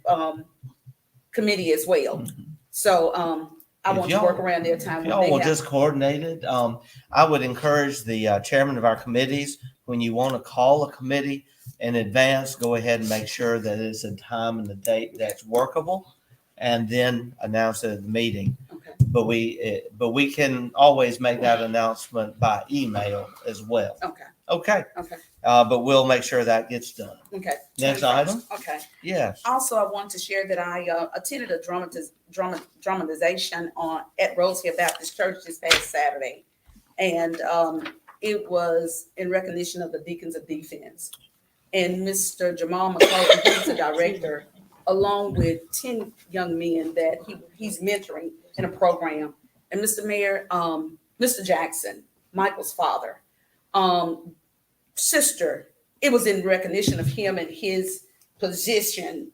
committee as well. So I If want to y'all- work around their time If when y'all they will have. just coordinate it. I would encourage the chairman of our committees, when you want to call a committee in advance, go ahead and make sure that it's a time and a date that's workable. and then announce it at the meeting. Okay. But we can always make that announcement by email as well. Okay. Okay. Okay. But we'll make sure that gets done. Okay. Next 21st. item? Okay. Yes. Also, I want to share that I attended a dramatization at Rose Hill Baptist Church this past Saturday. And it was in recognition of the Deacons of Defense. And Mr. Jamal McCullough, who's the director, along with 10 young men that he's mentoring in a program. And Mr. Mayor, Mr. Jackson, Michael's father, sister, it was in recognition of him and his position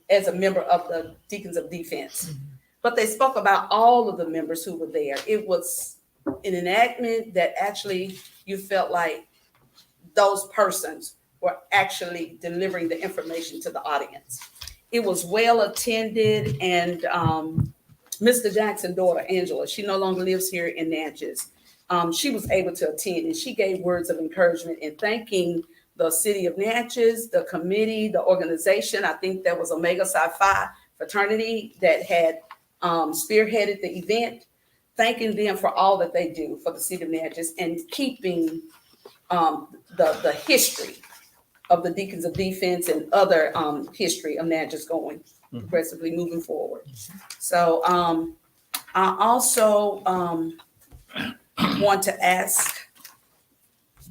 as a member of the Deacons of Defense. But they spoke about all of the members who were there. It was an enactment that actually you felt like those persons were actually delivering the information to the audience. It was well attended, and Mr. Jackson's daughter, Angela, she no longer lives here in Natchez. She was able to attend, and she gave words of encouragement in thanking the city of Natchez, the committee, the organization. I think there was Omega Psi Phi fraternity that had spearheaded the event, thanking them for all that they do for the city of Natchez and keeping the history of the Deacons of Defense and other history of Natchez going progressively moving forward. So I also want to ask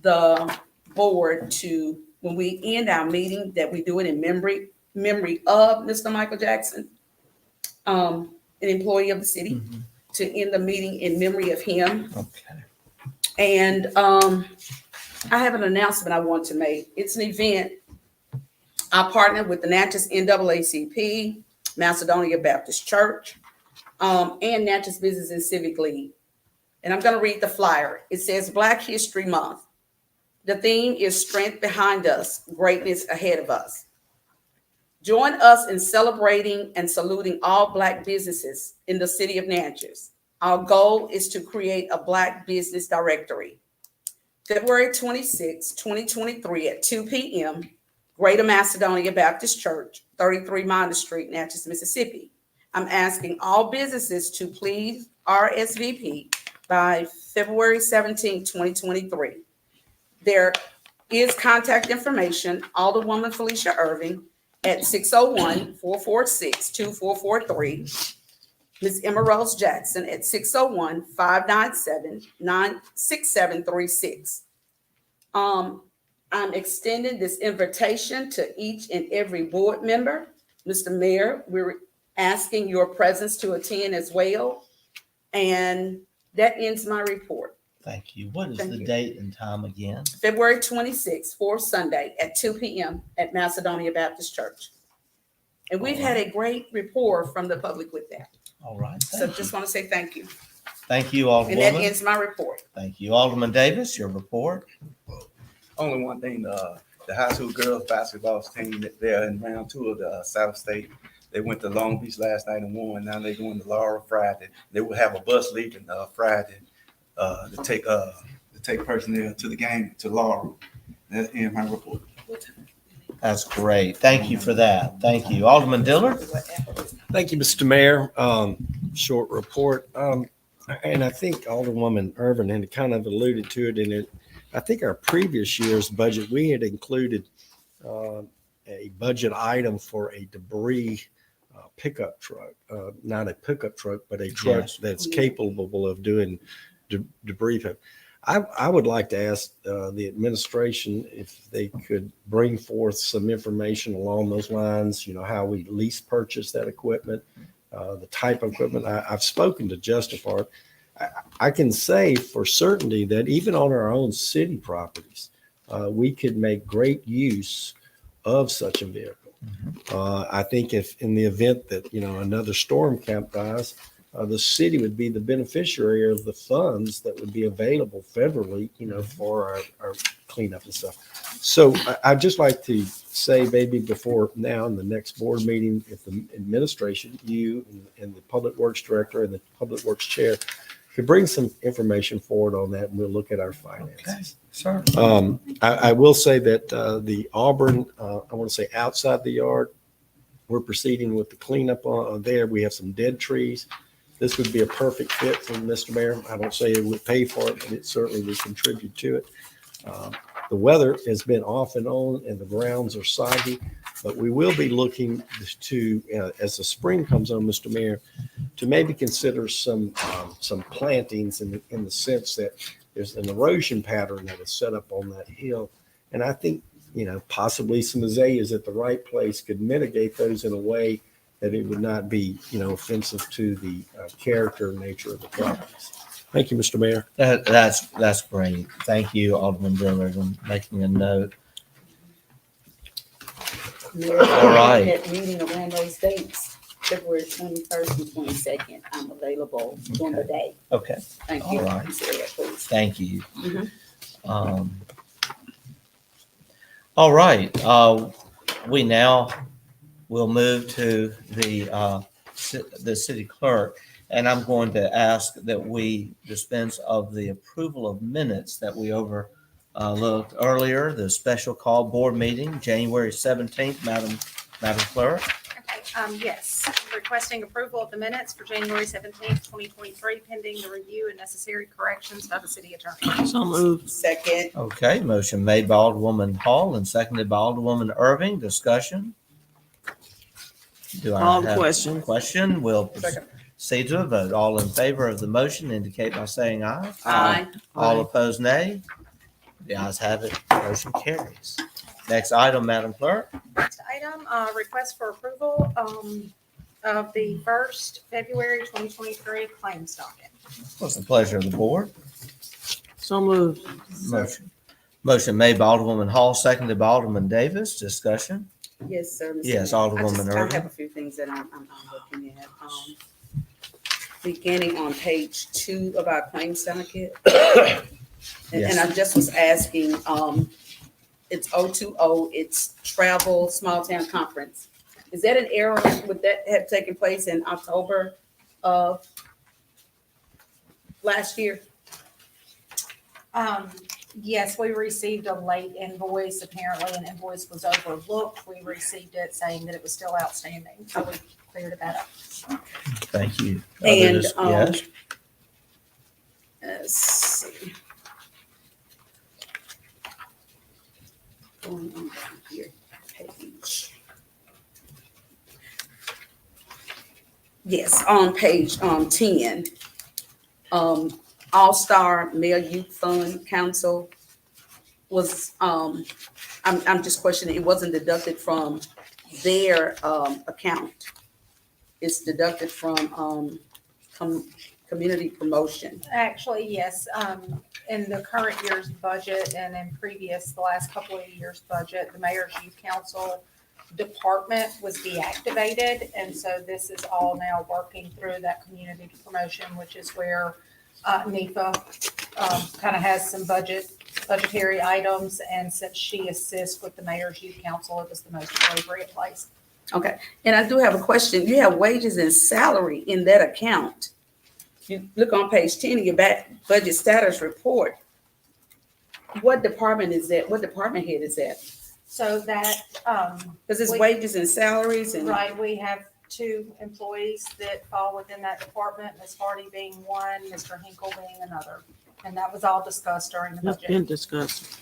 the board to, when we end our meeting, that we do it in memory of Mr. Michael Jackson, an employee of the city, to end the meeting in memory of him. Okay. And I have an announcement I want to make. It's an event. I partnered with the Natchez NAACP, Macedonia Baptist Church, and Natchez Business and Civic League. And I'm going to read the flyer. It says Black History Month. The theme is Strength Behind Us, Greatness Ahead of Us. Join us in celebrating and saluting all Black businesses in the city of Natchez. Our goal is to create a Black business directory. February 26, 2023 at 2 p.m., Greater Macedonia Baptist Church, 33 Minor Street, Natchez, Mississippi. I'm asking all businesses to please RSVP by February 17, 2023. There is contact information, Alderwoman Felicia Irving at 601-446-2443. Ms. Emma Rose Jackson at 601-597-6736. I'm extending this invitation to each and every board member. Mr. Mayor, we're asking your presence to attend as well. And that ends my report. Thank you. What is the date and time again? February 26th, fourth Sunday at 2 p.m. at Macedonia Baptist Church. And we've had a great rapport from the public with that. All right. So just want to say thank you. Thank you, Alderwoman. And that ends my report. Thank you. Alderman Davis, your report. Only one thing, the high school girls basketball team, they're in round 2 of the South State. They went to Long Beach last night and won. Now they're going to Laurel Friday. They will have a bus leaving Friday to take personnel to the game to Laurel. That ends my report. That's great. Thank you for that. Thank you. Alderman Dillard. Thank you, Mr. Mayor. Short report. And I think Alderwoman Irvin had kind of alluded to it in it. I think our previous year's budget, we had included a budget item for a debris pickup truck, not a pickup truck, but a truck that's capable of doing debris pickup. I would like to ask the administration if they could bring forth some information along those lines, how we lease purchase that equipment, the type of equipment. I've spoken to Justify. I can say for certainty that even on our own city properties, we could make great use of such a vehicle. I think if in the event that, another storm capsized, the city would be the beneficiary of the funds that would be available federally, for our cleanup and stuff. So I'd just like to say maybe before now in the next board meeting, if the administration, you and the Public Works Director and the Public Works Chair could bring some information forward on that, and we'll look at our finances. Okay, sure. I will say that the Auburn, I want to say outside the yard, We're proceeding with the cleanup there. We have some dead trees. This would be a perfect fit for Mr. Mayor. I don't say it would pay for it, but it certainly would contribute to it. The weather has been off and on and the grounds are soggy, but we will be looking to, as the spring comes on, Mr. Mayor, to maybe consider some plantings in the sense that there's an erosion pattern that is set up on that hill. And I think, possibly some azaleas at the right place could mitigate those in a way that it would not be, offensive to the character and nature of the properties. Thank you, Mr. Mayor. That's great. Thank you, Alderman Dillard, on making a note. All right. That meeting around those dates, February 21st and 22nd, I'm available on the day. Okay. Thank you. All right. Consider that, please. Thank you. Mhm. All right. We now will move to the city clerk, and I'm going to ask that we dispense of the approval of minutes that we overlooked earlier, the special call board meeting, January 17th, Madam Clerk. Okay, yes, requesting approval of the minutes for January 17th, 2023, pending the review and necessary corrections by the city attorney. So moved. Second. Okay, motion made by Alderwoman Hall and seconded by Alderwoman Irving. Discussion? Do I All have question. Question? We'll Second. proceed to a vote. All in favor of the motion indicate by saying aye. Aye. All opposed, nay. The ayes have it. Motion carries. Next item, Madam Clerk. Next item, request for approval of the first February 2023 claims docket. What's the pleasure of the board? So moved. Motion made by Alderwoman Hall, seconded by Alderman Davis. Discussion? Yes, sir. Mr. Yes, Mayor. Alderwoman I Irving. have a few things that I'm looking at. Beginning on page 2 of our claims docket. And I just was asking, it's 020, it's travel, small town conference. Is that an error? Would that have taken place in October of last year? Yes, we received a late invoice. Apparently an invoice was overlooked. We received it saying that it was still outstanding, so we cleared that up. Thank you. And, Yes. let's see. Going on down here, page. Yes, on page 10, All-Star Male Youth Fund Council was, I'm just questioning, it wasn't deducted from their account. It's deducted from community promotion. Actually, yes, in the current year's budget and in the last couple of years' budget, the Mayor's Youth Council department was deactivated. And so this is all now working through that community promotion, which is where NEPA kind of has some budgetary items. And since she assists with the Mayor's Youth Council, it was the most appropriate place. Okay, and I do have a question. You have wages and salary in that account. You look on page 10 of your budget status report. What department is that? What department head is that? So that, Because it's wages and salaries and. right, we have 2 employees that fall within that department, Ms. Hardy being one, Mr. Hinkle being another. And that was all discussed during the That's budget. been discussed.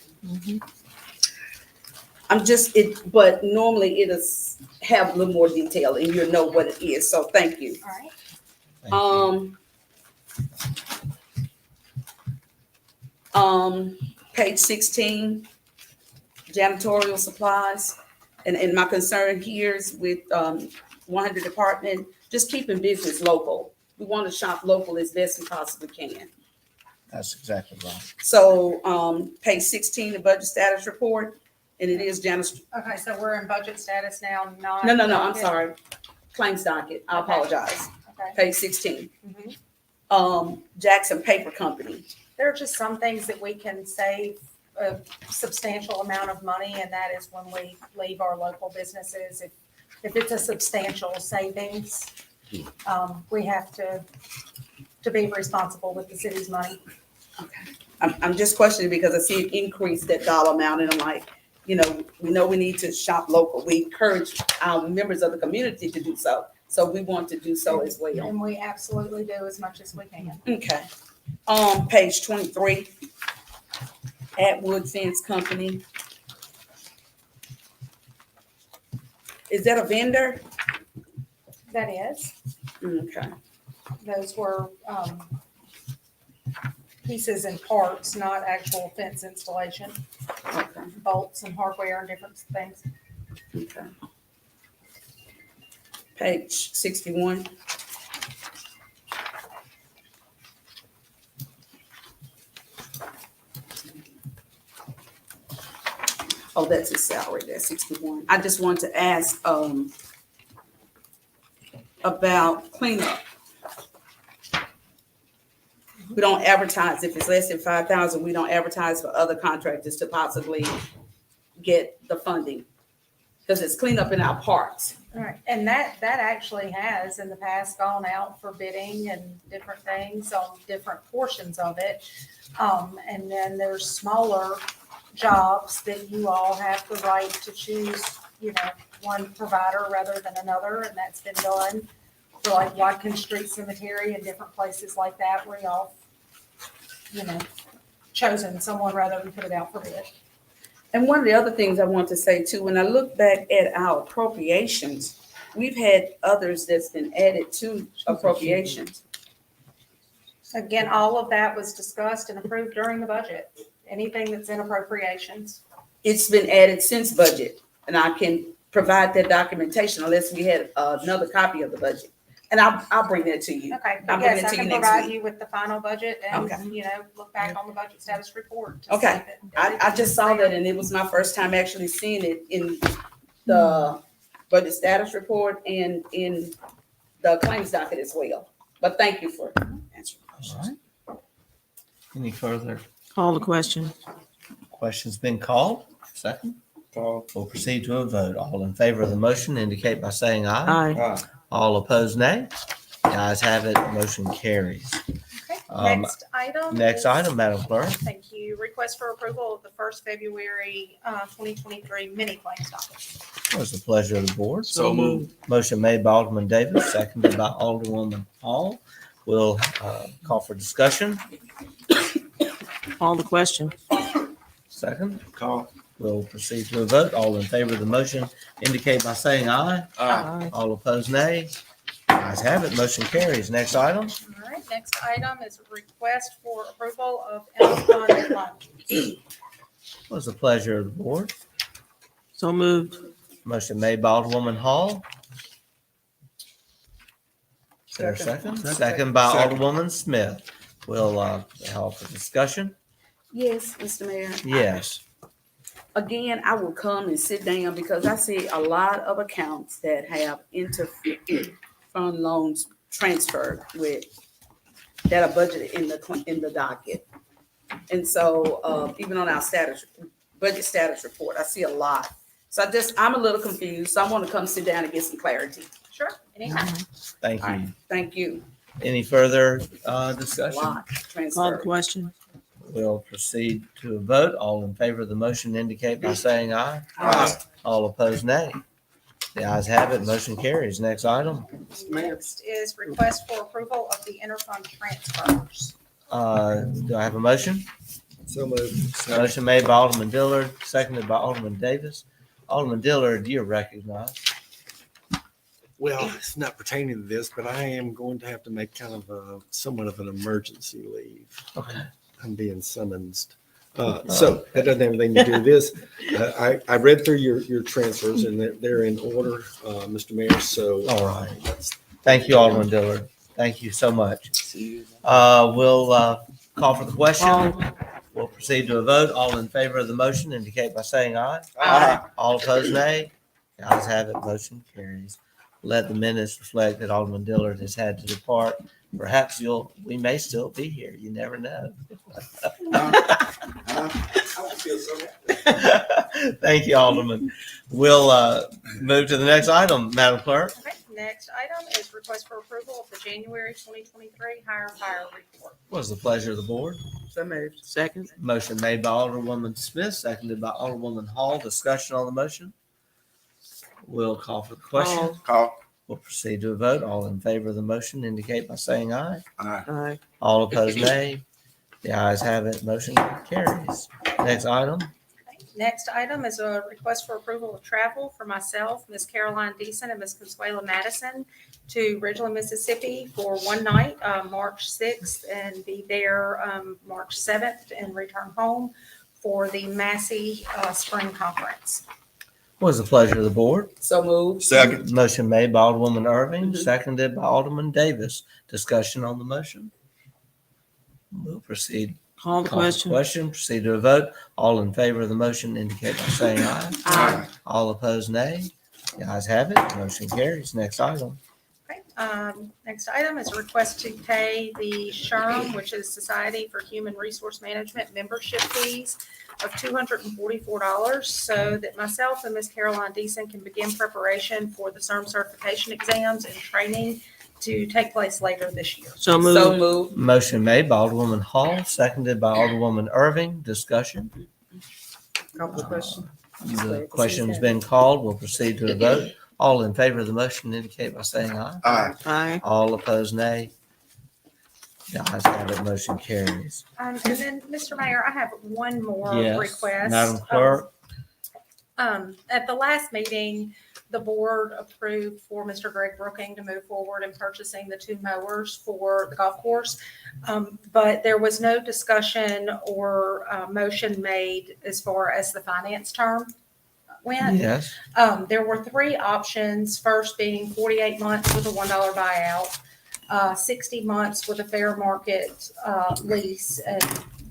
But normally it'll have a little more detail and you'll know what it is. So thank you. All right. Page 16, janitorial supplies. And my concern here is with 100 department, just keeping business local. We want to shop local as best we possibly can. That's exactly right. So page 16, the budget status report, and it is Janice. Okay, so we're in budget status now, not. No, I'm sorry. Claims docket. I apologize. Okay. Page 16. Mhm. Jackson Paper Company. There are just some things that we can save a substantial amount of money, and that is when we leave our local businesses. If it's a substantial savings, we have to be responsible with the city's money. Okay. I'm just questioning because I see it increase that dollar amount and I'm like, you know we need to shop local. We encourage our members of the community to do so. So we want to do so as well. And we absolutely do as much as we can. Okay. Page 23, Atwood Fence Company. Is that a vendor? That is, Okay. those were, pieces and parts, not actual fence installation. Okay. Bolts and hardware and different things. Okay. Page 61. Oh, that's his salary, that's 61. I just want to ask, about cleanup. We don't advertise, if it's less than 5,000, we don't advertise for other contractors to possibly get the funding. Because it's cleanup in our parks. All right, and that actually has in the past gone out for bidding and different things on different portions of it. And then there's smaller jobs that you all have the right to choose, one provider rather than another, and that's been done for like Watkins Street Cemetery and different places like that where y'all, chosen someone rather than put it out for bid. And one of the other things I want to say too, when I look back at our appropriations, we've had others that's been added to appropriations. Again, all of that was discussed and approved during the budget. Anything that's in appropriations. It's been added since budget, and I can provide that documentation unless we had another copy of the budget. And I'll bring that to you. Okay, I'll but bring yes, it I to you can next provide week. you with the final budget and, Okay. Look back on the budget status report. to see Okay, that I just saw that, and it was my first time actually seeing it in the budget status report and in the claims docket as well. But thank you for answering the questions. All right. Any further Call the question. questions been called? Second? Call. We'll proceed to a vote. All in favor of the motion indicate by saying aye. Aye. All opposed, nay. The ayes have it, motion carries. Okay, next item. Next is- item, Madam Clerk. Thank you. Request for approval of the 1st February 2023 mini claims docket. What's the pleasure of the board? So moved. Motion made by Alderman Davis, seconded by Alderwoman Hall. We'll call for discussion. Call the question. Second. Call. We'll proceed to a vote. All in favor of the motion indicate by saying aye. Aye. All opposed, nay. Ayes have it, motion carries. Next item. All right, next item is a request for approval of interfund loans. What's the pleasure of the board? So moved. Motion made by Alderwoman Hall. Is there a second? Second by Alderwoman Smith. We'll help for discussion. Yes, Mr. Mayor. Yes. Again, I will come and sit down because I see a lot of accounts that have fund loans transferred with, that are budgeted in the docket. And so, even on our budget status report, I see a lot. So I'm a little confused. So I want to come sit down and get some clarity. Sure, anytime. Thank All right, you. thank you. Any further A discussion? lot Call the transferred. question. We'll proceed to a vote. All in favor of the motion indicate by saying aye. Aye. All opposed, nay. The ayes have it, motion carries. Next item. Next is request for approval of the interfund transfers. Do I have a motion? So moved. Motion made by Alderman Dillard, seconded by Alderman Davis. Alderman Dillard, you're recognized. Well, it's not pertaining to this, but I am going to have to make kind of somewhat of an emergency leave. Okay. I'm being summoned. So that doesn't have anything to do with this. I read through your transfers and they're in order, Mr. Mayor. So All right. Thank you, Alderman Dillard. Thank you so much. We'll call for the question. We'll proceed to a vote. All in favor of the motion indicate by saying aye. Aye. All opposed, nay. The ayes have it, motion carries. Let the minutes reflect that Alderman Dillard has had to depart. Perhaps we may still be here. You never know. Thank you, Alderman. We'll move to the next item, Madam Clerk. Okay, next item is request for approval of the January 2023 hire fire report. What is the pleasure of the board? So moved. Second. Motion made by Alderwoman Smith, seconded by Alderwoman Hall. Discussion on the motion. We'll call for the question. Call. We'll proceed to a vote. All in favor of the motion indicate by saying aye. Aye. Aye. All opposed, nay. The ayes have it. Motion carries. Next item. Next item is a request for approval of travel for myself, Ms. Caroline Deason, and Ms. Consuela Madison to Ridgeland, Mississippi for one night, March 6th, and be there March 7th and return home for the Massey Spring Conference. What is the pleasure of the board? So moved. Second. Motion made by Alderwoman Irving, seconded by Alderman Davis. Discussion on the motion. We'll proceed. Call the Call for question. question. Proceed to a vote. All in favor of the motion indicate by saying aye. Aye. All opposed, nay. The ayes have it. Motion carries. Next item. Okay, next item is a request to pay the SHRM, which is Society for Human Resource Management membership fees of $244 so that myself and Ms. Caroline Deason can begin preparation for the SHRM certification exams and training to take place later this year. So moved. So moved. Motion made by Alderwoman Hall, seconded by Alderwoman Irving. Discussion. Call for the question. The question's been called. We'll proceed to a vote. All in favor of the motion indicate by saying aye. Aye. Aye. All opposed, nay. The ayes have it. Motion carries. And then, Mr. Mayor, I have one more Yes, request. Madam Clerk. At the last meeting, the board approved for Mr. Greg Brooking to move forward in purchasing the 2 mowers for the golf course. But there was no discussion or motion made as far as the finance term went. Yes. There were 3 options, first being 48 months with a $1 buyout, 60 months with a fair market lease and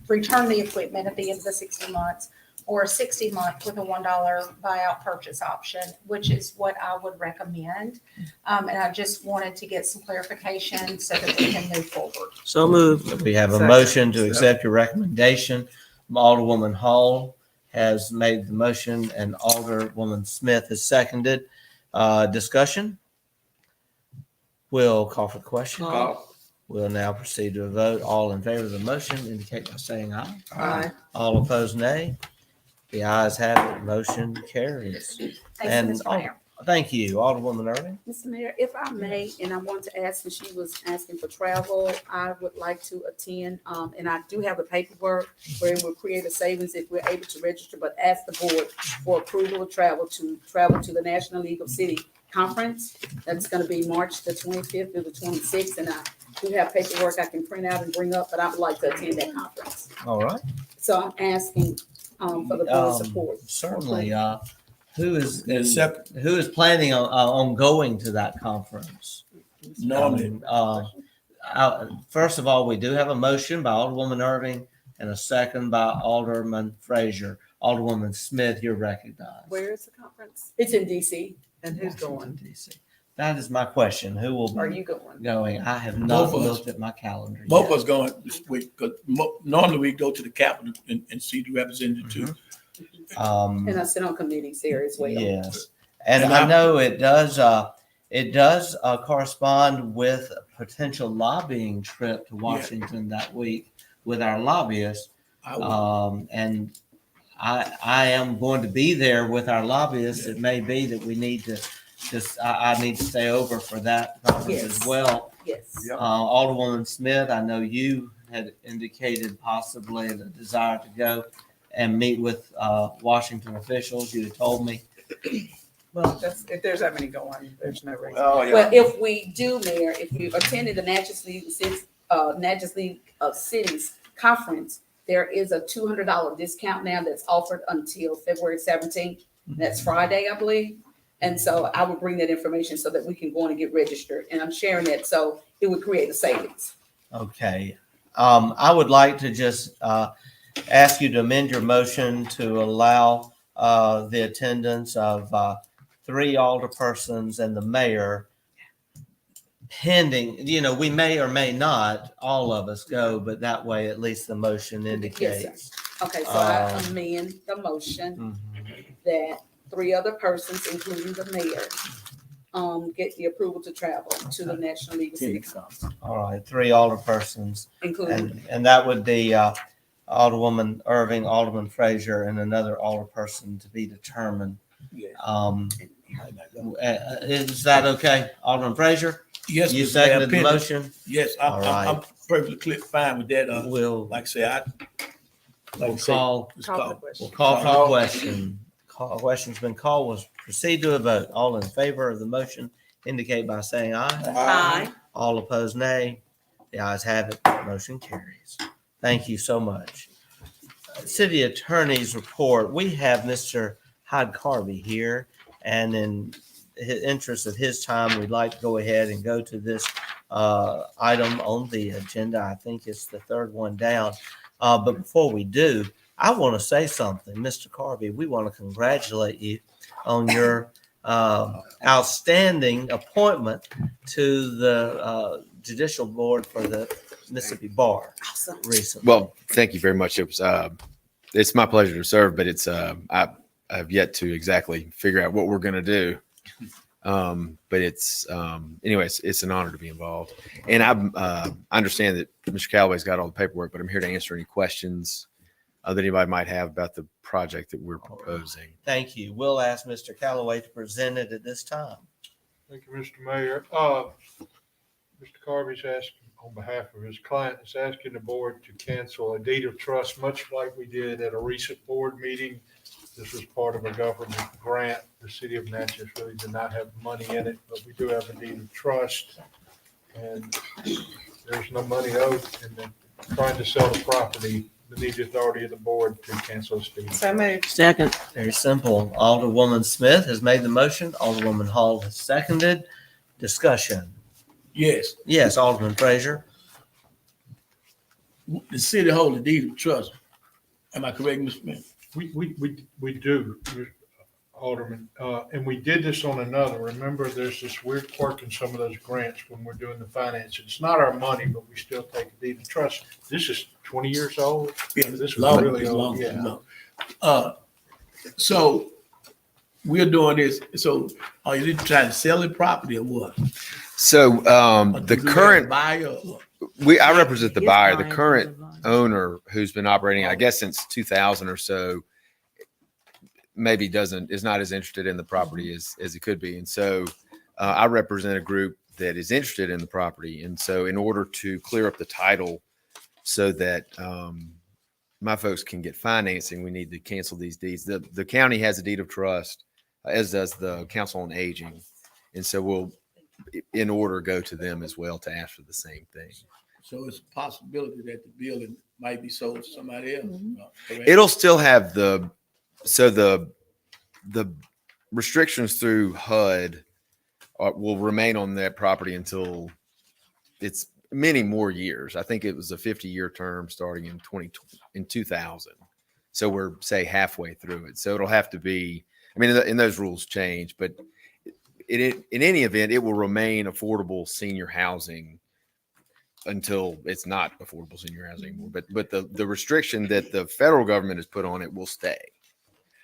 return the equipment at the end of the 60 months, or a 60-month with a $1 buyout purchase option, which is what I would recommend. And I just wanted to get some clarification so that we can move forward. So moved. We have a Second. motion to accept your recommendation. Alderwoman Hall has made the motion and Alderwoman Smith has seconded. Discussion? We'll call for the question. Call. We'll now proceed to a vote. All in favor of the motion indicate by saying aye. Aye. All opposed, nay. The ayes have it. Motion carries. Thank you, Mr. Mayor. Thank you, Alderwoman Irving. Mr. Mayor, if I may, and I want to ask, and she was asking for travel, I would like to attend, and I do have the paperwork where it will create a savings if we're able to register, but ask the board for approval of travel to the National League of City Conference. That's going to be March the 25th through the 26th, and I do have paperwork I can print out and bring up, but I would like to attend that conference. All right. So I'm asking for the board support. Certainly. Who is planning on going to that conference? Normally. First of all, we do have a motion by Alderwoman Irving and a second by Alderman Frazier. Alderwoman Smith, you're recognized. Where is the conference? It's in DC. And who's going? DC. That is my question. Who will Are be you going? going? I have not Both of us. looked at my calendar Both of yet. us going this week, because normally we go to the Capitol and see the representative too. And I sit on committees there as well. Yes, and I know it does correspond with a potential lobbying trip to Washington that week with our lobbyists. And I am going to be there with our lobbyists. It may be that we need to I need to stay over for that conference as well. Yes. Alderwoman Smith, I know you had indicated possibly the desire to go and meet with Washington officials. You had told me. Well, if there's that many going, there's no reason. Oh, yeah. Well, if we do, Mayor, if you attended the Natchez League of Cities Conference, there is a $200 discount now that's offered until February 17th. That's Friday, I believe. And so I will bring that information so that we can go on and get registered. And I'm sharing that so it would create a savings. Okay. I would like to just ask you to amend your motion to allow the attendance of 3 alderpersons and the mayor pending, we may or may not, all of us go, but that way at least the motion indicates. Yes, sir. Okay, so I amend the motion that 3 other persons, including the mayor, get the approval to travel to the National League of City Council. All right, 3 alderpersons. Including. And that would be Alderwoman Irving, Alderman Frazier, and another alderperson to be determined. Yes. Is that okay, Alderman Frazier? Yes. You Mr. Mayor, seconded the pending- motion? Yes, All right. I'm perfectly fine with that. We'll, Like I say, we'll call, it's Call for the called. question. we'll call for the question. Question's been called. We'll proceed to a vote. All in favor of the motion indicate by saying aye. Aye. All opposed, nay. The ayes have it. Motion carries. Thank you so much. City Attorney's report. We have Mr. Hyde Carvey here, and in the interest of his time, we'd like to go ahead and go to this item on the agenda. I think it's the third one down. But before we do, I want to say something. Mr. Carvey, we want to congratulate you on your outstanding appointment to the Judicial Board for the Mississippi Bar recently. Well, thank you very much. It's my pleasure to serve, but I have yet to exactly figure out what we're going to do. But anyways, it's an honor to be involved. And I understand that Mr. Callaway's got all the paperwork, but I'm here to answer any questions that anybody might have about the project that we're proposing. Thank you. We'll ask Mr. Callaway to present it at this time. Thank you, Mr. Mayor. Mr. Carvey's asking, on behalf of his client, is asking the board to cancel a deed of trust, much like we did at a recent board meeting. This was part of a government grant. The city of Natchez really did not have money in it, but we do have a deed of trust. And there's no money owed, and they're trying to sell the property. They need the authority of the board to cancel this deed. So moved. Second. Very simple. Alderwoman Smith has made the motion. Alderwoman Hall has seconded. Discussion. Yes, Yes, Alderman Frazier. the city holds the deed of trust. Am I correct, Mr. Smith? We do, Alderman, and we did this on another. Remember, there's this weird quirk in some of those grants when we're doing the finance. It's not our money, but we still take a deed of trust. This is 20 years old. Yeah, This was long, really old. long, Yeah. long. So we're doing this. So are you trying to sell the property or what? So Or the do you current, buyer or what? I represent the His buyer. The client current is the buyer. owner who's been operating, I guess, since 2000 or so, maybe is not as interested in the property as it could be. And so I represent a group that is interested in the property. And so in order to clear up the title so that my folks can get financing, we need to cancel these deeds. The county has a deed of trust, as does the Council on Aging. And so we'll, in order, go to them as well to ask for the same thing. So it's a possibility that the building might be sold to somebody else. Correct? It'll still have the restrictions through HUD will remain on that property until it's many more years. I think it was a 50-year term starting in 2000. So we're, say, halfway through it. So it'll have to be, I mean, and those rules change, but in any event, it will remain affordable senior housing until it's not affordable senior housing anymore. But the restriction that the federal government has put on it will stay.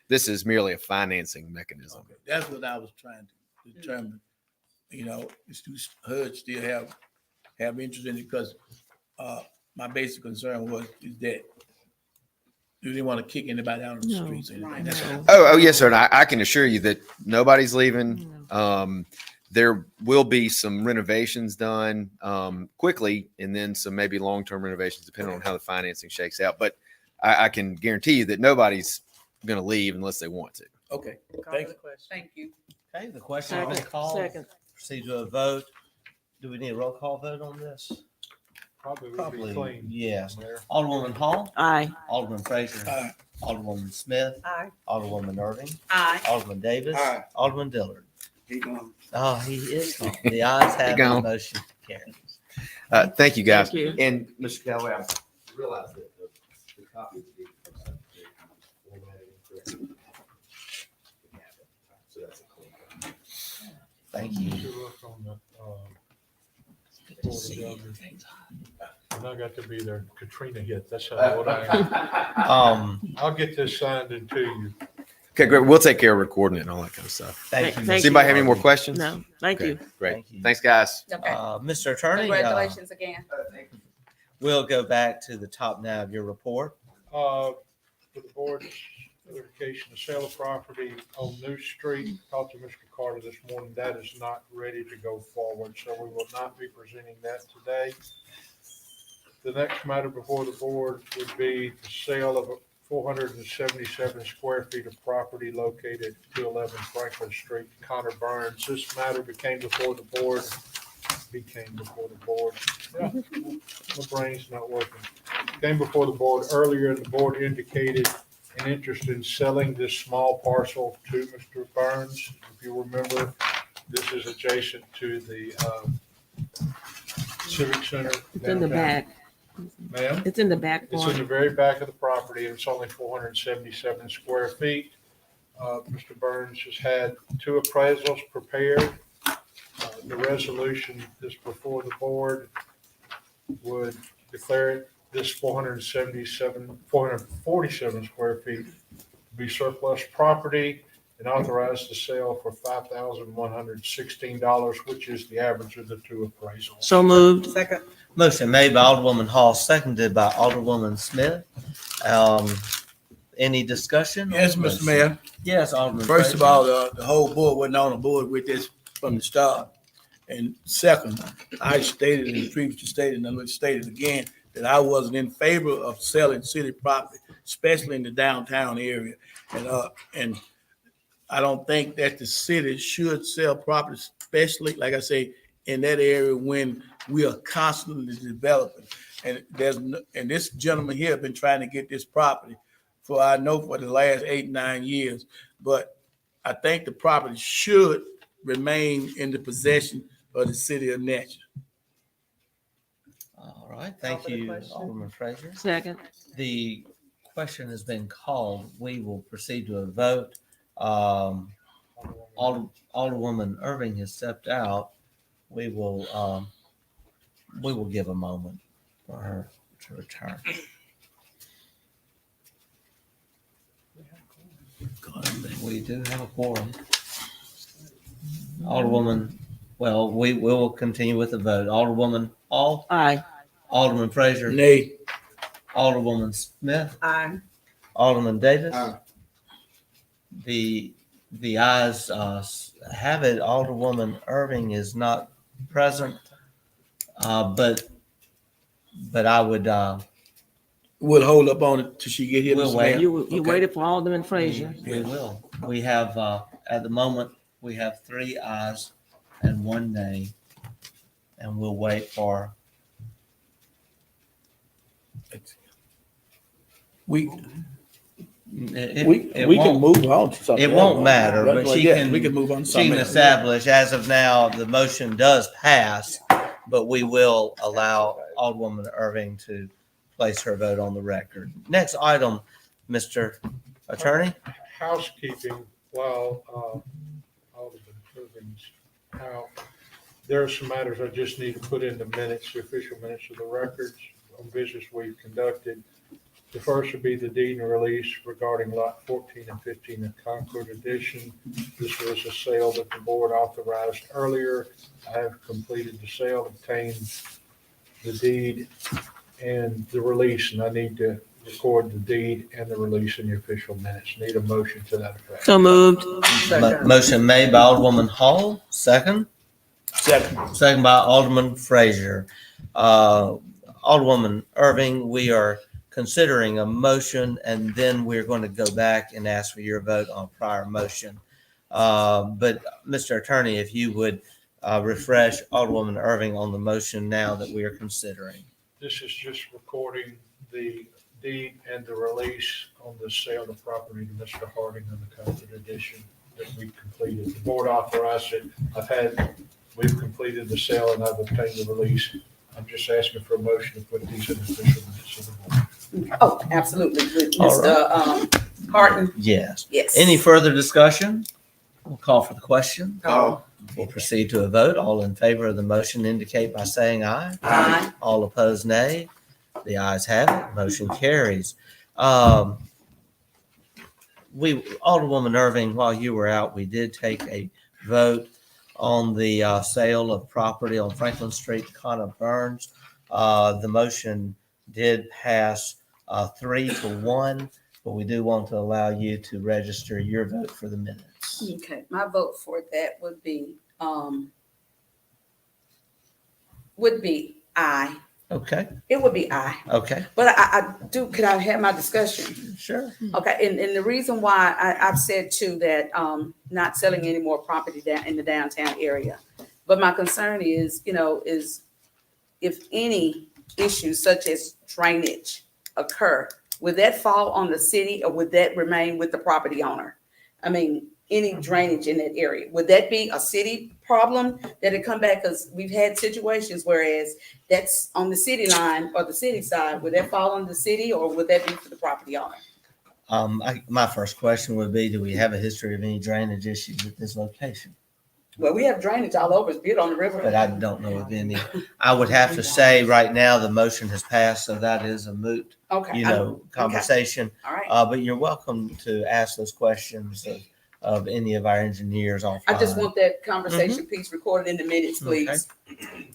This is merely a financing mechanism. Okay, that's what I was trying to determine. You know, is HUD still have interest in it? Because my basic concern is that do they want to kick anybody out on the streets? And that's all. Oh, yes, sir. And I can assure you that nobody's leaving. There will be some renovations done quickly, and then some maybe long-term renovations, depending on how the financing shakes out. But I can guarantee you that nobody's going to leave unless they want to. Okay, Thank you. Okay, the question has been called. Second. Proceed to a vote. Do we need a roll call vote on this? Probably would Probably, be clean. yes. Mayor. Alderwoman Hall. Aye. Alderman Frazier. Aye. Alderwoman Smith. Aye. Alderwoman Irving. Aye. Alderman Davis. Aye. Alderman Dillard. He gone. Oh, he is. Gone. The ayes have it. gone. Motion carries. Thank you, guys. Thank you. And Mr. Callaway, I realize that the copy of the deed was formatted incorrectly. So that's a clean. Thank you. Good luck on the, Board of Governors. And I got to be there. Katrina hit. That's how old I am. I'll get this signed into you. Okay, great. We'll take care of recording it and all that kind of stuff. Thank you. Does anybody have any more questions? No, thank Okay, you. Great. Thank you. Thanks, guys. Okay. Mr. Attorney. Congratulations again. We'll go back to the top now of your report. For the board's notification, the sale of property on New Street, talked to Mr. Carter this morning, that is not ready to go forward, so we will not be presenting that today. The next matter before the board would be the sale of 477 square feet of property located at 211 Franklin Street, Connor Burns. This matter became before the board. Yeah, my brain's not working. Came before the board earlier, and the board indicated an interest in selling this small parcel to Mr. Burns. If you remember, this is adjacent to the Civic Center. It's in the downtown. back. Ma'am? It's in the back It's part. in the very back of the property, and it's only 477 square feet. Mr. Burns has had 2 appraisals prepared. The resolution that's before the board would declare this 447 square feet to be surplus property and authorize the sale for $5,116, which is the average of the 2 appraisals. So moved. Second. Motion made by Alderwoman Hall, seconded by Alderwoman Smith. Any discussion? Yes, Mr. Mayor. Yes, Alderman. First of Frazier. all, the whole board wasn't on the board with this from the start. And second, I stated and previously stated, and I'm going to state it again, that I wasn't in favor of selling city property, especially in the downtown area. And I don't think that the city should sell property, especially, like I say, in that area when we are constantly developing. And and this gentleman here have been trying to get this property for the last 8, 9 years. But I think the property should remain in the possession of the city of Natchez. All right, thank you, Alderman Frazier. Second. The question has been called. We will proceed to a vote. Alderwoman Irving has stepped out. We will give a moment for her to return. We do have a quorum. Alderwoman, well, we will continue with the vote. Alderwoman Hall? Aye. Alderman Frazier? Nay. Alderwoman Smith? Aye. Alderman Davis? Aye. The ayes have it. Alderwoman Irving is not present, but I would. We'll hold up on it till she get here. We'll Mr. wait. Mayor. You Okay. waited for Alderman Frazier. We will. We have at the moment we have 3 ayes and 1 nay, and we'll wait for. We It can won't- move on to something. It won't else. matter, but Well, she yeah, can. we can move on to She something can else. establish. As of now, the motion does pass, but we will allow Alderwoman Irving to place her vote on the record. Next item, Mr. Attorney. Housekeeping, while Alderman Irving's out, there are some matters I just need to put in the minutes, the official minutes of the records on business we've conducted. The first would be the deed and release regarding lot 14 and 15 of Concord Edition. This was a sale that the board authorized earlier. I have completed the sale, obtained the deed and the release, and I need to record the deed and the release in the official minutes. Need a motion to that effect. So moved. Motion made by Alderwoman Hall, second. Second by Alderman Frazier. Alderwoman Irving, we are considering a motion, and then we're going to go back and ask for your vote on prior motion. But Mr. Attorney, if you would refresh Alderwoman Irving on the motion now that we are considering. This is just recording the deed and the release on the sale of property to Mr. Harding on the Concord Edition that we completed. The board authorized it. We've completed the sale and I've obtained the release. I'm just asking for a motion to put these in official minutes of the board. Oh, absolutely. With All Mr. Harton. Yes. Yes. Any further discussion? We'll call for the question. Call. We'll proceed to a vote. All in favor of the motion indicate by saying aye. Aye. All opposed, nay. The ayes have it. Motion carries. Alderwoman Irving, while you were out, we did take a vote on the sale of property on Franklin Street, Connor Burns. The motion did pass 3-1, but we do want to allow you to register your vote for the minutes. Okay, my vote for that would be aye. Okay, It would be aye. okay, But could I have my discussion? sure. Okay, and the reason why I've said too that, not selling any more property down in the downtown area. But my concern is, is if any issues such as drainage occur, would that fall on the city or would that remain with the property owner? I mean, any drainage in that area, would that be a city problem that it come back? Because we've had situations whereas that's on the city line or the city side, would that fall on the city or would that be for the property owner? My first question would be, do we have a history of any drainage issues at this location? Well, we have drainage all over, it's built on the river. But I don't know of any. I would have to say right now, the motion has passed, so that is a moot, Okay. conversation. All right. But you're welcome to ask those questions of any of our engineers offline. I just want that conversation piece recorded in the minutes, please.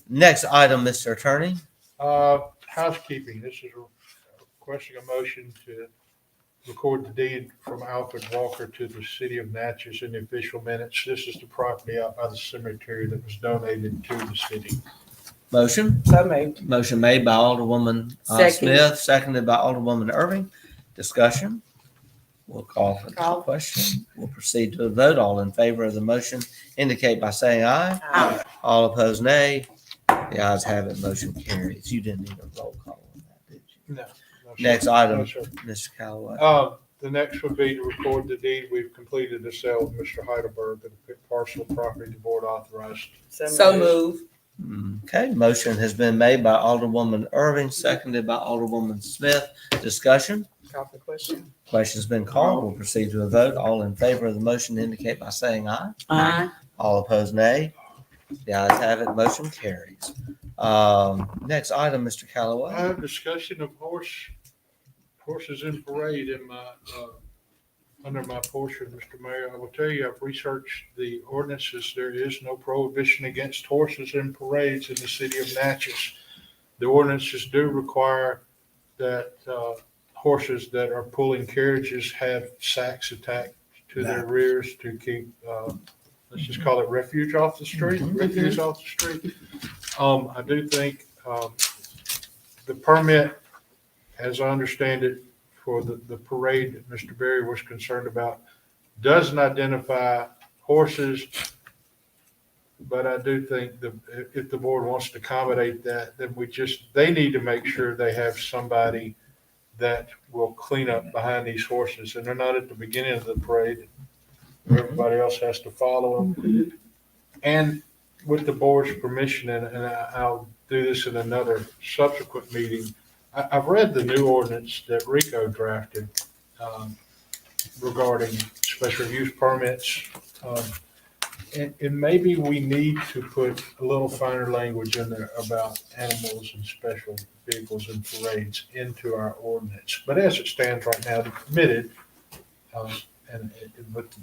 Next item, Mr. Attorney. Housekeeping, this is requesting a motion to record the deed from Alfred Walker to the city of Natchez in the official minutes. This is the property out by the cemetery that was donated to the city. Motion? So moved. Motion made by Alderwoman Second. Smith, seconded by Alderwoman Irving. Discussion? We'll call for the question. We'll proceed to a vote. All in favor of the motion indicate by saying aye. Aye. All opposed, nay. The ayes have it. Motion carries. You didn't need a roll call on that, did you? No. Next item, No, sir. Mr. Callaway. The next would be to record the deed. We've completed the sale of Mr. Heidelberg of the parcel of property the board authorized. So moved. Okay, motion has been made by Alderwoman Irving, seconded by Alderwoman Smith. Discussion? Call for the question. Question's been called. We'll proceed to a vote. All in favor of the motion indicate by saying aye. Aye. All opposed, nay. The ayes have it. Motion carries. Next item, Mr. I Callaway. have discussion of horses in parade in my, under my portion, Mr. Mayor. I will tell you, I've researched the ordinances. There is no prohibition against horses in parades in the city of Natchez. The ordinances do require that, horses that are pulling carriages have sacks attached to their rears to keep, let's just call it refuge off the street, refuse off the street. I do think, the permit, as I understand it, for the parade that Mr. Berry was concerned about, doesn't identify horses. But I do think that if the board wants to accommodate that, then they need to make sure they have somebody that will clean up behind these horses. And they're not at the beginning of the parade. Everybody else has to follow them. And with the board's permission, and I'll do this in another subsequent meeting, I've read the new ordinance that Rico drafted regarding special use permits. And maybe we need to put a little finer language in there about animals and special vehicles and parades into our ordinance. But as it stands right now, it's permitted, but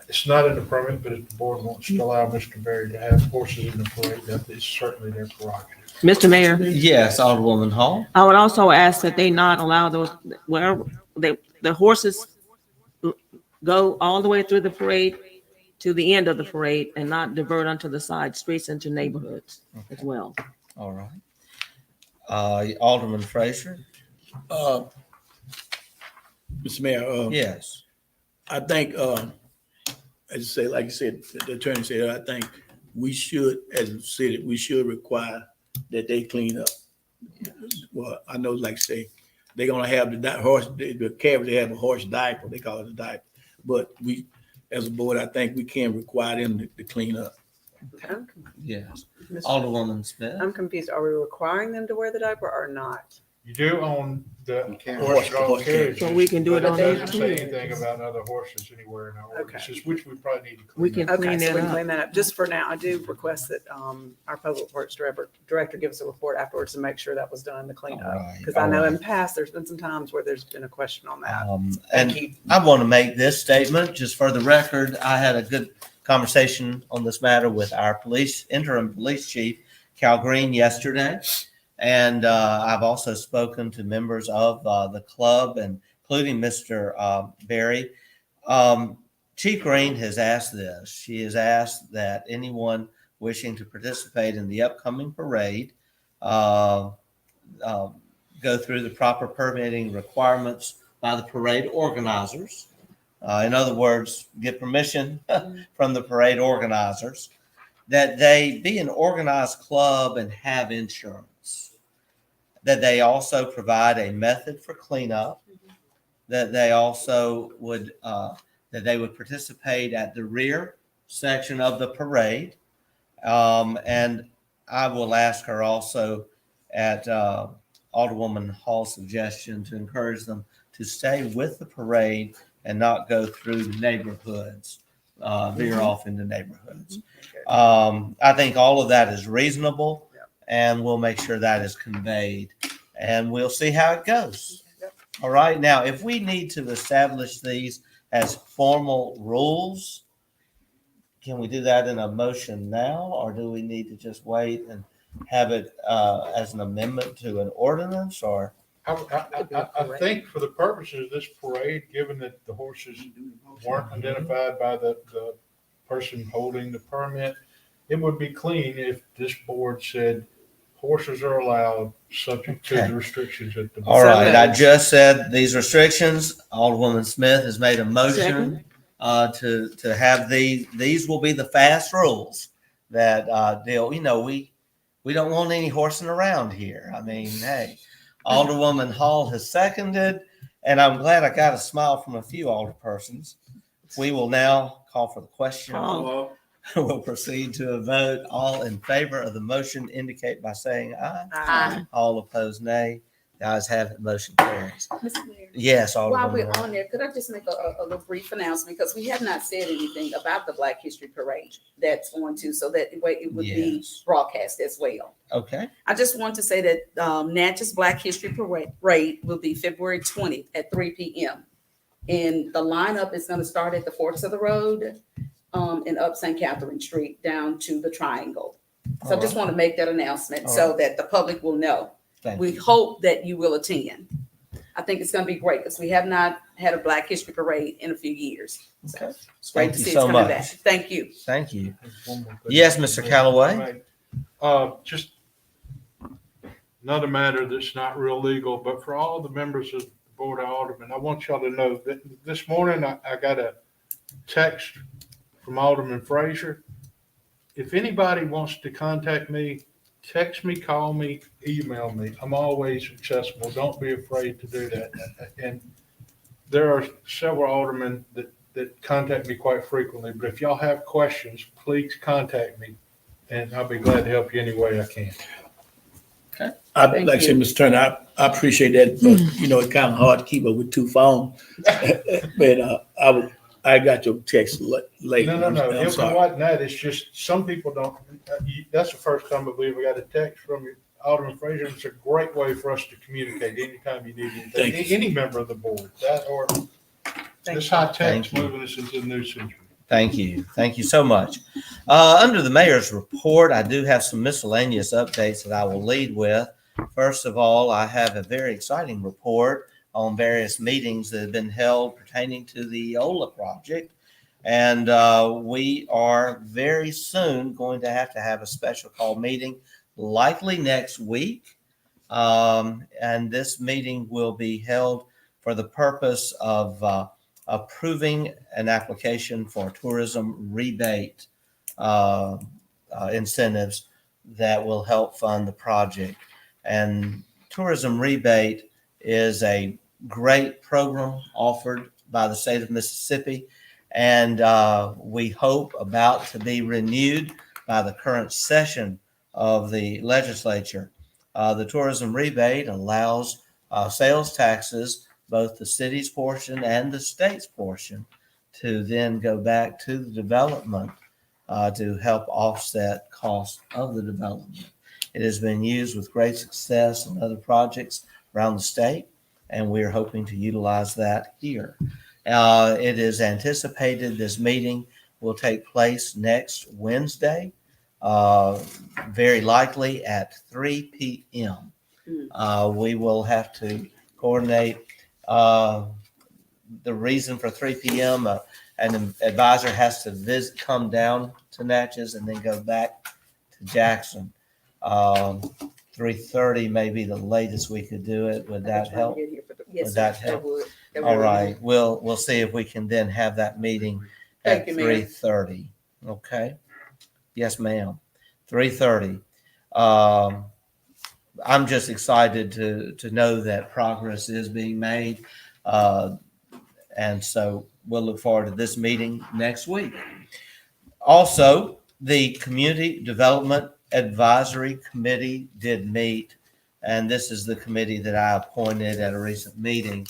it's not in the permit, but if the board wants to allow Mr. Berry to have horses in the parade, that is certainly their prerogative. Mr. Mayor, Yes, Alderwoman Hall. I would also ask that they not allow those, wherever the horses go all the way through the parade to the end of the parade and not divert onto the side streets into neighborhoods as well. All right. Alderman Frazier. Mr. Mayor, Yes. I think, as you say, like you said, the attorney said, I think we should, as a city, we should require that they clean up. Well, I know, like say, they're gonna have the horse, the carriage, they have a horse diaper, they call it a diaper. But we, as a board, I think we can require them to clean up. Yes. Alderwoman Smith. I'm confused. Are we requiring them to wear the diaper or not? You do own the Horse horse carriage. So we can do it But on it that doesn't say too. anything about other horses anywhere in our ordinances, which we probably need to We clean can up. clean Okay, so that we can up. clean that up. Just for now, I do request that our public works director gives a report afterwards to make sure that was done, the cleanup. All Because right, I know all in right. the past, there's been some times where there's been a question on that. And you. I want to make this statement just for the record. I had a good conversation on this matter with our interim police chief, Cal Green, yesterday. And I've also spoken to members of the club, and including Mr. Berry. Chief Green has asked this. She has asked that anyone wishing to participate in the upcoming parade go through the proper permitting requirements by the parade organizers. In other words, get permission from the parade organizers, that they be an organized club and have insurance, that they also provide a method for cleanup, that they also would that they would participate at the rear section of the parade. And I will ask her also at Alderwoman Hall's suggestion to encourage them to stay with the parade and not go through the neighborhoods, veer off into neighborhoods. I think all of that is reasonable, and we'll make sure that is conveyed, and we'll see how it goes. All right. Now, if we need to establish these as formal rules, can we do that in a motion now, or do we need to just wait and have it as an amendment to an ordinance? Or I think for the purposes of this parade, given that the horses weren't identified by the person holding the permit, it would be clean if this board said horses are allowed subject to the restrictions at the. All right, I just said these restrictions. Alderwoman Smith has made a motion to have these will be the fast rules that deal. You know, we don't want any horsing around here. I mean, hey, Alderwoman Hall has seconded, and I'm glad I got a smile from a few alderpersons. We will now call for the question. We'll proceed to a vote. All in favor of the motion indicate by saying aye. Aye. All opposed, nay. The ayes have it. Motion carries. Mr. Mayor. Yes, While Alderwoman we're Hall. on there, could I just make a little brief announcement? Because we have not said anything about the Black History Parade that's on to, so that way it would be broadcast as well. Okay. I just want to say that Natchez Black History Parade will be February 20th at 3 p.m. And the lineup is going to start at the Forks of the Road and up St. Catherine Street down to the Triangle. So I just want to make that announcement so that the public will know. We hope that you will attend. I think it's going to be great because we have not had a Black History Parade in a few years. So it's great to see it's coming back. Thank you. Thank you. Yes, Mr. Callaway. Just another matter that's not real legal, but for all the members of the Board of Aldermen, I want y'all to know that this morning I got a text from Alderman Frazier. If anybody wants to contact me, text me, call me, email me. I'm always accessible. Don't be afraid to do that. And there are several aldermen that contact me quite frequently, but if y'all have questions, please contact me and I'll be glad to help you any way I can. Okay. Like I said, Mr. Turner, I appreciate that, but you know, it's kind of hard to keep up with two phones. But I got your text late. No. I'm It sorry. wasn't that. It's just some people don't. That's the first time I believe I got a text from Alderman Frazier. It's a great way for us to communicate anytime you need anything. Thank you. Any member of the board, that or this high tech's moving us into the new century. Thank you. Thank you so much. Under the mayor's report, I do have some miscellaneous updates that I will lead with. First of all, I have a very exciting report on various meetings that have been held pertaining to the OLA project. And we are very soon going to have a special call meeting, likely next week. And this meeting will be held for the purpose of approving an application for tourism rebate incentives that will help fund the project. And tourism rebate is a great program offered by the state of Mississippi, and we hope about to be renewed by the current session of the legislature. The tourism rebate allows sales taxes, both the city's portion and the state's portion, to then go back to the development to help offset cost of the development. It has been used with great success in other projects around the state, and we are hoping to utilize that here. It is anticipated this meeting will take place next Wednesday, very likely at 3 p.m. We will have to coordinate the reason for 3 p.m. An advisor has to come down to Natchez and then go back to Jackson. 3:30 may be the latest we could do it. Would that help? Yes, that sir. help? That would. All right, we'll see if we can then have that meeting Thank at you, Mayor. 3:30. Okay. Yes, ma'am. 3:30. I'm just excited to know that progress is being made. And so we'll look forward to this meeting next week. Also, the Community Development Advisory Committee did meet, and this is the committee that I appointed at a recent meeting.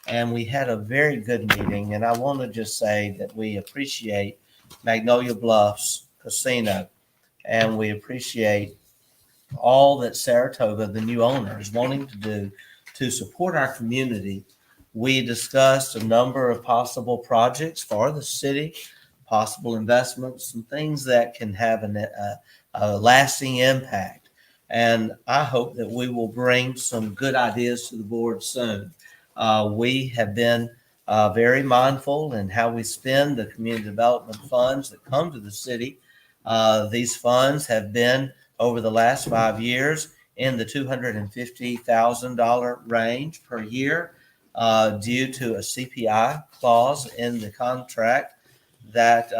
And we had a very good meeting, and I want to just say that we appreciate Magnolia Bluffs Casino, and we appreciate all that Saratoga, the new owner, is wanting to do to support our community. We discussed a number of possible projects for the city, possible investments, some things that can have a lasting impact. And I hope that we will bring some good ideas to the board soon. We have been very mindful in how we spend the community development funds that come to the city. These funds have been, over the last 5 years, in the $250,000 range per year due to a CPI clause in the contract. That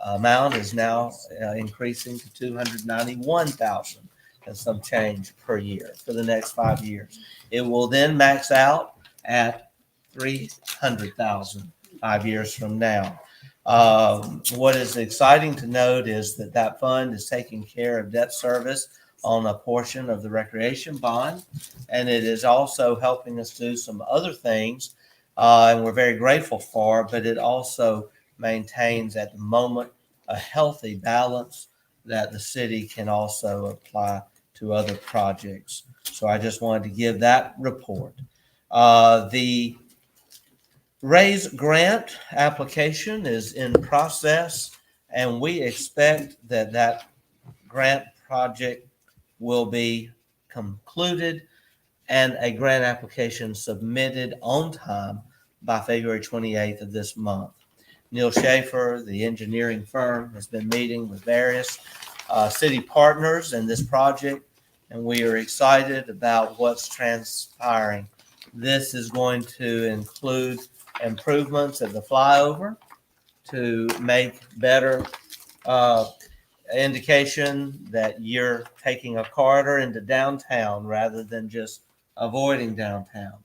amount is now increasing to $291,000 and some change per year for the next 5 years. It will then max out at $300,000 5 years from now. What is exciting to note is that fund is taking care of debt service on a portion of the recreation bond, and it is also helping us do some other things, and we're very grateful for, but it also maintains at the moment a healthy balance that the city can also apply to other projects. So I just wanted to give that report. The RAISE grant application is in process, and we expect that grant project will be concluded and a grant application submitted on time by February 28th of this month. Neil Schaefer, the engineering firm, has been meeting with various city partners in this project, and we are excited about what's transpiring. This is going to include improvements at the flyover to make better indication that you're taking a corridor into downtown rather than just avoiding downtown.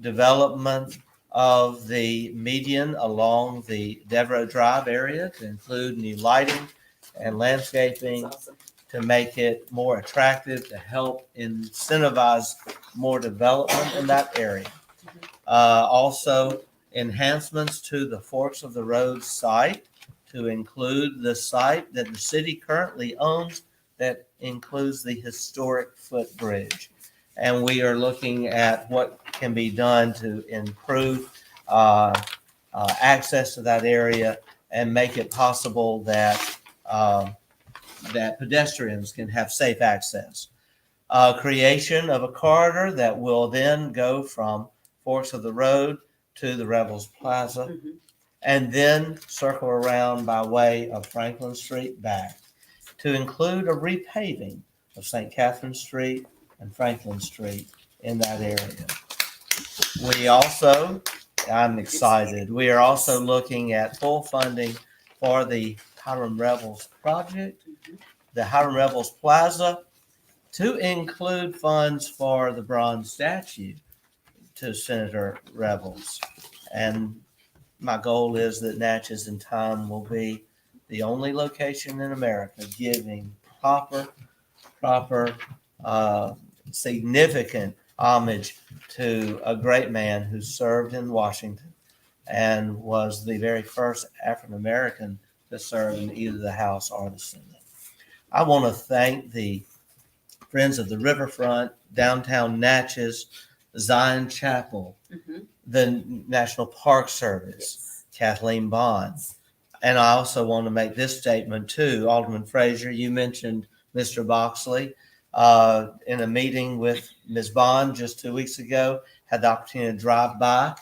Development of the median along the Devereaux Drive area to include new lighting and landscaping to make it more attractive, to help incentivize more development in that area. Also, enhancements to the Forks of the Road site to include the site that the city currently owns that includes the historic footbridge. And we are looking at what can be done to improve access to that area and make it possible that that pedestrians can have safe access. Creation of a corridor that will then go from Forks of the Road to the Rebels Plaza, and then circle around by way of Franklin Street back to include a repaving of St. Catherine Street and Franklin Street in that area. I'm excited. We are also looking at full funding for the Hiram Rebels project, the Hiram Rebels Plaza, to include funds for the bronze statue to Senator Rebels. And my goal is that Natchez in time will be the only location in America giving proper, significant homage to a great man who served in Washington and was the very first African American to serve in either the House or the Senate. I want to thank the Friends of the Riverfront, Downtown Natchez, Zion Chapel, the National Park Service, Kathleen Bond, And I also want to make this statement too. Alderman Frazier, you mentioned Mr. Boxley in a meeting with Ms. Bond just 2 weeks ago, had the opportunity to drive by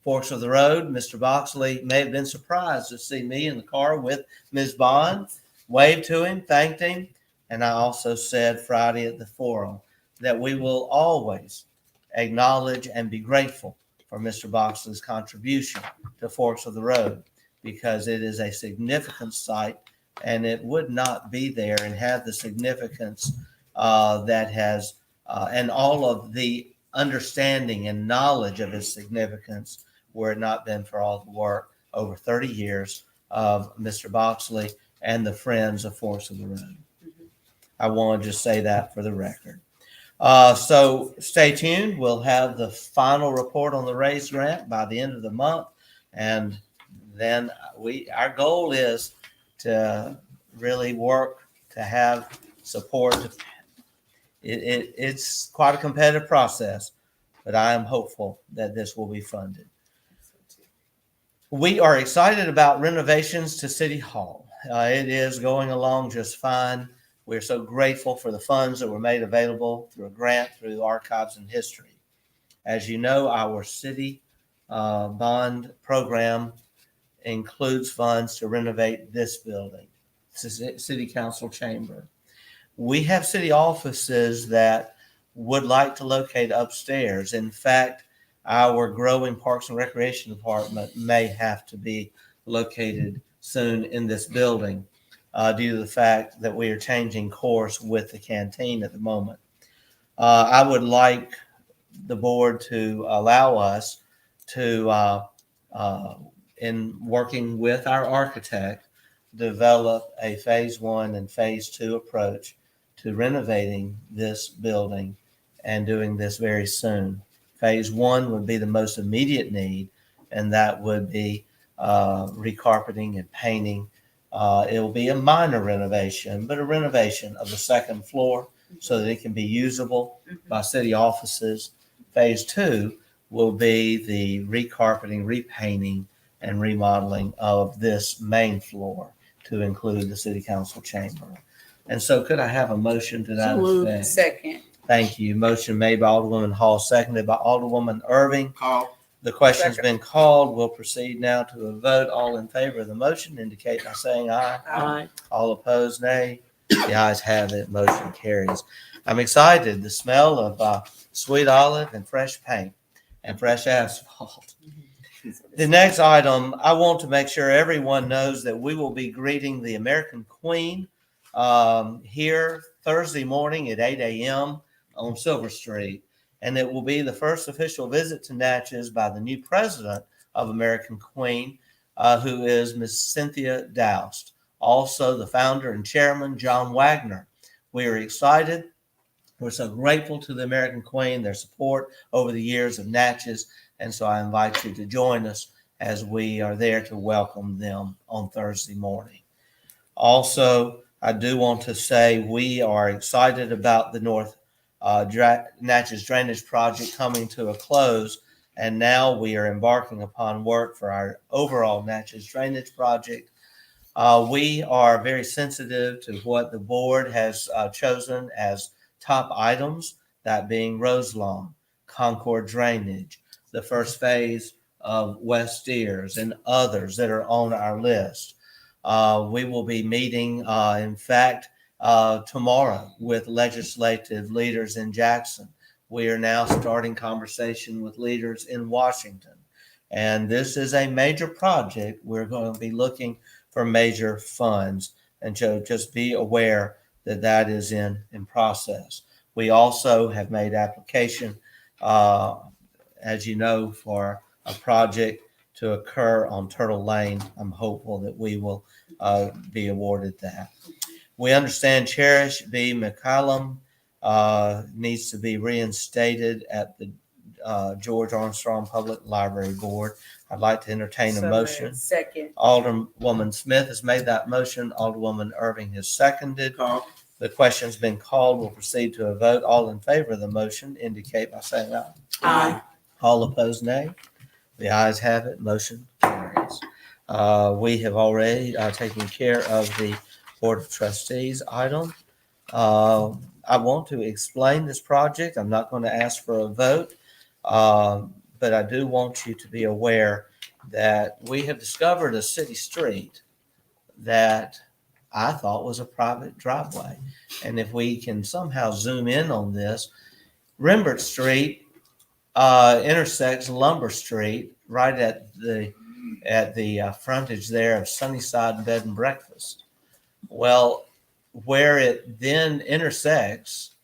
Forks of the Road. Mr. Boxley may have been surprised to see me in the car with Ms. Bond, waved to him, thanked him. And I also said Friday at the forum that we will always acknowledge and be grateful for Mr. Boxley's contribution to Forks of the Road, because it is a significant site and it would not be there and have the significance that has, and all of the understanding and knowledge of its significance were it not been for all the work over 30 years of Mr. Boxley and the Friends of Forks of the Road. I want to just say that for the record. So stay tuned. We'll have the final report on the raise grant by the end of the month. And then our goal is to really work to have support. It's quite a competitive process, but I am hopeful that this will be funded. We are excited about renovations to City Hall. It is going along just fine. We're so grateful for the funds that were made available through a grant through Archives and History. As you know, our city bond program includes funds to renovate this building, City Council Chamber. We have city offices that would like to locate upstairs. In fact, our growing Parks and Recreation Department may have to be located soon in this building due to the fact that we are changing course with the canteen at the moment. I would like the board to allow us to, in working with our architect, develop a phase 1 and phase 2 approach to renovating this building and doing this very soon. Phase 1 would be the most immediate need, and that would be recarpeting and painting. It will be a minor renovation, but a renovation of the second floor so that it can be usable by city offices. Phase 2 will be the recarpeting, repainting, and remodeling of this main floor to include the City Council chamber. And so could I have a motion to that effect? Second. Thank you. Motion made by Alderwoman Hall, seconded by Alderwoman Irving. Call. The question's been called. We'll proceed now to a vote. All in favor of the motion indicate by saying aye. Aye. All opposed, nay. The ayes have it. Motion carries. I'm excited. The smell of sweet olive and fresh paint and fresh asphalt. The next item, I want to make sure everyone knows that we will be greeting the American Queen here Thursday morning at 8 a.m. on Silver Street. And it will be the first official visit to Natchez by the new president of American Queen, who is Miss Cynthia Doust. Also, the founder and chairman, John Wagner. We are excited. We're so grateful to the American Queen, their support over the years of Natchez. And so I invite you to join us as we are there to welcome them on Thursday morning. Also, I do want to say we are excited about the North Natchez Drainage Project coming to a close. And now we are embarking upon work for our overall Natchez Drainage Project. We are very sensitive to what the board has chosen as top items, that being Rose Lawn, Concord Drainage, the first phase of West Steers, and others that are on our list. We will be meeting, in fact, tomorrow with legislative leaders in Jackson. We are now starting conversation with leaders in Washington. And this is a major project. We're going to be looking for major funds. And so just be aware that that is in process. We also have made application, as you know, for a project to occur on Turtle Lane. I'm hopeful that we will be awarded that. We understand Cherish B. McCallum needs to be reinstated at the George Armstrong Public Library Board. I'd like to entertain a motion. Second. Alderwoman Smith has made that motion. Alderwoman Irving has seconded. Call. The question's been called. We'll proceed to a vote. All in favor of the motion indicate by saying aye. Aye. All opposed, nay. The ayes have it. Motion carries. We have already taken care of the Board of Trustees item. I want to explain this project. I'm not going to ask for a vote, but I do want you to be aware that we have discovered a city street that I thought was a private driveway. And if we can somehow zoom in on this, Rembert Street intersects Lumber Street right at the frontage there of Sunnyside Bed and Breakfast. Well, where it then intersects,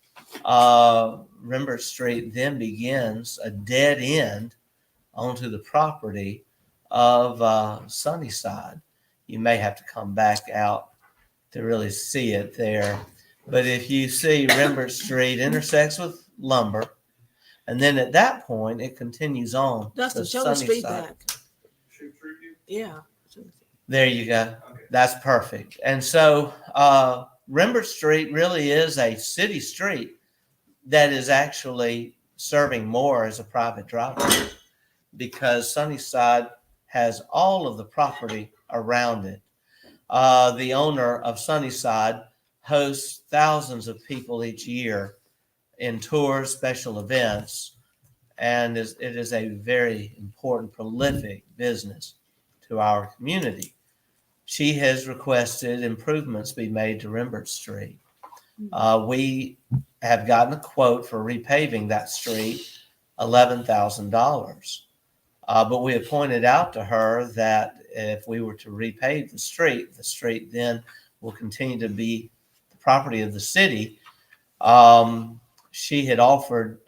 Rembert Street then begins a dead end onto the property of Sunnyside. You may have to come back out to really see it there. But if you see Rembert Street intersects with Lumber, and then at that point, it continues on. Dustin, to show the street Sunnyside. back. Yeah. There you go. That's perfect. And so Rembert Street really is a city street that is actually serving more as a private driveway because Sunnyside has all of the property around it. The owner of Sunnyside hosts thousands of people each year in tours, special events, and it is a very important, prolific business to our community. She has requested improvements be made to Rembert Street. We have gotten a quote for repaving that street, $11,000. But we have pointed out to her that if we were to repave the street then will continue to be the property of the city. She had offered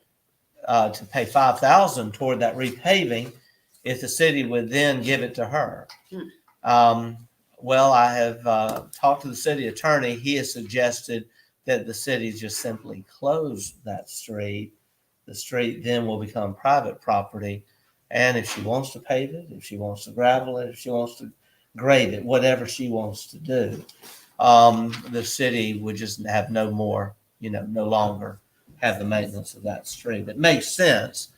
to pay $5,000 toward that repaving if the city would then give it to her. Well, I have talked to the city attorney. He has suggested that the city just simply close that street. The street then will become private property. And if she wants to pave it, if she wants to gravel it, if she wants to grade it, whatever she wants to do, the city would just have no more, no longer have the maintenance of that street. It makes sense.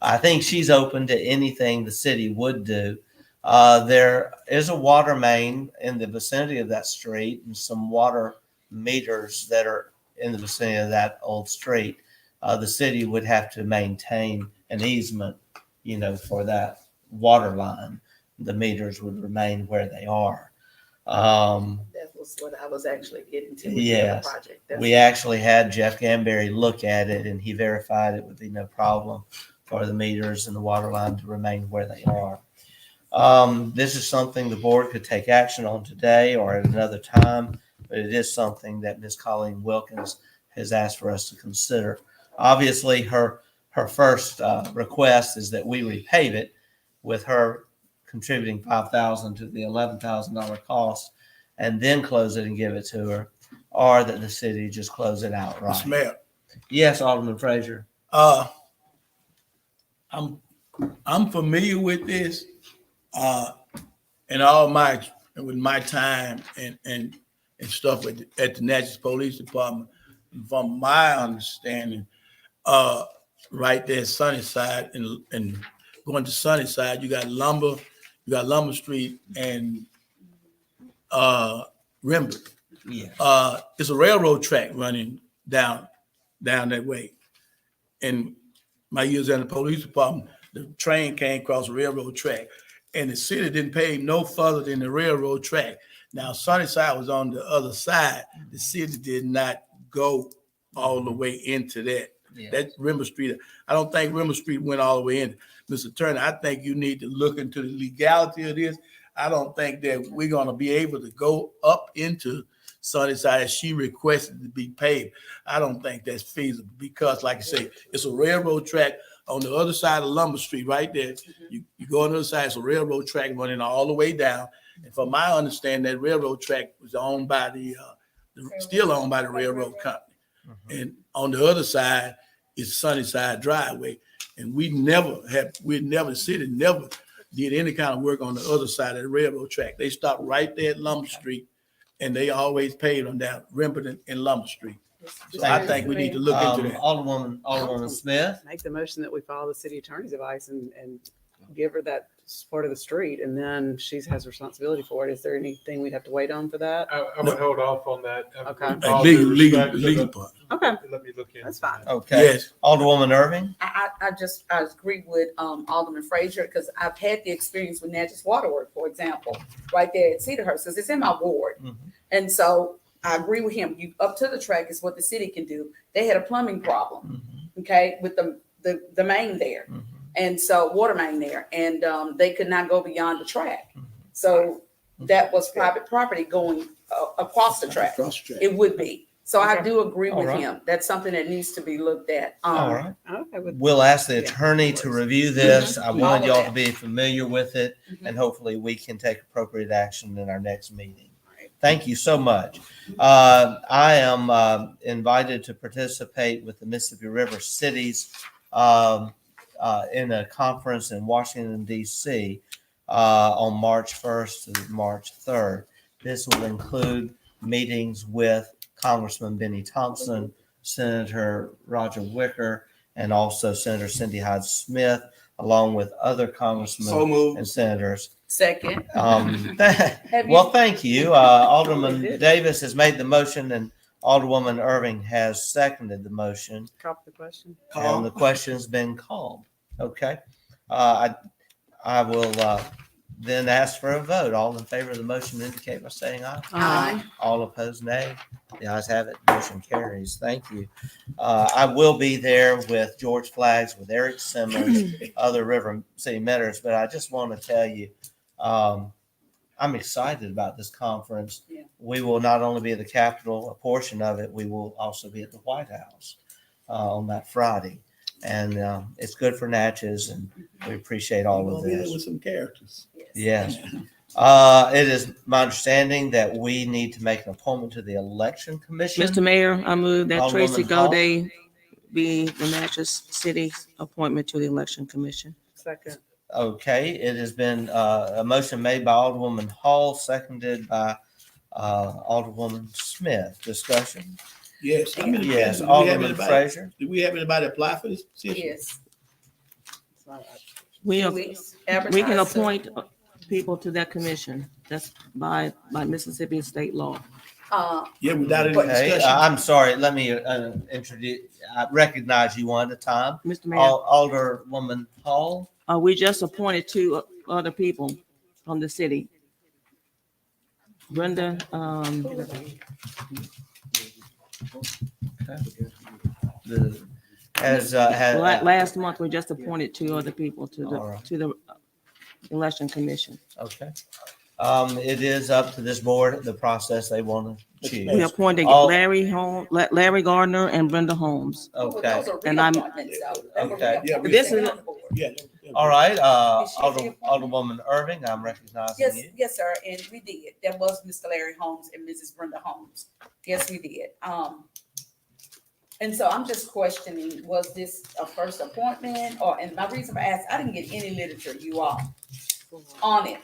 I think she's open to anything the city would do. There is a water main in the vicinity of that street and some water meters that are in the vicinity of that old street. The city would have to maintain an easement, for that water line. The meters would remain where they are. That was what I was actually getting to with the other Yes, project. we actually had Jeff Gamberry look at it and he verified it would be no problem for the meters and the water line to remain where they are. This is something the board could take action on today or at another time, but it is something that Ms. Colleen Wilkins has asked for us to consider. Obviously, her first request is that we repave it, with her contributing $5,000 to the $11,000 cost, and then close it and give it to her, or that the city just close it outright. Mr. Mayor. Yes, Alderman Frazier. I'm familiar with this, with my time and stuff at the Natchez Police Department. From my understanding, right there, Sunnyside and going to Sunnyside, you got Lumber Street and Rembert. Yeah. It's a railroad track running down that way. And my years in the police department, the train came across the railroad track, and the city didn't pay no further than the railroad track. Now, Sunnyside was on the other side. The city did not go all the way into that. Yeah. That Rembert Street, I don't think Rembert Street went all the way in. Mr. Turner, I think you need to look into the legality of this. I don't think that we're going to be able to go up into Sunnyside as she requested to be paved. I don't think that's feasible because, like I say, it's a railroad track on the other side of Lumber Street right there. You go on the other side, it's a railroad track running all the way down. And from my understanding, that railroad track was owned by still owned by the railroad company. And on the other side is Sunnyside Driveway. And the city never did any kind of work on the other side of the railroad track. They stopped right there at Lumber Street, and they always paved on down Rembert and Lumber Street. So I think we need to look into that. Alderwoman Smith. Make the motion that we follow the city attorney's advice and give her that it's part of the street, and then she has responsibility for it. Is there anything we'd have to wait on for that? I would hold off on that. Okay. With all due respect to Legal the- part. Okay, Let me look into that's fine. Okay. Yes. Alderwoman Irving? I agree with Alderman Frazier, because I've had the experience with Natchez Waterworks, for example, right there at Cedarhurst, because it's in my ward. Mhm. And so I agree with him. You up to the track is what the city can do. They had a plumbing problem, okay, with the main there. And so water main there, and they could not go beyond the track. So that was private property going across the track. Across the track. It would be. So I Okay. do agree with All right. him. That's something that needs to be looked at. All right. Okay, with We'll ask the attorney to review this. I All wanted of y'all that. to be familiar with it, Mhm. and hopefully we can take appropriate action in our next meeting. Thank you so much. I am invited to participate with the Mississippi River Cities in a conference in Washington, D.C. On March 1st to March 3rd. This will include meetings with Congressman Benny Thompson, Senator Roger Wicker, and also Senator Cindy Hyde Smith, along with other congressmen So moved. and senators. Second. Well, thank you. Alderman Davis has made the motion and Alderwoman Irving has seconded the motion. Call the question. And the question's been called. Okay. I will then ask for a vote. All in favor of the motion indicate by saying aye. Aye. All opposed, nay. The ayes have it. Motion carries. Thank you. I will be there with George Flaggs, with Eric Simmons, other River City Mentors, but I just want to tell you, I'm excited about this conference. Yeah. We will not only be at the Capitol, a portion of it, we will also be at the White House on that Friday. And it's good for Natchez, and we appreciate all of We'll be there this. with some characters. Yes. It is my understanding that we need to make an appointment to the Election Commission. Mr. Mayor, I move that Tracy Alderwoman Hall. Gaudet be the Natchez City appointment to the Election Commission. Second. Okay, it has been a motion made by Alderwoman Hall, seconded by Alderwoman Smith. Discussion? Yes. How many Yes, candidates? Do we have Alderman anybody- Frazier. Do we have anybody apply for this position? Yes. We 2 weeks. can Advertise, sir. appoint people to that commission. That's by Mississippi state law. Yeah, without any Okay, discussion. I'm sorry. Let me introduce. I recognize you one at a time. Mr. Mayor, Alderwoman Hall. we just appointed two other people from the city. Brenda, last month, we just appointed two other people All right. to the election commission. Okay. It is up to this board, the process they want to choose. We appointed All- Larry Gardner and Brenda Holmes. Well, Okay. those are And I'm- reappointments, though. They were Okay. Yeah, reappointments. This They're is- on the board. Yeah. All right, Is she Alderwoman Irving, I'm recognizing Yes, you. yes, sir, and we did. That was Mr. Larry Holmes and Mrs. Brenda Holmes. Yes, we did. And so I'm just questioning, was this a first appointment, or, and my reason for asking, I didn't get any literature, you all, on it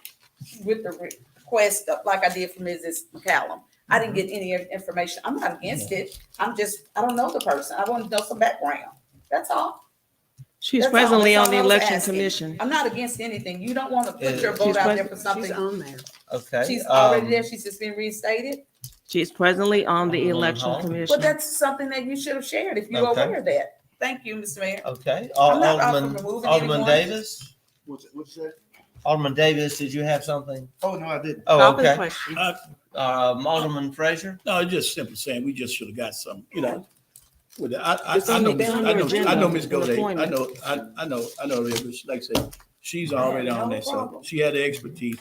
with the request, like I did for Mrs. McCallum. I didn't get any information. I'm not against it. I don't know the person. I want to know some background. That's all. She's That's all. presently That's on the all I was election asking. commission. I'm not against anything. You don't want to put Is- your vote She's out pres- there for something. She's on there. Okay. She's already there. She's just been reinstated. She's presently on the Alderwoman election Hall. commission. But that's something that you should have shared if you're Okay. aware of that. Thank you, Mr. Mayor. Okay, I'm not out for Alderman removing Alderman anyone. Davis? What's that? Alderman Davis, did you have something? Oh, no, I didn't. Oh, Call the okay. question. Alderman Frazier? No, it's just simply saying we just should have got some, with the, I It's on know, the- it's on I your know, agenda, I know Ms. an Godet. appointment. I know, like I said, she's already on there, so she had the expertise.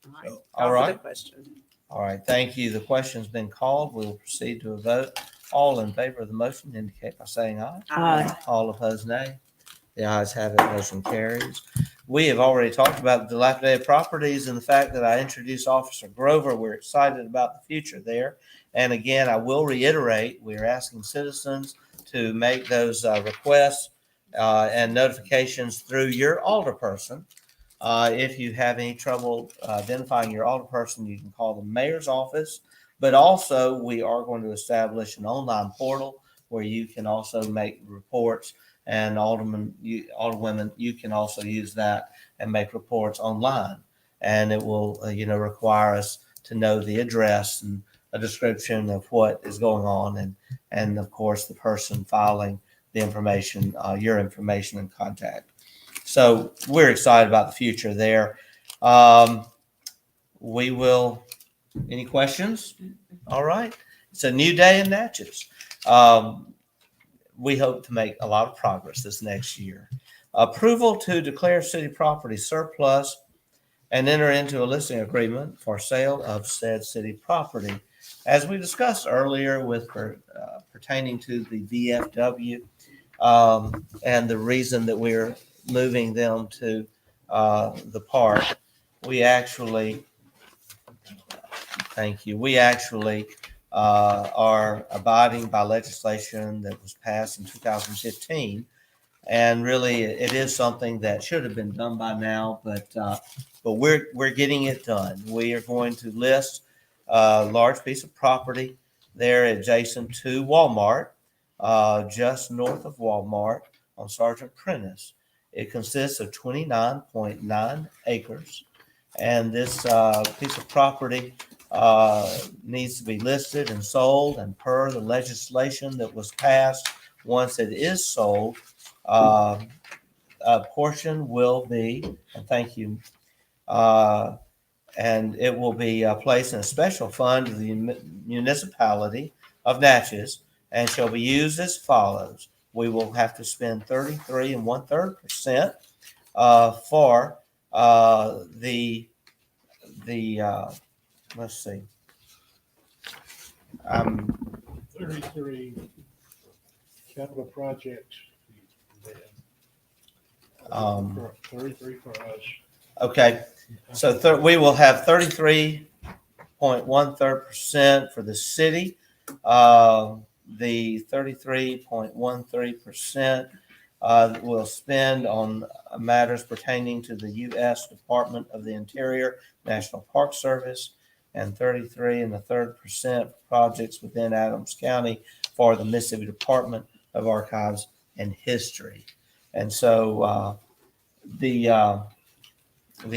So, All Call for the right. question. All right, thank you. The question's been called. We will proceed to a vote. All in favor of the motion indicate by saying aye. Aye. All opposed, nay. The ayes have it, motion carries. We have already talked about dilapidated properties and the fact that I introduced Officer Grover. We're excited about the future there. And again, I will reiterate, we're asking citizens to make those requests and notifications through your alderperson. If you have any trouble identifying your alderperson, you can call the mayor's office. But also, we are going to establish an online portal where you can also make reports And Alderwomen, you can also use that and make reports online. And it will, require us to know the address and a description of what is going on, and of course, the person filing the information, your information and contact. So we're excited about the future there. We will, any questions? All right. It's a new day in Natchez. We hope to make a lot of progress this next year. Approval to declare city property surplus and enter into a listing agreement for sale of said city property. As we discussed earlier with pertaining to the VFW, and the reason that we're moving them to the park, we actually, thank you, we actually are abiding by legislation that was passed in 2015. And really, it is something that should have been done by now, but we're getting it done. We are going to list a large piece of property there adjacent to Walmart, just north of Walmart on Sergeant Prentice. It consists of 29.9 acres, and this piece of property needs to be listed and sold. And per the legislation that was passed, once it is sold, a portion will be, and thank you, and it will be placed in a special fund of the municipality of Natchez and shall be used as follows. We will have to spend 33 1/3% for the let's see. 33 capital projects. 33 for us. Okay, so we will have 33.13% for the city. The 33.13% will spend on matters pertaining to the U.S. Department of the Interior, National Park Service, and 33 1/3% projects within Adams County for the Mississippi Department of Archives and History. And so the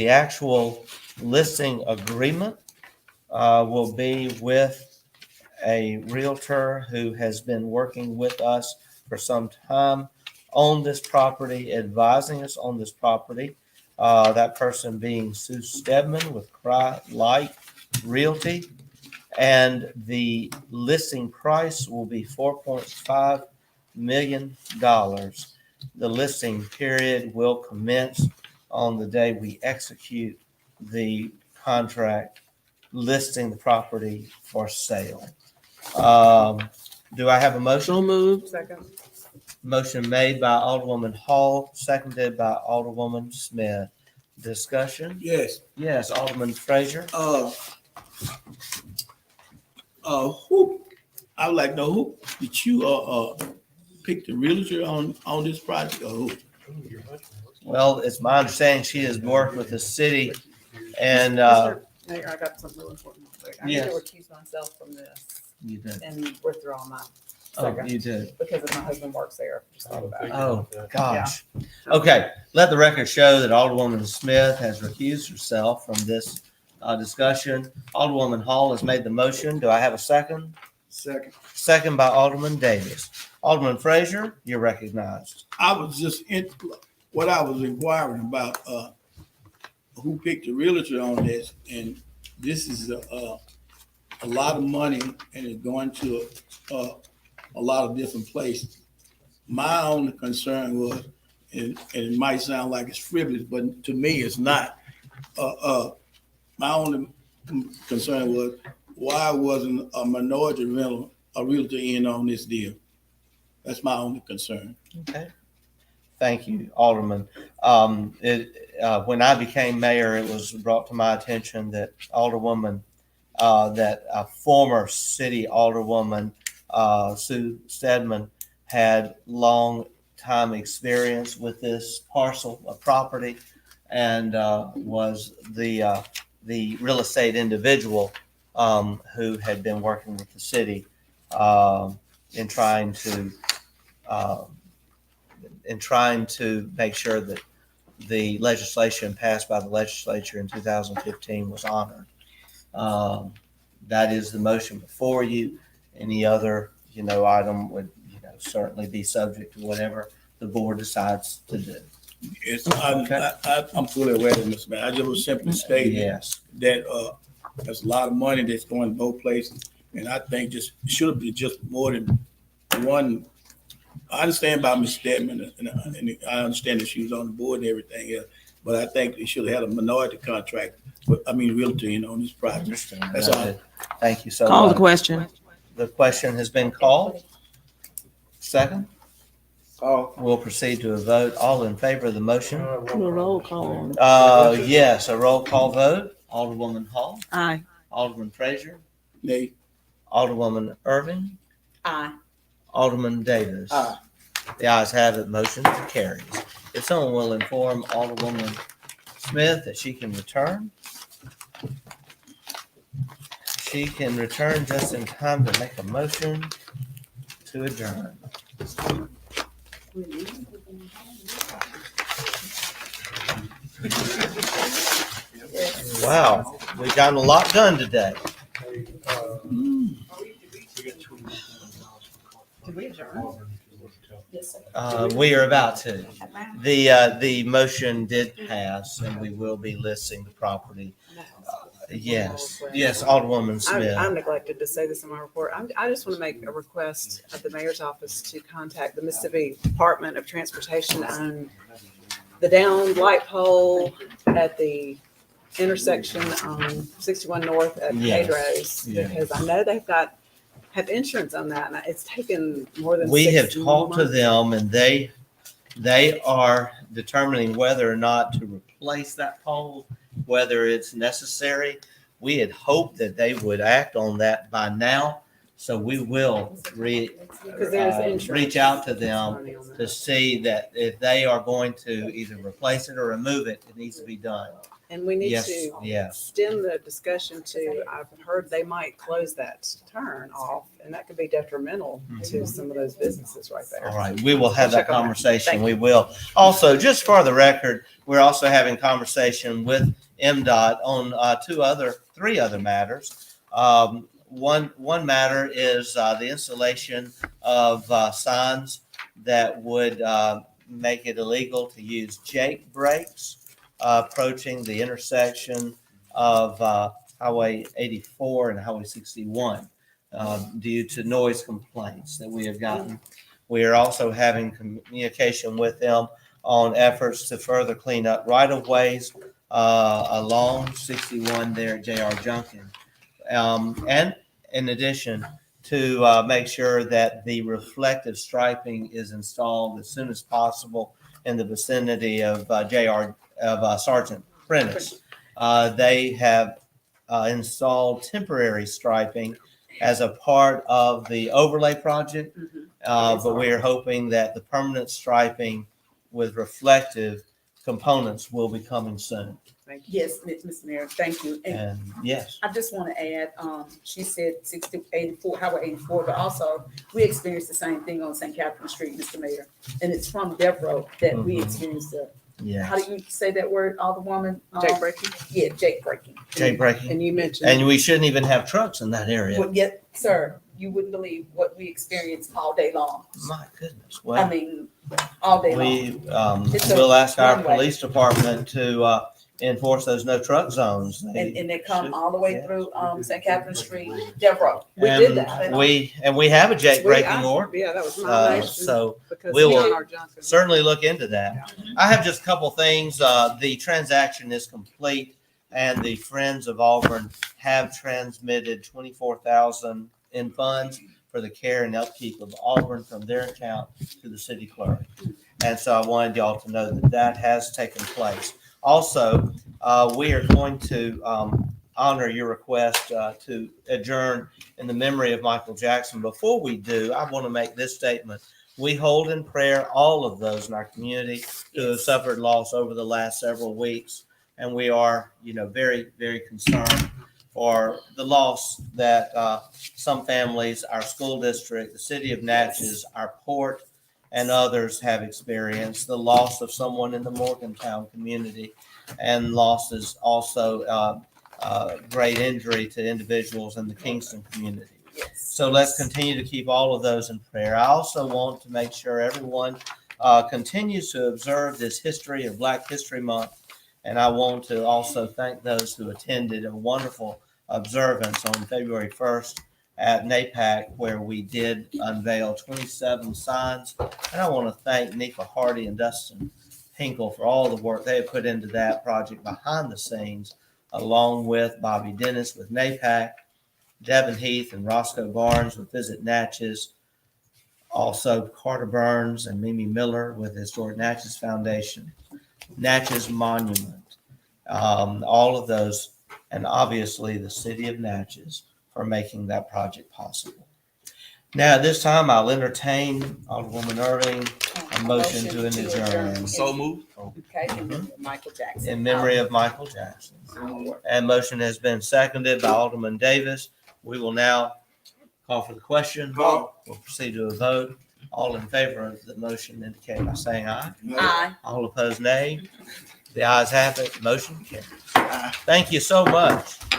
actual listing agreement will be with a realtor who has been working with us for some time on this property, advising us on this property. That person being Sue Stedman with Cry Light Realty. And the listing price will be $4.5 million. The listing period will commence on the day we execute the contract listing the property for sale. Do I have a motion? So moved. Second. Motion made by Alderwoman Hall, seconded by Alderwoman Smith. Discussion? Yes. Yes, Alderman Frazier. Who, I would like to know, who did you pick the realtor on this project, or who? Well, it's my understanding she has worked with the city and, Mayor, I got something really important. I need to Yes. recuse myself from this you did. and withdraw my Oh, second. you did. Because if my husband works there, just thought about it. Oh, gosh. Okay, let the record show that Alderwoman Smith has recused herself from this discussion. Alderwoman Hall has made the motion. Do I have a second? Second. Second by Alderman Davis. Alderman Frazier, you're recognized. I was just what I was inquiring about, who picked the realtor on this, and this is a lot of money, and it's going to a lot of different places. My only concern was, and it might sound like it's frivolous, but to me, it's not. My only concern was, why wasn't a minority realtor in on this deal? That's my only concern. Okay. Thank you, Alderman. When I became mayor, it was brought to my attention that that a former city alderwoman, Sue Stedman, had long time experience with this parcel of property and was the real estate individual who had been working with the city in trying to in trying to make sure that the legislation passed by the legislature in 2015 was honored. That is the motion before you. Any other, item would, certainly be subject to whatever the board decides to do. Yes, I'm fully aware of this, man. I just was simply stating Yes. that, there's a lot of money that's going both places. And I think just, it should be just more than one. I understand about Ms. Stedman, and I understand that she was on the board and everything else, but I think they should have had a minority contract, realtor, on this project. That's all. Thank you so much. Call the question. The question has been called. Second? We'll proceed to a vote. All in favor of the motion? Roll call. Yes, a roll call vote. Alderwoman Hall. Aye. Alderman Frazier. Nay. Alderwoman Irving. Aye. Alderman Davis. Aye. The ayes have it. Motion carries. If someone will inform Alderwoman Smith that she can return. She can return just in time to make a motion to adjourn. Wow, we've gotten a lot done today. Did we adjourn? Yes, sir. We are about to. The motion did pass, and we will be listing the property. Yes, Alderwoman Smith. I neglected to say this in my report. I just want to make a request of the mayor's office to contact the Mississippi Department of Transportation on the downed light pole at the intersection on 61 North at Yes. Pedro's, Yeah. because I know have insurance on that, and it's taken more than We 6 have talked to months. them, and they are determining whether or not to replace that pole, whether it's necessary. We had hoped that they would act on that by now, so we will reach out to them to see that if they are going to either replace it or remove it, it needs to be done. And we need Yes, to yes. stem the discussion to, I've heard they might close that turn off, and that could be detrimental to some of those businesnes right there. All right, we will have Check that on that. conversation. Thank We you. will. Also, just for the record, we're also having conversation with MDOT on three other matters. One matter is the installation of signs that would make it illegal to use Jake brakes approaching the intersection of Highway 84 and Highway 61 due to noise complaints that we have gotten. We are also having communication with them on efforts to further clean up right-of-ways along 61 there at J.R. Junkin. And in addition, to make sure that the reflective striping is installed as soon as possible in the vicinity of Sergeant Prentice. They have installed temporary striping as a part of the overlay project, but we are hoping that the permanent striping with reflective components will be coming soon. Yes, Mr. Mayor, thank you. And yes, I just want to add, she said 84, Highway 84, but also we experienced the same thing on St. Catherine Street, Mr. Mayor. And it's from Devereaux that we experienced how do you say that word, Alderwoman? Jake braking? Yeah, Jake braking. Jake braking. And you mentioned. And we shouldn't even have trucks in that area. Well, yeah, sir, you wouldn't believe what we experienced all day long. My goodness. I Well, mean, all day long. we It's a will ask our runway. police department to enforce those no truck zones. And they come all the way through St. Catherine Street, Devereaux. We did that. And we have a Jake braking order. Yeah, that was my motion. So because we we will on our Johnson. certainly look into that. I have just a couple things. The transaction is complete, and the Friends of Auburn have transmitted $24,000 in funds for the care and upkeep of Auburn from their account to the city clerk. And so I wanted y'all to know that that has taken place. Also, we are going to honor your request to adjourn in the memory of Michael Jackson. Before we do, I want to make this statement. We hold in prayer all of those in our community who have suffered loss over the last several weeks. And we are, very, very concerned for the loss that some families, our school district, the city of Natchez, our port, and others have experienced, the loss of someone in the Morgantown community, and losses also great injury to individuals in the Kingston community. So let's continue to keep all of those in prayer. I also want to make sure everyone continues to observe this history of Black History Month. And I want to also thank those who attended a wonderful observance on February 1st at NAPAC, where we did unveil 27 signs. And I want to thank Nika Hardy and Dustin Hinkle for all the work they have put into that project behind the scenes, along with Bobby Dennis with NAPAC, Devin Heath and Roscoe Barnes with Visit Natchez, also Carter Burns and Mimi Miller with Historic Natchez Foundation, Natchez Monument, all of those, and obviously the city of Natchez for making that project possible. Now, at this time, I'll entertain Alderwoman Irving a motion to adjourn. So moved. Okay, in memory of Michael Jackson. In memory of Michael Jackson. And motion has been seconded by Alderman Davis. We will now call for the question. Vote. We'll proceed to a vote. All in favor of the motion indicate by saying aye. Aye. All opposed, nay. The ayes have it. Motion carries. Thank you so much.